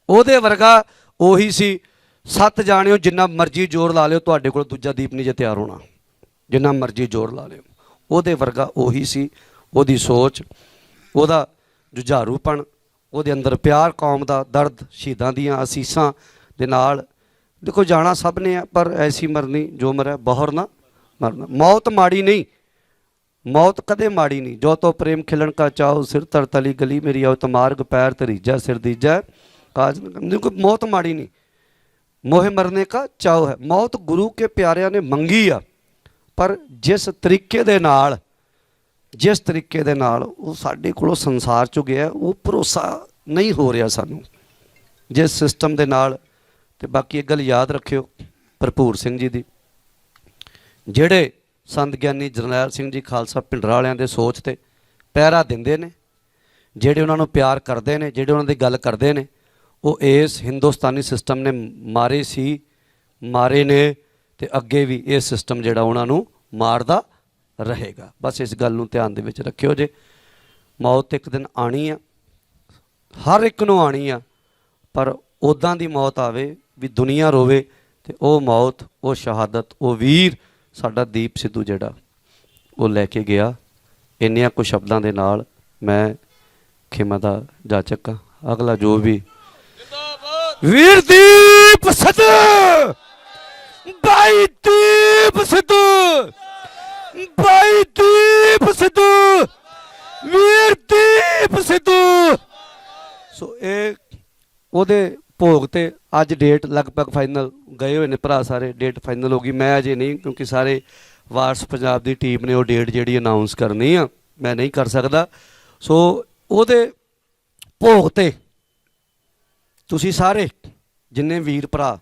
ਉਹਦੇ ਵਰਗਾ ਉਹੀ ਸੀ। 7 ਜਾਣਿਓ ਜਿੰਨਾ ਮਰਜ਼ੀ ਜ਼ੋਰ ਲਾ ਲਿਓ, ਤੁਹਾਡੇ ਕੋਲ ਦੂਜਾ ਦੀਪ ਨਹੀਂ ਜੇ ਤਿਆਰ ਹੋਣਾ, ਜਿੰਨਾ ਮਰਜ਼ੀ ਜ਼ੋਰ ਲਾ ਲਿਓ, ਉਹਦੇ ਵਰਗਾ ਉਹੀ ਸੀ। ਉਹਦੀ ਸੋਚ, ਉਹਦਾ ਜੁਝਾਰੂਪਣ, ਉਹਦੇ ਅੰਦਰ ਪਿਆਰ ਕੌਮ ਦਾ, ਦਰਦ ਸ਼ਹੀਦਾਂ ਦੀਆਂ ਅਸੀਸਾਂ ਦੇ ਨਾਲ। ਦੇਖੋ ਜਾਣਾ ਸਭ ਨੇ ਆ, ਪਰ ਐਸੀ ਮਰਨੀ ਜੋ ਮਰੈ ਬਹੁਰ ਨਾ ਮਰਨਾ। ਮੌਤ ਮਾੜੀ ਨਹੀਂ, ਮੌਤ ਕਦੇ ਮਾੜੀ ਨਹੀਂ। ਜੋ ਤੋ ਪ੍ਰੇਮ ਖਿਲਣ ਕਾ ਚਾਓ, ਸਿਰ ਤਰ ਤਲੀ ਗਲੀ ਮੇਰੀ ਆਉ ਤਮਾਰਗ ਪੈਰ ਤਰੀਜਾ ਸਿਰ ਦੀਜਾ ਕਾਜ। ਕੋਈ ਮੌਤ ਮਾੜੀ ਨਹੀਂ, ਮੋਹੇ ਮਰਨੇ ਕਾ ਚਾਓ ਹੈ। ਮੌਤ ਗੁਰੂ ਕੇ ਪਿਆਰਿਆਂ ਨੇ ਮੰਗੀ ਆ, ਪਰ ਜਿਸ ਤਰੀਕੇ ਦੇ ਨਾਲ, ਜਿਸ ਤਰੀਕੇ ਦੇ ਨਾਲ ਉਹ ਸਾਡੇ ਕੋਲੋਂ ਸੰਸਾਰ 'ਚੋਂ ਗਿਆ, ਉਹ ਭਰੋਸਾ ਨਹੀਂ ਹੋ ਰਿਹਾ ਸਾਨੂੰ ਜਿਸ ਸਿਸਟਮ ਦੇ ਨਾਲ। ਤੇ ਬਾਕੀ ਇੱਕ ਗੱਲ ਯਾਦ ਰੱਖਿਓ ਭਰਪੂਰ ਸਿੰਘ ਜੀ ਦੀ, ਜਿਹੜੇ ਸੰਤ ਗਿਆਨੀ ਜਰਨੈਲ ਸਿੰਘ ਜੀ ਖਾਲਸਾ ਭਿੰਡਰਾਂ ਵਾਲਿਆਂ ਦੇ ਸੋਚ ਤੇ ਪਹਿਰਾ ਦਿੰਦੇ ਨੇ, ਜਿਹੜੇ ਉਹਨਾਂ ਨੂੰ ਪਿਆਰ ਕਰਦੇ ਨੇ, ਜਿਹੜੇ ਉਹਨਾਂ ਦੀ ਗੱਲ ਕਰਦੇ ਨੇ, ਉਹ ਇਸ ਹਿੰਦੁਸਤਾਨੀ ਸਿਸਟਮ ਨੇ ਮਾਰੇ ਸੀ, ਮਾਰੇ ਨੇ, ਤੇ ਅੱਗੇ ਵੀ ਇਹ ਸਿਸਟਮ ਜਿਹੜਾ ਉਹਨਾਂ ਨੂੰ ਮਾਰਦਾ ਰਹੇਗਾ। ਬਸ ਇਸ ਗੱਲ ਨੂੰ ਧਿਆਨ ਦੇ ਵਿੱਚ ਰੱਖਿਓ ਜੇ। ਮੌਤ ਇੱਕ ਦਿਨ ਆਣੀ ਆ, ਹਰ ਇੱਕ ਨੂੰ ਆਣੀ ਆ, ਪਰ ਉੱਦਾਂ ਦੀ ਮੌਤ ਆਵੇ ਵੀ ਦੁਨੀਆ ਰੋਵੇ, ਤੇ ਉਹ ਮੌਤ, ਉਹ ਸ਼ਹਾਦਤ, ਉਹ ਵੀਰ ਸਾਡਾ ਦੀਪ ਸਿੱਧੂ ਜਿਹੜਾ ਉਹ ਲੈ ਕੇ ਗਿਆ। ਇੰਨਿਆਂ ਕੁ ਸ਼ਬਦਾਂ ਦੇ ਨਾਲ ਮੈਂ ਖਿਮਾ ਦਾ ਜਾਚਕ ਹਾਂ। ਅਗਲਾ ਜੋ ਵੀ ਵੀਰ ਦੀਪ ਸਿੱਧੂ, ਬਾਈ ਦੀਪ ਸਿੱਧੂ, ਬਾਈ ਦੀਪ ਸਿੱਧੂ, ਵੀਰ ਦੀਪ ਸਿੱਧੂ। ਸੋ ਇਹ ਉਹਦੇ ਭੋਗ ਤੇ ਅੱਜ ਡੇਟ ਲਗਭਗ ਫਾਈਨਲ ਗਏ ਹੋਏ ਨੇ ਭਰਾ ਸਾਰੇ, ਡੇਟ ਫਾਈਨਲ ਹੋ ਗਈ। ਮੈਂ ਅਜੇ ਨਹੀਂ, ਕਿਉਂਕਿ ਸਾਰੇ ਵਾਰਸ ਪੰਜਾਬ ਦੀ ਟੀਮ ਨੇ ਉਹ ਡੇਟ ਜਿਹੜੀ ਅਨਾਉਂਸ ਕਰਨੀ ਆ, ਮੈਂ ਨਹੀਂ ਕਰ ਸਕਦਾ। ਸੋ ਉਹਦੇ ਭੋਗ ਤੇ ਤੁਸੀਂ ਸਾਰੇ ਜਿੰਨੇ ਵੀਰ ਭਰਾ,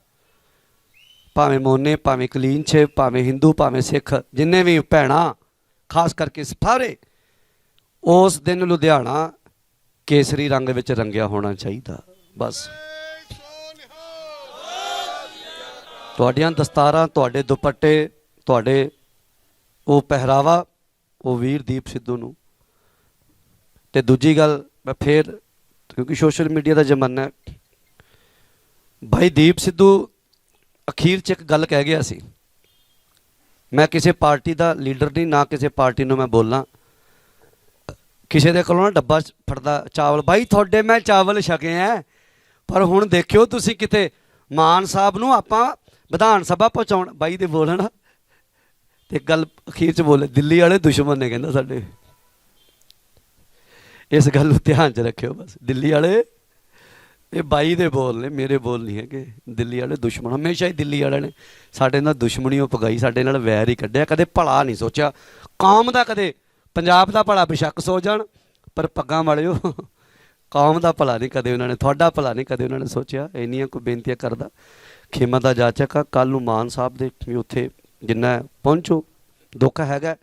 ਭਾਵੇਂ ਮੋਨੇ, ਭਾਵੇਂ ਕਲੀਨਛੇ, ਭਾਵੇਂ ਹਿੰਦੂ, ਭਾਵੇਂ ਸਿੱਖ, ਜਿੰਨੇ ਵੀ ਭੈਣਾਂ, ਖਾਸ ਕਰਕੇ ਸਾਰੇ, ਉਸ ਦਿਨ ਲੁਧਿਆਣਾ ਕੇਸਰੀ ਰੰਗ ਵਿੱਚ ਰੰਗਿਆ ਹੋਣਾ ਚਾਹੀਦਾ। ਬਸ ਤੁਹਾਡੀਆਂ ਦਸਤਾਰਾਂ, ਤੁਹਾਡੇ ਦੁਪੱਟੇ, ਤੁਹਾਡੇ ਉਹ ਪਹਿਰਾਵਾ, ਉਹ ਵੀਰ ਦੀਪ ਸਿੱਧੂ ਨੂੰ। ਤੇ ਦੂਜੀ ਗੱਲ ਮੈਂ ਫੇਰ, ਕਿਉਂਕਿ ਸੋਸ਼ਲ ਮੀਡੀਆ ਦਾ ਜ਼ਮਾਨਾ ਹੈ, ਭਾਈ ਦੀਪ ਸਿੱਧੂ ਅਖੀਰ 'ਚ ਇੱਕ ਗੱਲ ਕਹਿ ਗਿਆ ਸੀ, ਮੈਂ ਕਿਸੇ ਪਾਰਟੀ ਦਾ ਲੀਡਰ ਨਹੀਂ, ਨਾ ਕਿਸੇ ਪਾਰਟੀ ਨੂੰ ਮੈਂ ਬੋਲਾਂ, ਕਿਸੇ ਦੇ ਕੋਲੋਂ ਨਾ ਡੱਬਾ ਫੜਦਾ ਚਾਵਲ, ਬਾਈ ਤੁਹਾਡੇ ਮੈਂ ਚਾਵਲ ਛਕੇ ਹੈ, ਪਰ ਹੁਣ ਦੇਖਿਓ ਤੁਸੀਂ ਕਿਤੇ ਮਾਨ ਸਾਹਿਬ ਨੂੰ ਆਪਾਂ ਵਿਧਾਨ ਸਭਾ ਪਹੁੰਚਾਉਣ, ਬਾਈ ਦੇ ਬੋਲਣਾ। ਤੇ ਗੱਲ ਅਖੀਰ 'ਚ ਬੋਲੇ, ਦਿੱਲੀ ਵਾਲੇ ਦੁਸ਼ਮਣ ਨੇ ਕਹਿੰਦਾ ਸਾਡੇ। ਇਸ ਗੱਲ ਨੂੰ ਧਿਆਨ 'ਚ ਰੱਖਿਓ ਬਸ। ਦਿੱਲੀ ਵਾਲੇ, ਇਹ ਬਾਈ ਦੇ ਬੋਲ ਨੇ, ਮੇਰੇ ਬੋਲ ਨਹੀਂ ਹੈਗੇ। ਦਿੱਲੀ ਵਾਲੇ ਦੁਸ਼ਮਣ, ਹਮੇਸ਼ਾ ਹੀ ਦਿੱਲੀ ਵਾਲਿਆਂ ਨੇ ਸਾਡੇ ਨਾਲ ਦੁਸ਼ਮਣੀ ਉਹ ਪਗਾਈ, ਸਾਡੇ ਨਾਲ ਵੈਰ ਹੀ ਕੱਢਿਆ, ਕਦੇ ਭਲਾ ਨਹੀਂ ਸੋਚਿਆ ਕੌਮ ਦਾ, ਕਦੇ ਪੰਜਾਬ ਦਾ ਭਲਾ ਬੇਸ਼ੱਕ ਸੋਚ ਜਾਣ, ਪਰ ਪੱਗਾਂ ਵਾਲਿਓ ਕੌਮ ਦਾ ਭਲਾ ਨਹੀਂ ਕਦੇ ਉਹਨਾਂ ਨੇ, ਤੁਹਾਡਾ ਭਲਾ ਨਹੀਂ ਕਦੇ ਉਹਨਾਂ ਨੇ ਸੋਚਿਆ। ਇੰਨੀਆਂ ਕੋਈ ਬੇਨਤੀਆਂ ਕਰਦਾ। ਖੇਮਾ ਦਾ ਜਾਚਕ ਆ, ਕੱਲ੍ਹ ਨੂੰ ਮਾਨ ਸਾਹਿਬ ਦੇ ਵੀ ਉੱਥੇ ਜਿੰਨਾ ਪਹੁੰਚੋ, ਦੁੱਖ ਹੈਗਾ,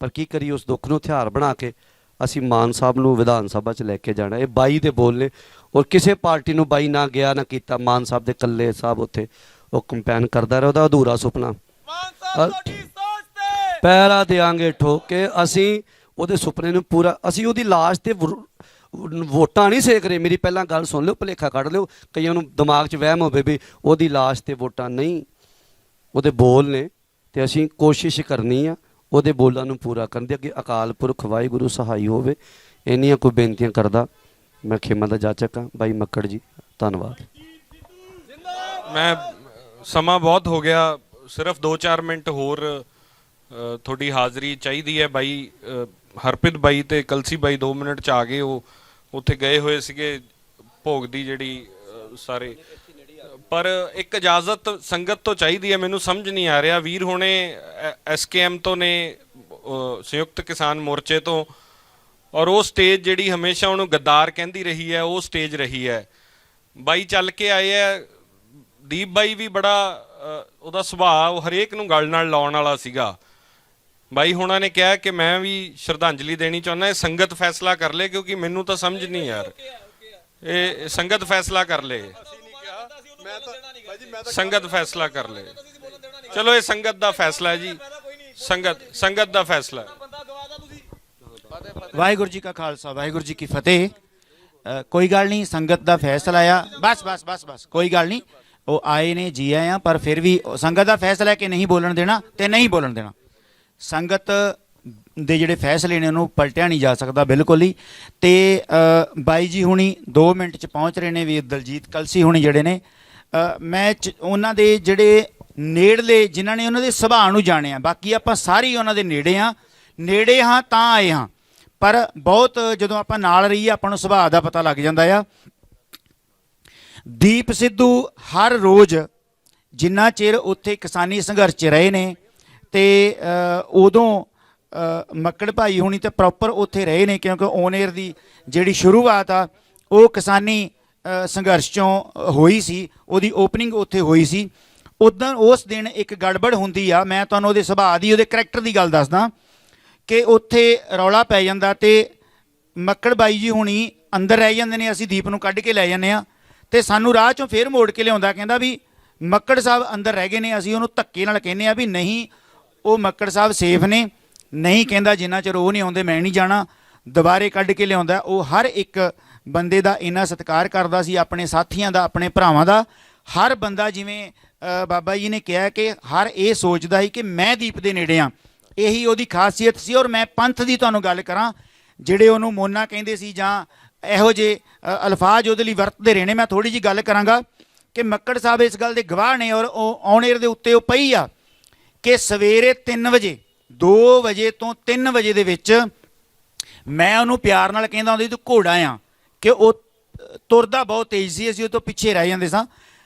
ਪਰ ਕੀ ਕਰੀਏ, ਉਸ ਦੁੱਖ ਨੂੰ ਹਥਿਆਰ ਬਣਾ ਕੇ ਅਸੀਂ ਮਾਨ ਸਾਹਿਬ ਨੂੰ ਵਿਧਾਨ ਸਭਾ 'ਚ ਲੈ ਕੇ ਜਾਣਾ। ਇਹ ਬਾਈ ਦੇ ਬੋਲ ਨੇ, ਔਰ ਕਿਸੇ ਪਾਰਟੀ ਨੂੰ ਬਾਈ ਨਾ ਗਿਆ ਨਾ ਕੀਤਾ, ਮਾਨ ਸਾਹਿਬ ਦੇ ਇਕੱਲੇ ਸਾਹਿਬ ਉੱਥੇ ਉਹ ਕੰਪੇਨ ਕਰਦਾ ਰਿਹਾ। ਉਹਦਾ ਅਧੂਰਾ ਸੁਪਨਾ ਪਹਿਰਾ ਦਿਆਂਗੇ ਠੋਕ ਕੇ, ਅਸੀਂ ਉਹਦੇ ਸੁਪਨੇ ਨੂੰ ਪੂਰਾ, ਅਸੀਂ ਉਹਦੀ ਲਾਸ਼ ਤੇ ਵੋਟਾਂ ਨਹੀਂ ਸੇਕ ਰਹੇ। ਮੇਰੀ ਪਹਿਲਾਂ ਗੱਲ ਸੁਣ ਲਿਓ, ਭੁਲੇਖਾ ਕੱਢ ਲਿਓ, ਕਈਆਂ ਨੂੰ ਦਿਮਾਗ 'ਚ ਵਹਿਮ ਹੋਵੇ ਵੀ ਉਹਦੀ ਲਾਸ਼ ਤੇ ਵੋਟਾਂ ਨਹੀਂ, ਉਹਦੇ ਬੋਲ ਨੇ, ਤੇ ਅਸੀਂ ਕੋਸ਼ਿਸ਼ ਕਰਨੀ ਆ ਉਹਦੇ ਬੋਲਾਂ ਨੂੰ ਪੂਰਾ ਕਰਨ ਦੀ। ਅੱਗੇ ਅਕਾਲ ਪੁਰਖ ਵਾਹਿਗੁਰੂ ਸਹਾਈ ਹੋਵੇ। ਇੰਨੀਆਂ ਕੋਈ ਬੇਨਤੀਆਂ ਕਰਦਾ। ਮੈਂ ਖੇਮਾ ਦਾ ਜਾਚਕ ਹਾਂ। ਬਾਈ ਮੱਕੜ ਜੀ ਧੰਨਵਾਦ। ਮੈਂ ਸਮਾਂ ਬਹੁਤ ਹੋ ਗਿਆ, ਸਿਰਫ 2-4 ਮਿੰਟ ਹੋਰ ਤੁਹਾਡੀ ਹਾਜ਼ਰੀ ਚਾਹੀਦੀ ਹੈ। ਬਾਈ ਹਰਪ੍ਰੀਤ ਬਾਈ ਤੇ ਕਲਸੀ ਬਾਈ 2 ਮਿੰਟ 'ਚ ਆ ਗਏ। ਉਹ ਉੱਥੇ ਗਏ ਹੋਏ ਸੀਗੇ ਭੋਗ ਦੀ ਜਿਹੜੀ ਸਾਰੇ, ਪਰ ਇੱਕ ਇਜਾਜ਼ਤ ਸੰਗਤ ਤੋਂ ਚਾਹੀਦੀ ਹੈ। ਮੈਨੂੰ ਸਮਝ ਨਹੀਂ ਆ ਰਿਹਾ, ਵੀਰ ਹੁਣੇ SKM ਤੋਂ ਨੇ, ਸੰਯੁਕਤ ਕਿਸਾਨ ਮੋਰਚੇ ਤੋਂ, ਔਰ ਉਹ ਸਟੇਜ ਜਿਹੜੀ ਹਮੇਸ਼ਾ ਉਹਨੂੰ ਗੱਦਾਰ ਕਹਿੰਦੀ ਰਹੀ ਹੈ, ਉਹ ਸਟੇਜ ਰਹੀ ਹੈ। ਬਾਈ ਚੱਲ ਕੇ ਆਏ ਹੈ, ਦੀਪ ਬਾਈ ਵੀ ਬੜਾ ਉਹਦਾ ਸੁਭਾਅ ਹਰੇਕ ਨੂੰ ਗੱਲ ਨਾਲ ਲਾਉਣ ਵਾਲਾ ਸੀਗਾ। ਬਾਈ ਹੁਣਾਂ ਨੇ ਕਿਹਾ ਕਿ ਮੈਂ ਵੀ ਸ਼ਰਧਾਂਜਲੀ ਦੇਣੀ ਚਾਹੁੰਦਾ, ਇਹ ਸੰਗਤ ਫੈਸਲਾ ਕਰ ਲੇ, ਕਿਉਂਕਿ ਮੈਨੂੰ ਤਾਂ ਸਮਝ ਨਹੀਂ ਯਾਰ, ਇਹ ਸੰਗਤ ਫੈਸਲਾ ਕਰ ਲੇ, ਸੰਗਤ ਫੈਸਲਾ ਕਰ ਲੇ। ਚਲੋ ਇਹ ਸੰਗਤ ਦਾ ਫੈਸਲਾ ਹੈ ਜੀ, ਸੰਗਤ ਦਾ ਫੈਸਲਾ ਹੈ। ਵਾਹਿਗੁਰੂ ਜੀ ਕਾ ਖਾਲਸਾ ਵਾਹਿਗੁਰੂ ਜੀ ਕੀ ਫਤਿਹ। ਕੋਈ ਗੱਲ ਨਹੀਂ, ਸੰਗਤ ਦਾ ਫੈਸਲਾ ਆ, ਬਸ ਕੋਈ ਗੱਲ ਨਹੀਂ, ਉਹ ਆਏ ਨੇ ਜੀ ਆਏ ਆ, ਪਰ ਫਿਰ ਵੀ ਸੰਗਤ ਦਾ ਫੈਸਲਾ ਹੈ ਕਿ ਨਹੀਂ ਬੋਲਣ ਦੇਣਾ ਤੇ ਨਹੀਂ ਬੋਲਣ ਦੇਣਾ। ਸੰਗਤ ਦੇ ਜਿਹੜੇ ਫੈਸਲੇ ਨੇ ਉਹਨੂੰ ਪਲਟਿਆ ਨਹੀਂ ਜਾ ਸਕਦਾ ਬਿਲਕੁਲ ਹੀ। ਤੇ ਬਾਈ ਜੀ ਹੁਣੀ 2 ਮਿੰਟ 'ਚ ਪਹੁੰਚ ਰਹੇ ਨੇ, ਵੀਰ ਦਲਜੀਤ ਕਲਸੀ ਹੁਣੀ ਜਿਹੜੇ ਨੇ, ਮੈਂ ਉਹਨਾਂ ਦੇ ਜਿਹੜੇ ਨੇੜਲੇ ਜਿਨ੍ਹਾਂ ਨੇ ਉਹਨਾਂ ਦੇ ਸੁਭਾਅ ਨੂੰ ਜਾਣਿਆ, ਬਾਕੀ ਆਪਾਂ ਸਾਰੇ ਉਹਨਾਂ ਦੇ ਨੇੜੇ ਹਾਂ ਤਾਂ ਆਏ ਹਾਂ, ਪਰ ਬਹੁਤ ਜਦੋਂ ਆਪਾਂ ਨਾਲ ਰਹੀਏ ਆਪਾਂ ਨੂੰ ਸੁਭਾਅ ਦਾ ਪਤਾ ਲੱਗ ਜਾਂਦਾ ਆ। ਦੀਪ ਸਿੱਧੂ ਹਰ ਰੋਜ਼ ਜਿੰਨਾ ਚਿਰ ਉੱਥੇ ਕਿਸਾਨੀ ਸੰਘਰਸ਼ 'ਚ ਰਹੇ ਨੇ, ਤੇ ਉਦੋਂ ਮੱਕੜ ਭਾਈ ਹੁਣੀ ਤਾਂ ਪ੍ਰੋਪਰ ਉੱਥੇ ਰਹੇ ਨੇ, ਕਿਉਂਕਿ ਔਨ ਏਅਰ ਦੀ ਜਿਹੜੀ ਸ਼ੁਰੂਆਤ ਆ ਉਹ ਕਿਸਾਨੀ ਸੰਘਰਸ਼ 'ਚੋਂ ਹੋਈ ਸੀ, ਉਹਦੀ ਓਪਨਿੰਗ ਉੱਥੇ ਹੋਈ ਸੀ। ਉੱਦਾਂ ਉਸ ਦਿਨ ਇੱਕ ਗੜਬੜ ਹੁੰਦੀ ਆ, ਮੈਂ ਤੁਹਾਨੂੰ ਉਹਦੇ ਸੁਭਾਅ ਦੀ, ਉਹਦੇ ਕਰੈਕਟਰ ਦੀ ਗੱਲ ਦੱਸਦਾ ਕਿ ਉੱਥੇ ਰੌਲਾ ਪੈ ਜਾਂਦਾ ਤੇ ਮੱਕੜ ਬਾਈ ਜੀ ਹੁਣੀ ਅੰਦਰ ਰਹਿ ਜਾਂਦੇ ਨੇ, ਅਸੀਂ ਦੀਪ ਨੂੰ ਕੱਢ ਕੇ ਲੈ ਜਾਂਦੇ ਆ, ਤੇ ਸਾਨੂੰ ਰਾਹ 'ਚੋਂ ਫੇਰ ਮੋੜ ਕੇ ਲਿਆਉਂਦਾ, ਕਹਿੰਦਾ ਵੀ ਮੱਕੜ ਸਾਹਿਬ ਅੰਦਰ ਰਹਿ ਗਏ ਨੇ। ਅਸੀਂ ਉਹਨੂੰ ਧੱਕੇ ਨਾਲ ਕਹਿੰਦੇ ਆ ਵੀ ਨਹੀਂ, ਉਹ ਮੱਕੜ ਸਾਹਿਬ ਸੇਫ ਨੇ, ਨਹੀਂ ਕਹਿੰਦਾ ਜਿੰਨਾ ਚਿਰ ਉਹ ਨਹੀਂ ਆਉਂਦੇ ਮੈਂ ਨਹੀਂ ਜਾਣਾ, ਦੁਬਾਰੇ ਕੱਢ ਕੇ ਲਿਆਉਂਦਾ। ਉਹ ਹਰ ਇੱਕ ਬੰਦੇ ਦਾ ਇੰਨਾ ਸਤਿਕਾਰ ਕਰਦਾ ਸੀ, ਆਪਣੇ ਸਾਥੀਆਂ ਦਾ, ਆਪਣੇ ਭਰਾਵਾਂ ਦਾ। ਹਰ ਬੰਦਾ, ਜਿਵੇਂ ਬਾਬਾ ਜੀ ਨੇ ਕਿਹਾ ਕਿ ਹਰ ਇਹ ਸੋਚਦਾ ਸੀ ਕਿ ਮੈਂ ਦੀਪ ਦੇ ਨੇੜੇ ਆ, ਇਹੀ ਉਹਦੀ ਖਾਸੀਅਤ ਸੀ। ਔਰ ਮੈਂ ਪੰਥ ਦੀ ਤੁਹਾਨੂੰ ਗੱਲ ਕਰਾਂ, ਜਿਹੜੇ ਉਹਨੂੰ ਮੋਨਾ ਕਹਿੰਦੇ ਸੀ ਜਾਂ ਇਹੋ ਜਿਹੇ ਅਲਫਾਜ਼ ਉਹਦੇ ਲਈ ਵਰਤਦੇ ਰਹੇ ਨੇ, ਮੈਂ ਥੋੜ੍ਹੀ ਜਿਹੀ ਗੱਲ ਕਰਾਂਗਾ ਕਿ ਮੱਕੜ ਸਾਹਿਬ ਇਸ ਗੱਲ ਦੇ ਗਵਾਹ ਨੇ, ਔਰ ਉਹ ਔਨ ਏਅਰ ਦੇ ਉੱਤੇ ਉਹ ਪਈ ਆ ਕਿ ਸਵੇਰੇ 3 ਵਜੇ 2 ਵਜੇ ਤੋਂ 3 ਵਜੇ ਦੇ ਵਿੱਚ ਮੈਂ ਉਹਨੂੰ ਪਿਆਰ ਨਾਲ ਕਹਿੰਦਾ ਹੁੰਦਾ ਤੂੰ ਘੋੜਾ ਆ, ਕਿ ਉਹ ਤੁਰਦਾ ਬਹੁਤ ਤੇਜ਼ ਸੀ, ਅਸੀਂ ਉਹ ਤੋਂ ਪਿੱਛੇ ਰਹਿ ਜਾਂਦੇ ਸਾਂ।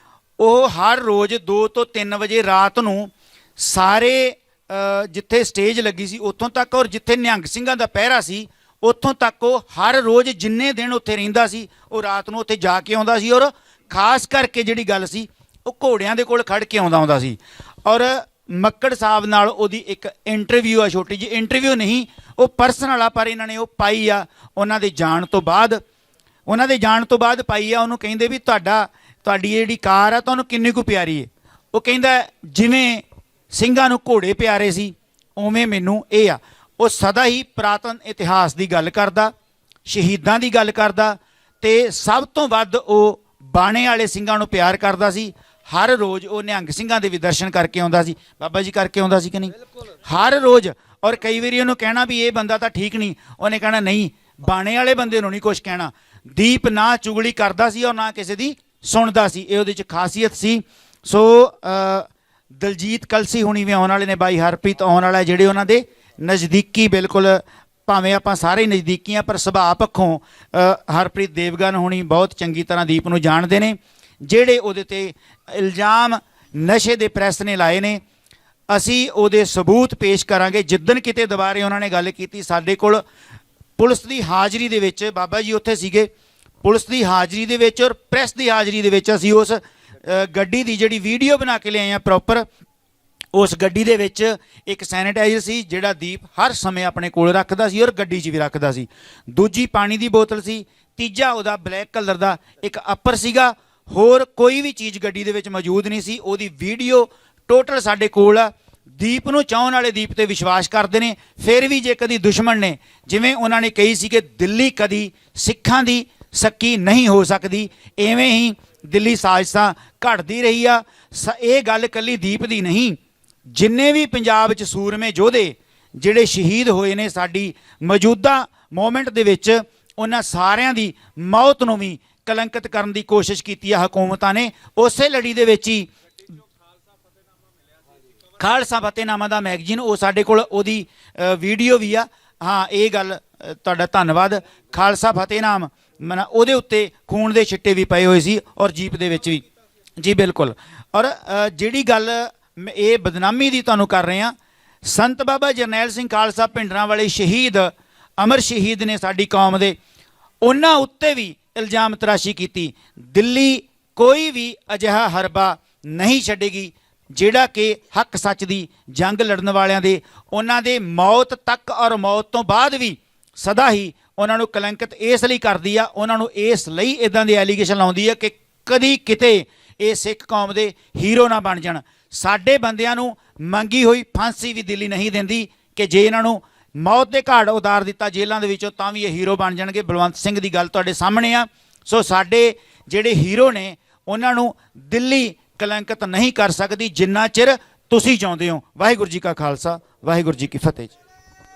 ਉਹ ਹਰ ਰੋਜ਼ 2 ਤੋਂ 3 ਵਜੇ ਰਾਤ ਨੂੰ ਸਾਰੇ ਜਿੱਥੇ ਸਟੇਜ ਲੱਗੀ ਸੀ ਉੱਥੋਂ ਤੱਕ, ਔਰ ਜਿੱਥੇ ਨਿਹੰਗ ਸਿੰਘਾਂ ਦਾ ਪਹਿਰਾ ਸੀ ਉੱਥੋਂ ਤੱਕ, ਉਹ ਹਰ ਰੋਜ਼ ਜਿੰਨੇ ਦਿਨ ਉੱਥੇ ਰਹਿੰਦਾ ਸੀ ਉਹ ਰਾਤ ਨੂੰ ਉੱਥੇ ਜਾ ਕੇ ਆਉਂਦਾ ਸੀ। ਔਰ ਖਾਸ ਕਰਕੇ ਜਿਹੜੀ ਗੱਲ ਸੀ, ਉਹ ਘੋੜਿਆਂ ਦੇ ਕੋਲ ਖੜ ਕੇ ਆਉਂਦਾ ਸੀ। ਔਰ ਮੱਕੜ ਸਾਹਿਬ ਨਾਲ ਉਹਦੀ ਇੱਕ ਇੰਟਰਵਿਊ ਆ, ਛੋਟੀ ਜਿਹੀ ਇੰਟਰਵਿਊ ਨਹੀਂ, ਉਹ ਪਰਸਨਲ ਆ, ਪਰ ਇਹਨਾਂ ਨੇ ਉਹ ਪਾਈ ਆ ਉਹਨਾਂ ਦੇ ਜਾਣ ਤੋਂ ਬਾਅਦ ਪਾਈ ਆ। ਉਹਨੂੰ ਕਹਿੰਦੇ ਵੀ ਤੁਹਾਡੀ ਜਿਹੜੀ ਕਾਰ ਆ ਤੁਹਾਨੂੰ ਕਿੰਨੀ ਕੁ ਪਿਆਰੀ ਹੈ? ਉਹ ਕਹਿੰਦਾ ਜਿਵੇਂ ਸਿੰਘਾਂ ਨੂੰ ਘੋੜੇ ਪਿਆਰੇ ਸੀ ਉਵੇਂ ਮੈਨੂੰ ਇਹ ਆ। ਉਹ ਸਦਾ ਹੀ ਪੁਰਾਤਨ ਇਤਿਹਾਸ ਦੀ ਗੱਲ ਕਰਦਾ, ਸ਼ਹੀਦਾਂ ਦੀ ਗੱਲ ਕਰਦਾ, ਤੇ ਸਭ ਤੋਂ ਵੱਧ ਉਹ ਬਾਣੇ ਵਾਲੇ ਸਿੰਘਾਂ ਨੂੰ ਪਿਆਰ ਕਰਦਾ ਸੀ। ਹਰ ਰੋਜ਼ ਉਹ ਨਿਹੰਗ ਸਿੰਘਾਂ ਦੇ ਵੀ ਦਰਸ਼ਨ ਕਰਕੇ ਆਉਂਦਾ ਸੀ। ਬਾਬਾ ਜੀ ਕਰਕੇ ਆਉਂਦਾ ਸੀ ਕਿ ਨਹੀਂ? ਹਰ ਰੋਜ਼। ਔਰ ਕਈ ਵਾਰੀ ਉਹਨੂੰ ਕਹਿਣਾ ਵੀ ਇਹ ਬੰਦਾ ਤਾਂ ਠੀਕ ਨਹੀਂ, ਉਹਨੇ ਕਹਿਣਾ ਨਹੀਂ, ਬਾਣੇ ਵਾਲੇ ਬੰਦੇ ਨੂੰ ਨਹੀਂ ਕੁਛ ਕਹਿਣਾ। ਦੀਪ ਨਾ ਚੁਗਲੀ ਕਰਦਾ ਸੀ ਔਰ ਨਾ ਕਿਸੇ ਦੀ ਸੁਣਦਾ ਸੀ, ਇਹ ਉਹਦੇ 'ਚ ਖਾਸੀਅਤ ਸੀ। ਸੋ ਦਲਜੀਤ ਕਲਸੀ ਹੁਣੀ ਵੀ ਆਉਣ ਵਾਲੇ ਨੇ, ਬਾਈ ਹਰਪ੍ਰੀਤ ਆਉਣ ਵਾਲਾ, ਜਿਹੜੇ ਉਹਨਾਂ ਦੇ ਨਜ਼ਦੀਕੀ, ਬਿਲਕੁਲ ਭਾਵੇਂ ਆਪਾਂ ਸਾਰੇ ਨਜ਼ਦੀਕੀ ਆ, ਪਰ ਸੁਭਾਅ ਪੱਖੋਂ ਹਰਪ੍ਰੀਤ ਦੇਵਗਨ ਹੁਣੀ ਬਹੁਤ ਚੰਗੀ ਤਰ੍ਹਾਂ ਦੀਪ ਨੂੰ ਜਾਣਦੇ ਨੇ। ਜਿਹੜੇ ਉਹਦੇ ਤੇ ਇਲਜ਼ਾਮ ਨਸ਼ੇ ਦੇ ਪ੍ਰੈਸ ਨੇ ਲਾਏ ਨੇ, ਅਸੀਂ ਉਹਦੇ ਸਬੂਤ ਪੇਸ਼ ਕਰਾਂਗੇ। ਜਿੱਦਣ ਕਿਤੇ ਦੁਬਾਰੇ ਉਹਨਾਂ ਨੇ ਗੱਲ ਕੀਤੀ, ਸਾਡੇ ਕੋਲ ਪੁਲਿਸ ਦੀ ਹਾਜ਼ਰੀ ਦੇ ਵਿੱਚ, ਬਾਬਾ ਜੀ ਉੱਥੇ ਸੀਗੇ, ਪੁਲਿਸ ਦੀ ਹਾਜ਼ਰੀ ਦੇ ਵਿੱਚ ਔਰ ਪ੍ਰੈਸ ਦੀ ਹਾਜ਼ਰੀ ਦੇ ਵਿੱਚ ਅਸੀਂ ਉਸ ਗੱਡੀ ਦੀ ਜਿਹੜੀ ਵੀਡੀਓ ਬਣਾ ਕੇ ਲਿਆਏ ਆ ਪ੍ਰੋਪਰ। ਉਸ ਗੱਡੀ ਦੇ ਵਿੱਚ ਇੱਕ ਸੈਨੀਟਾਈਜ਼ਰ ਸੀ ਜਿਹੜਾ ਦੀਪ ਹਰ ਸਮੇਂ ਆਪਣੇ ਕੋਲ ਰੱਖਦਾ ਸੀ ਔਰ ਗੱਡੀ 'ਚ ਵੀ ਰੱਖਦਾ ਸੀ। ਦੂਜੀ ਪਾਣੀ ਦੀ ਬੋਤਲ ਸੀ। ਤੀਜਾ ਉਹਦਾ ਬਲੈਕ ਕਲਰ ਦਾ ਇੱਕ ਅੱਪਰ ਸੀਗਾ। ਹੋਰ ਕੋਈ ਵੀ ਚੀਜ਼ ਗੱਡੀ ਦੇ ਵਿੱਚ ਮੌਜੂਦ ਨਹੀਂ ਸੀ। ਉਹਦੀ ਵੀਡੀਓ ਟੋਟਲ ਸਾਡੇ ਕੋਲ ਆ। ਦੀਪ ਨੂੰ ਚਾਹੁਣ ਵਾਲੇ ਦੀਪ ਤੇ ਵਿਸ਼ਵਾਸ ਕਰਦੇ ਨੇ। ਫਿਰ ਵੀ ਜੇ ਕਦੀ ਦੁਸ਼ਮਣ ਨੇ, ਜਿਵੇਂ ਉਹਨਾਂ ਨੇ ਕਹੀ ਸੀ ਕਿ ਦਿੱਲੀ ਕਦੀ ਸਿੱਖਾਂ ਦੀ ਸੱਕੀ ਨਹੀਂ ਹੋ ਸਕਦੀ, ਐਵੇਂ ਹੀ ਦਿੱਲੀ ਸਾਜ਼ਿਸ਼ਾਂ ਘੜਦੀ ਰਹੀ ਆ। ਇਹ ਗੱਲ ਇਕੱਲੀ ਦੀਪ ਦੀ ਨਹੀਂ, ਜਿੰਨੇ ਵੀ ਪੰਜਾਬ 'ਚ ਸੂਰਮੇ ਯੋਧੇ ਜਿਹੜੇ ਸ਼ਹੀਦ ਹੋਏ ਨੇ ਸਾਡੀ ਮੌਜੂਦਾ ਮੂਵਮੈਂਟ ਦੇ ਵਿੱਚ, ਉਹਨਾਂ ਸਾਰਿਆਂ ਦੀ ਮੌਤ ਨੂੰ ਵੀ ਕਲੰਕਿਤ ਕਰਨ ਦੀ ਕੋਸ਼ਿਸ਼ ਕੀਤੀ ਆ ਹਕੂਮਤਾਂ ਨੇ। ਉਸੇ ਲੜੀ ਦੇ ਵਿੱਚ ਹੀ ਖਾਲਸਾ ਫਤਿਹਨਾਮਾ ਦਾ ਮੈਗਜ਼ੀਨ, ਉਹ ਸਾਡੇ ਕੋਲ ਉਹਦੀ ਵੀਡੀਓ ਵੀ ਆ। ਹਾਂ, ਇਹ ਗੱਲ ਤੁਹਾਡਾ ਧੰਨਵਾਦ। ਖਾਲਸਾ ਫਤਿਹਨਾਮ ਮਨਾ ਉਹਦੇ ਉੱਤੇ ਖੂਨ ਦੇ ਛਿੱਟੇ ਵੀ ਪਏ ਹੋਏ ਸੀ ਔਰ ਜੀਪ ਦੇ ਵਿੱਚ ਵੀ। ਜੀ ਬਿਲਕੁਲ। ਔਰ ਜਿਹੜੀ ਗੱਲ ਇਹ ਬਦਨਾਮੀ ਦੀ ਤੁਹਾਨੂੰ ਕਰ ਰਹੇ ਹਾਂ, ਸੰਤ ਬਾਬਾ ਜਰਨੈਲ ਸਿੰਘ ਖਾਲਸਾ ਭਿੰਡਰਾਂ ਵਾਲੇ ਸ਼ਹੀਦ, ਅਮਰ ਸ਼ਹੀਦ ਨੇ ਸਾਡੀ ਕੌਮ ਦੇ, ਉਹਨਾਂ ਉੱਤੇ ਵੀ ਇਲਜ਼ਾਮ ਤਰਾਸ਼ੀ ਕੀਤੀ। ਦਿੱਲੀ ਕੋਈ ਵੀ ਅਜਿਹਾ ਹਰਬਾ ਨਹੀਂ ਛੱਡੇਗੀ ਜਿਹੜਾ ਕਿ ਹੱਕ ਸੱਚ ਦੀ ਜੰਗ ਲੜਨ ਵਾਲਿਆਂ ਦੇ, ਉਹਨਾਂ ਦੇ ਮੌਤ ਤੱਕ ਔਰ ਮੌਤ ਤੋਂ ਬਾਅਦ ਵੀ ਸਦਾ ਹੀ ਉਹਨਾਂ ਨੂੰ ਕਲੰਕਿਤ ਇਸ ਲਈ ਕਰਦੀ ਆ, ਉਹਨਾਂ ਨੂੰ ਇਸ ਲਈ ਇਦਾਂ ਦੇ ਐਲੀਗੇਸ਼ਨ ਲਾਉਂਦੀ ਆ ਕਿ ਕਦੀ ਕਿਤੇ ਇਹ ਸਿੱਖ ਕੌਮ ਦੇ ਹੀਰੋ ਨਾ ਬਣ ਜਾਣ। ਸਾਡੇ ਬੰਦਿਆਂ ਨੂੰ ਮੰਗੀ ਹੋਈ ਫਾਂਸੀ ਵੀ ਦਿੱਲੀ ਨਹੀਂ ਦਿੰਦੀ ਕਿ ਜੇ ਇਹਨਾਂ ਨੂੰ ਮੌਤ ਦੇ ਘਾਟ ਉਤਾਰ ਦਿੱਤਾ ਜੇਲ੍ਹਾਂ ਦੇ ਵਿੱਚੋਂ ਤਾਂ ਵੀ ਇਹ ਹੀਰੋ ਬਣ ਜਾਣਗੇ। ਬਲਵੰਤ ਸਿੰਘ ਦੀ ਗੱਲ ਤੁਹਾਡੇ ਸਾਹਮਣੇ ਆ। ਸੋ ਸਾਡੇ ਜਿਹੜੇ ਹੀਰੋ ਨੇ ਉਹਨਾਂ ਨੂੰ ਦਿੱਲੀ ਕਲੰਕਿਤ ਨਹੀਂ ਕਰ ਸਕਦੀ ਜਿੰਨਾ ਚਿਰ ਤੁਸੀਂ ਚਾਹੁੰਦੇ ਹੋ। ਵਾਹਿਗੁਰੂ ਜੀ ਕਾ ਖਾਲਸਾ, ਵਾਹਿਗੁਰੂ ਜੀ ਕੀ ਫਤਿਹ।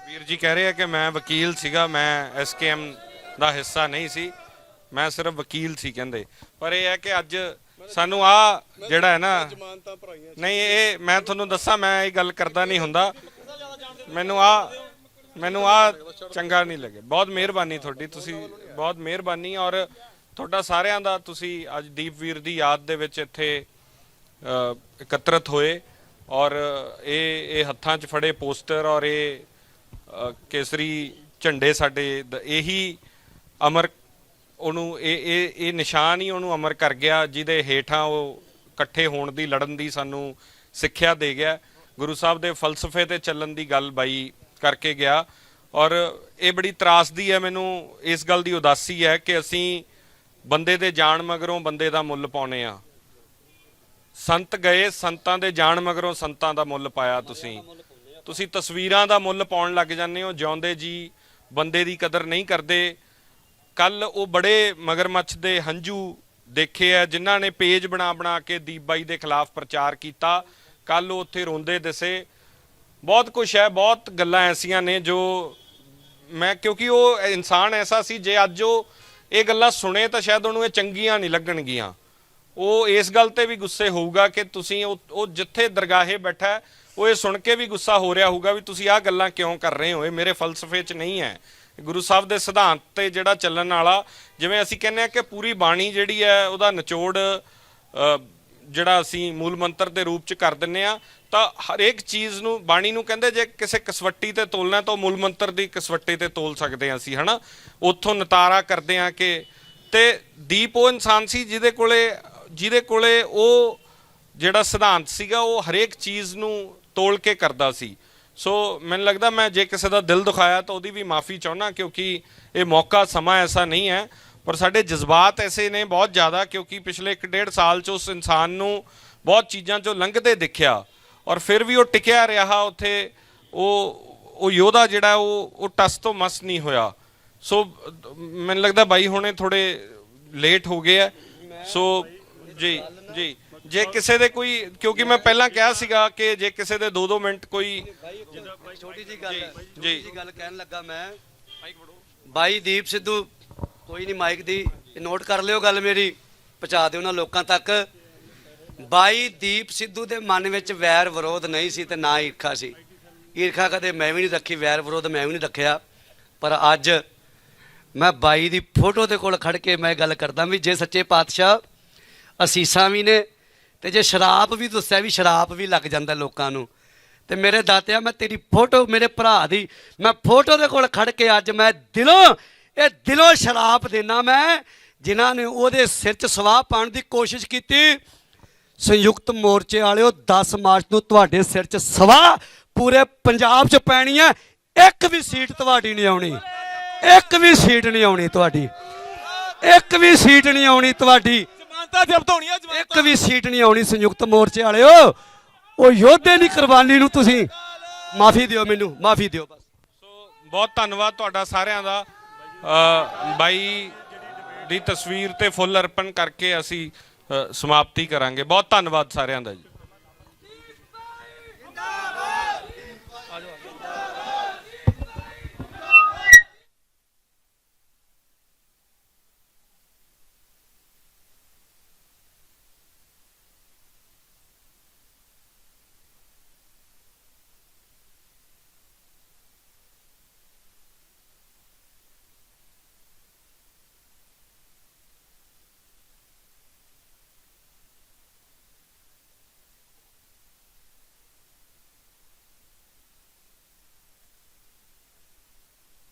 ਵੀਰ ਜੀ ਕਹਿ ਰਹੇ ਆ ਕਿ ਮੈਂ ਵਕੀਲ ਸੀਗਾ, ਮੈਂ ਐਸਕੇਐਮ ਦਾ ਹਿੱਸਾ ਨਹੀਂ ਸੀ, ਮੈਂ ਸਿਰਫ ਵਕੀਲ ਸੀ ਕਹਿੰਦੇ। ਪਰ ਇਹ ਹੈ ਕਿ ਅੱਜ ਸਾਨੂੰ ਆ ਜਿਹੜਾ ਹੈ ਨਾ, ਨਹੀਂ ਇਹ ਮੈਂ ਤੁਹਾਨੂੰ ਦੱਸਾਂ, ਮੈਂ ਇਹ ਗੱਲ ਕਰਦਾ ਨਹੀਂ ਹੁੰਦਾ, ਮੈਨੂੰ ਆ ਚੰਗਾ ਨਹੀਂ ਲੱਗੇ। ਬਹੁਤ ਮਿਹਰਬਾਨੀ ਤੁਹਾਡੀ, ਤੁਸੀਂ ਬਹੁਤ ਮਿਹਰਬਾਨੀ। ਔਰ ਤੁਹਾਡਾ ਸਾਰਿਆਂ ਦਾ, ਤੁਸੀਂ ਅੱਜ ਦੀਪਵੀਰ ਦੀ ਯਾਦ ਦੇ ਵਿੱਚ ਇੱਥੇ ਇਕੱਤਰਤ ਹੋਏ ਔਰ ਇਹ ਹੱਥਾਂ 'ਚ ਫੜੇ ਪੋਸਟਰ ਔਰ ਇਹ ਕੇਸਰੀ ਝੰਡੇ ਸਾਡੇ ਇਹੀ ਅਮਰ, ਉਹਨੂੰ ਇਹ ਨਿਸ਼ਾਨ ਹੀ ਉਹਨੂੰ ਅਮਰ ਕਰ ਗਿਆ ਜਿਹਦੇ ਹੇਠਾਂ ਉਹ ਇਕੱਠੇ ਹੋਣ ਦੀ, ਲੜਨ ਦੀ ਸਾਨੂੰ ਸਿੱਖਿਆ ਦੇ ਗਿਆ। ਗੁਰੂ ਸਾਹਿਬ ਦੇ ਫਲਸਫੇ ਤੇ ਚੱਲਣ ਦੀ ਗੱਲ ਬਾਈ ਕਰਕੇ ਗਿਆ। ਔਰ ਇਹ ਬੜੀ ਤਰਾਸਦੀ ਹੈ ਮੈਨੂੰ, ਇਸ ਗੱਲ ਦੀ ਉਦਾਸੀ ਹੈ ਕਿ ਅਸੀਂ ਬੰਦੇ ਦੇ ਜਾਣ ਮਗਰੋਂ ਬੰਦੇ ਦਾ ਮੁੱਲ ਪਾਉਨੇ ਆ। ਸੰਤ ਗਏ, ਸੰਤਾਂ ਦੇ ਜਾਣ ਮਗਰੋਂ ਸੰਤਾਂ ਦਾ ਮੁੱਲ ਪਾਇਆ। ਤੁਸੀਂ ਤਸਵੀਰਾਂ ਦਾ ਮੁੱਲ ਪਾਉਣ ਲੱਗ ਜਾਂਦੇ ਹੋ, ਜਿਉਂਦੇ ਜੀ ਬੰਦੇ ਦੀ ਕਦਰ ਨਹੀਂ ਕਰਦੇ। ਕੱਲ ਉਹ ਬੜੇ ਮਗਰਮੱਛ ਦੇ ਹੰਝੂ ਦੇਖੇ ਆ ਜਿਨ੍ਹਾਂ ਨੇ ਪੇਜ ਬਣਾ ਕੇ ਦੀਪ ਬਾਈ ਦੇ ਖਿਲਾਫ ਪ੍ਰਚਾਰ ਕੀਤਾ। ਕੱਲ ਉਹ ਉੱਥੇ ਰੋਂਦੇ ਦਿਸੇ। ਬਹੁਤ ਕੁਛ ਹੈ, ਬਹੁਤ ਗੱਲਾਂ ਐਸੀਆਂ ਨੇ ਜੋ ਮੈਂ, ਕਿਉਂਕਿ ਉਹ ਇਨਸਾਨ ਐਸਾ ਸੀ, ਜੇ ਅੱਜ ਉਹ ਇਹ ਗੱਲਾਂ ਸੁਣੇ ਤਾਂ ਸ਼ਾਇਦ ਉਹਨੂੰ ਇਹ ਚੰਗੀਆਂ ਨਹੀਂ ਲੱਗਣਗੀਆਂ। ਉਹ ਇਸ ਗੱਲ ਤੇ ਵੀ ਗੁੱਸੇ ਹੋਊਗਾ ਕਿ ਤੁਸੀਂ ਉਹ ਜਿੱਥੇ ਦਰਗਾਹੇ ਬੈਠਾ ਉਹ ਇਹ ਸੁਣ ਕੇ ਵੀ ਗੁੱਸਾ ਹੋ ਰਿਹਾ ਹੋਊਗਾ ਵੀ ਤੁਸੀਂ ਆਹ ਗੱਲਾਂ ਕਿਉਂ ਕਰ ਰਹੇ ਹੋ, ਇਹ ਮੇਰੇ ਫਲਸਫੇ 'ਚ ਨਹੀਂ ਹੈ। ਗੁਰੂ ਸਾਹਿਬ ਦੇ ਸਿਧਾਂਤ ਤੇ ਜਿਹੜਾ ਚੱਲਣ ਵਾਲਾ, ਜਿਵੇਂ ਅਸੀਂ ਕਹਿੰਦੇ ਆ ਕਿ ਪੂਰੀ ਬਾਣੀ ਜਿਹੜੀ ਹੈ ਉਹਦਾ ਨਿਚੋੜ ਜਿਹੜਾ ਅਸੀਂ ਮੂਲ ਮੰਤਰ ਦੇ ਰੂਪ 'ਚ ਕਰ ਦਿੰਦੇ ਆ, ਤਾਂ ਹਰੇਕ ਚੀਜ਼ ਨੂੰ ਬਾਣੀ ਨੂੰ ਕਹਿੰਦੇ ਜੇ ਕਿਸੇ ਕਸਵੱਟੀ ਤੇ ਤੋਲਣਾ ਤਾਂ ਉਹ ਮੂਲ ਮੰਤਰ ਦੀ ਕਸਵੱਟੀ ਤੇ ਤੋਲ ਸਕਦੇ ਹਾਂ ਅਸੀਂ, ਹੈ ਨਾ। ਉੱਥੋਂ ਨਤਾਰਾ ਕਰਦੇ ਹਾਂ ਕਿ, ਤੇ ਦੀਪ ਉਹ ਇਨਸਾਨ ਸੀ ਜਿਹਦੇ ਕੋਲੇ ਉਹ ਜਿਹੜਾ ਸਿਧਾਂਤ ਸੀਗਾ ਉਹ ਹਰੇਕ ਚੀਜ਼ ਨੂੰ ਤੋਲ ਕੇ ਕਰਦਾ ਸੀ। ਸੋ ਮੈਨੂੰ ਲੱਗਦਾ ਮੈਂ ਜੇ ਕਿਸੇ ਦਾ ਦਿਲ ਦੁਖਾਇਆ ਤਾਂ ਉਹਦੀ ਵੀ ਮਾਫੀ ਚਾਹੁੰਦਾ, ਕਿਉਂਕਿ ਇਹ ਮੌਕਾ ਸਮਾਂ ਐਸਾ ਨਹੀਂ ਹੈ। ਪਰ ਸਾਡੇ ਜਜ਼ਬਾਤ ਐਸੇ ਨੇ ਬਹੁਤ ਜ਼ਿਆਦਾ, ਕਿਉਂਕਿ ਪਿਛਲੇ 1.5 ਸਾਲ 'ਚ ਉਸ ਇਨਸਾਨ ਨੂੰ ਬਹੁਤ ਚੀਜ਼ਾਂ 'ਚੋਂ ਲੰਘਦੇ ਦਿਖਿਆ ਔਰ ਫਿਰ ਵੀ ਉਹ ਟਿਕਿਆ ਰਿਹਾ ਉੱਥੇ। ਉਹ ਯੋਧਾ ਜਿਹੜਾ ਉਹ ਟਸ ਤੋਂ ਮਸ ਨਹੀਂ ਹੋਇਆ। ਸੋ ਮੈਨੂੰ ਲੱਗਦਾ ਬਾਈ ਹੁਣੇ ਥੋੜੇ ਲੇਟ ਹੋ ਗਏ ਆ। ਸੋ ਜੀ ਜੇ ਕਿਸੇ ਦੇ ਕੋਈ, ਕਿਉਂਕਿ ਮੈਂ ਪਹਿਲਾਂ ਕਿਹਾ ਸੀਗਾ ਕਿ ਜੇ ਕਿਸੇ ਦੇ 2-2 ਮਿੰਟ ਕੋਈ ਛੋਟੀ ਜੀ ਗੱਲ ਕਹਿਣ ਲੱਗਾ ਮੈਂ, ਬਾਈ ਦੀਪ ਸਿੱਧੂ, ਕੋਈ ਨਹੀਂ ਮਾਈਕ ਦੀ ਨੋਟ ਕਰ ਲਿਓ ਗੱਲ ਮੇਰੀ, ਪਹੁੰਚਾ ਦਿਓ ਉਹਨਾਂ ਲੋਕਾਂ ਤੱਕ। ਬਾਈ ਦੀਪ ਸਿੱਧੂ ਦੇ ਮਨ ਵਿੱਚ ਵੈਰ ਵਿਰੋਧ ਨਹੀਂ ਸੀ ਤੇ ਨਾ ਈਰਖਾ ਸੀ। ਈਰਖਾ ਕਦੇ ਮੈਂ ਵੀ ਨਹੀਂ ਰੱਖੀ, ਵੈਰ ਵਿਰੋਧ ਮੈਂ ਵੀ ਨਹੀਂ ਰੱਖਿਆ। ਪਰ ਅੱਜ ਮੈਂ ਬਾਈ ਦੀ ਫੋਟੋ ਦੇ ਕੋਲ ਖੜ ਕੇ ਮੈਂ ਗੱਲ ਕਰਦਾ ਵੀ ਜੇ ਸੱਚੇ ਪਾਤਸ਼ਾਹ ਅਸੀਸਾਂ ਵੀ ਨੇ ਤੇ ਜੇ ਸ਼ਰਾਪ ਵੀ ਦੱਸਿਆ ਵੀ ਸ਼ਰਾਪ ਵੀ ਲੱਗ ਜਾਂਦਾ ਲੋਕਾਂ ਨੂੰ, ਤੇ ਮੇਰੇ ਦਾਤਿਆ ਮੈਂ ਤੇਰੀ ਫੋਟੋ, ਮੇਰੇ ਭਰਾ ਦੀ ਮੈਂ ਫੋਟੋ ਦੇ ਕੋਲ ਖੜ ਕੇ ਅੱਜ ਮੈਂ ਦਿਲੋਂ ਸ਼ਰਾਪ ਦੇਣਾ ਮੈਂ, ਜਿਨ੍ਹਾਂ ਨੇ ਉਹਦੇ ਸਿਰ 'ਚ ਸਵਾਹ ਪਾਉਣ ਦੀ ਕੋਸ਼ਿਸ਼ ਕੀਤੀ। ਸੰਯੁਕਤ ਮੋਰਚੇ ਵਾਲਿਓ, 10 ਮਾਰਚ ਨੂੰ ਤੁਹਾਡੇ ਸਿਰ 'ਚ ਸਵਾਹ ਪੂਰੇ ਪੰਜਾਬ 'ਚ ਪੈਣੀ ਹੈ। ਇੱਕ ਵੀ ਸੀਟ ਤੁਹਾਡੀ ਨਹੀਂ ਆਉਣੀ, ਇੱਕ ਵੀ ਸੀਟ ਨਹੀਂ ਆਉਣੀ ਤੁਹਾਡੀ, ਇੱਕ ਵੀ ਸੀਟ ਨਹੀਂ ਆਉਣੀ ਤੁਹਾਡੀ, ਇੱਕ ਵੀ ਸੀਟ ਨਹੀਂ ਆਉਣੀ। ਸੰਯੁਕਤ ਮੋਰਚੇ ਵਾਲਿਓ, ਉਹ ਯੋਧੇ ਦੀ ਕੁਰਬਾਨੀ ਨੂੰ ਤੁਸੀਂ ਮਾਫੀ ਦਿਓ, ਮੈਨੂੰ ਮਾਫੀ ਦਿਓ ਬਸ। ਸੋ ਬਹੁਤ ਧੰਨਵਾਦ ਤੁਹਾਡਾ ਸਾਰਿਆਂ ਦਾ। ਬਾਈ ਦੀ ਤਸਵੀਰ ਤੇ ਫੁੱਲ ਅਰਪਣ ਕਰਕੇ ਅਸੀਂ ਸਮਾਪਤੀ ਕਰਾਂਗੇ। ਬਹੁਤ ਧੰਨਵਾਦ ਸਾਰਿਆਂ ਦਾ ਜੀ।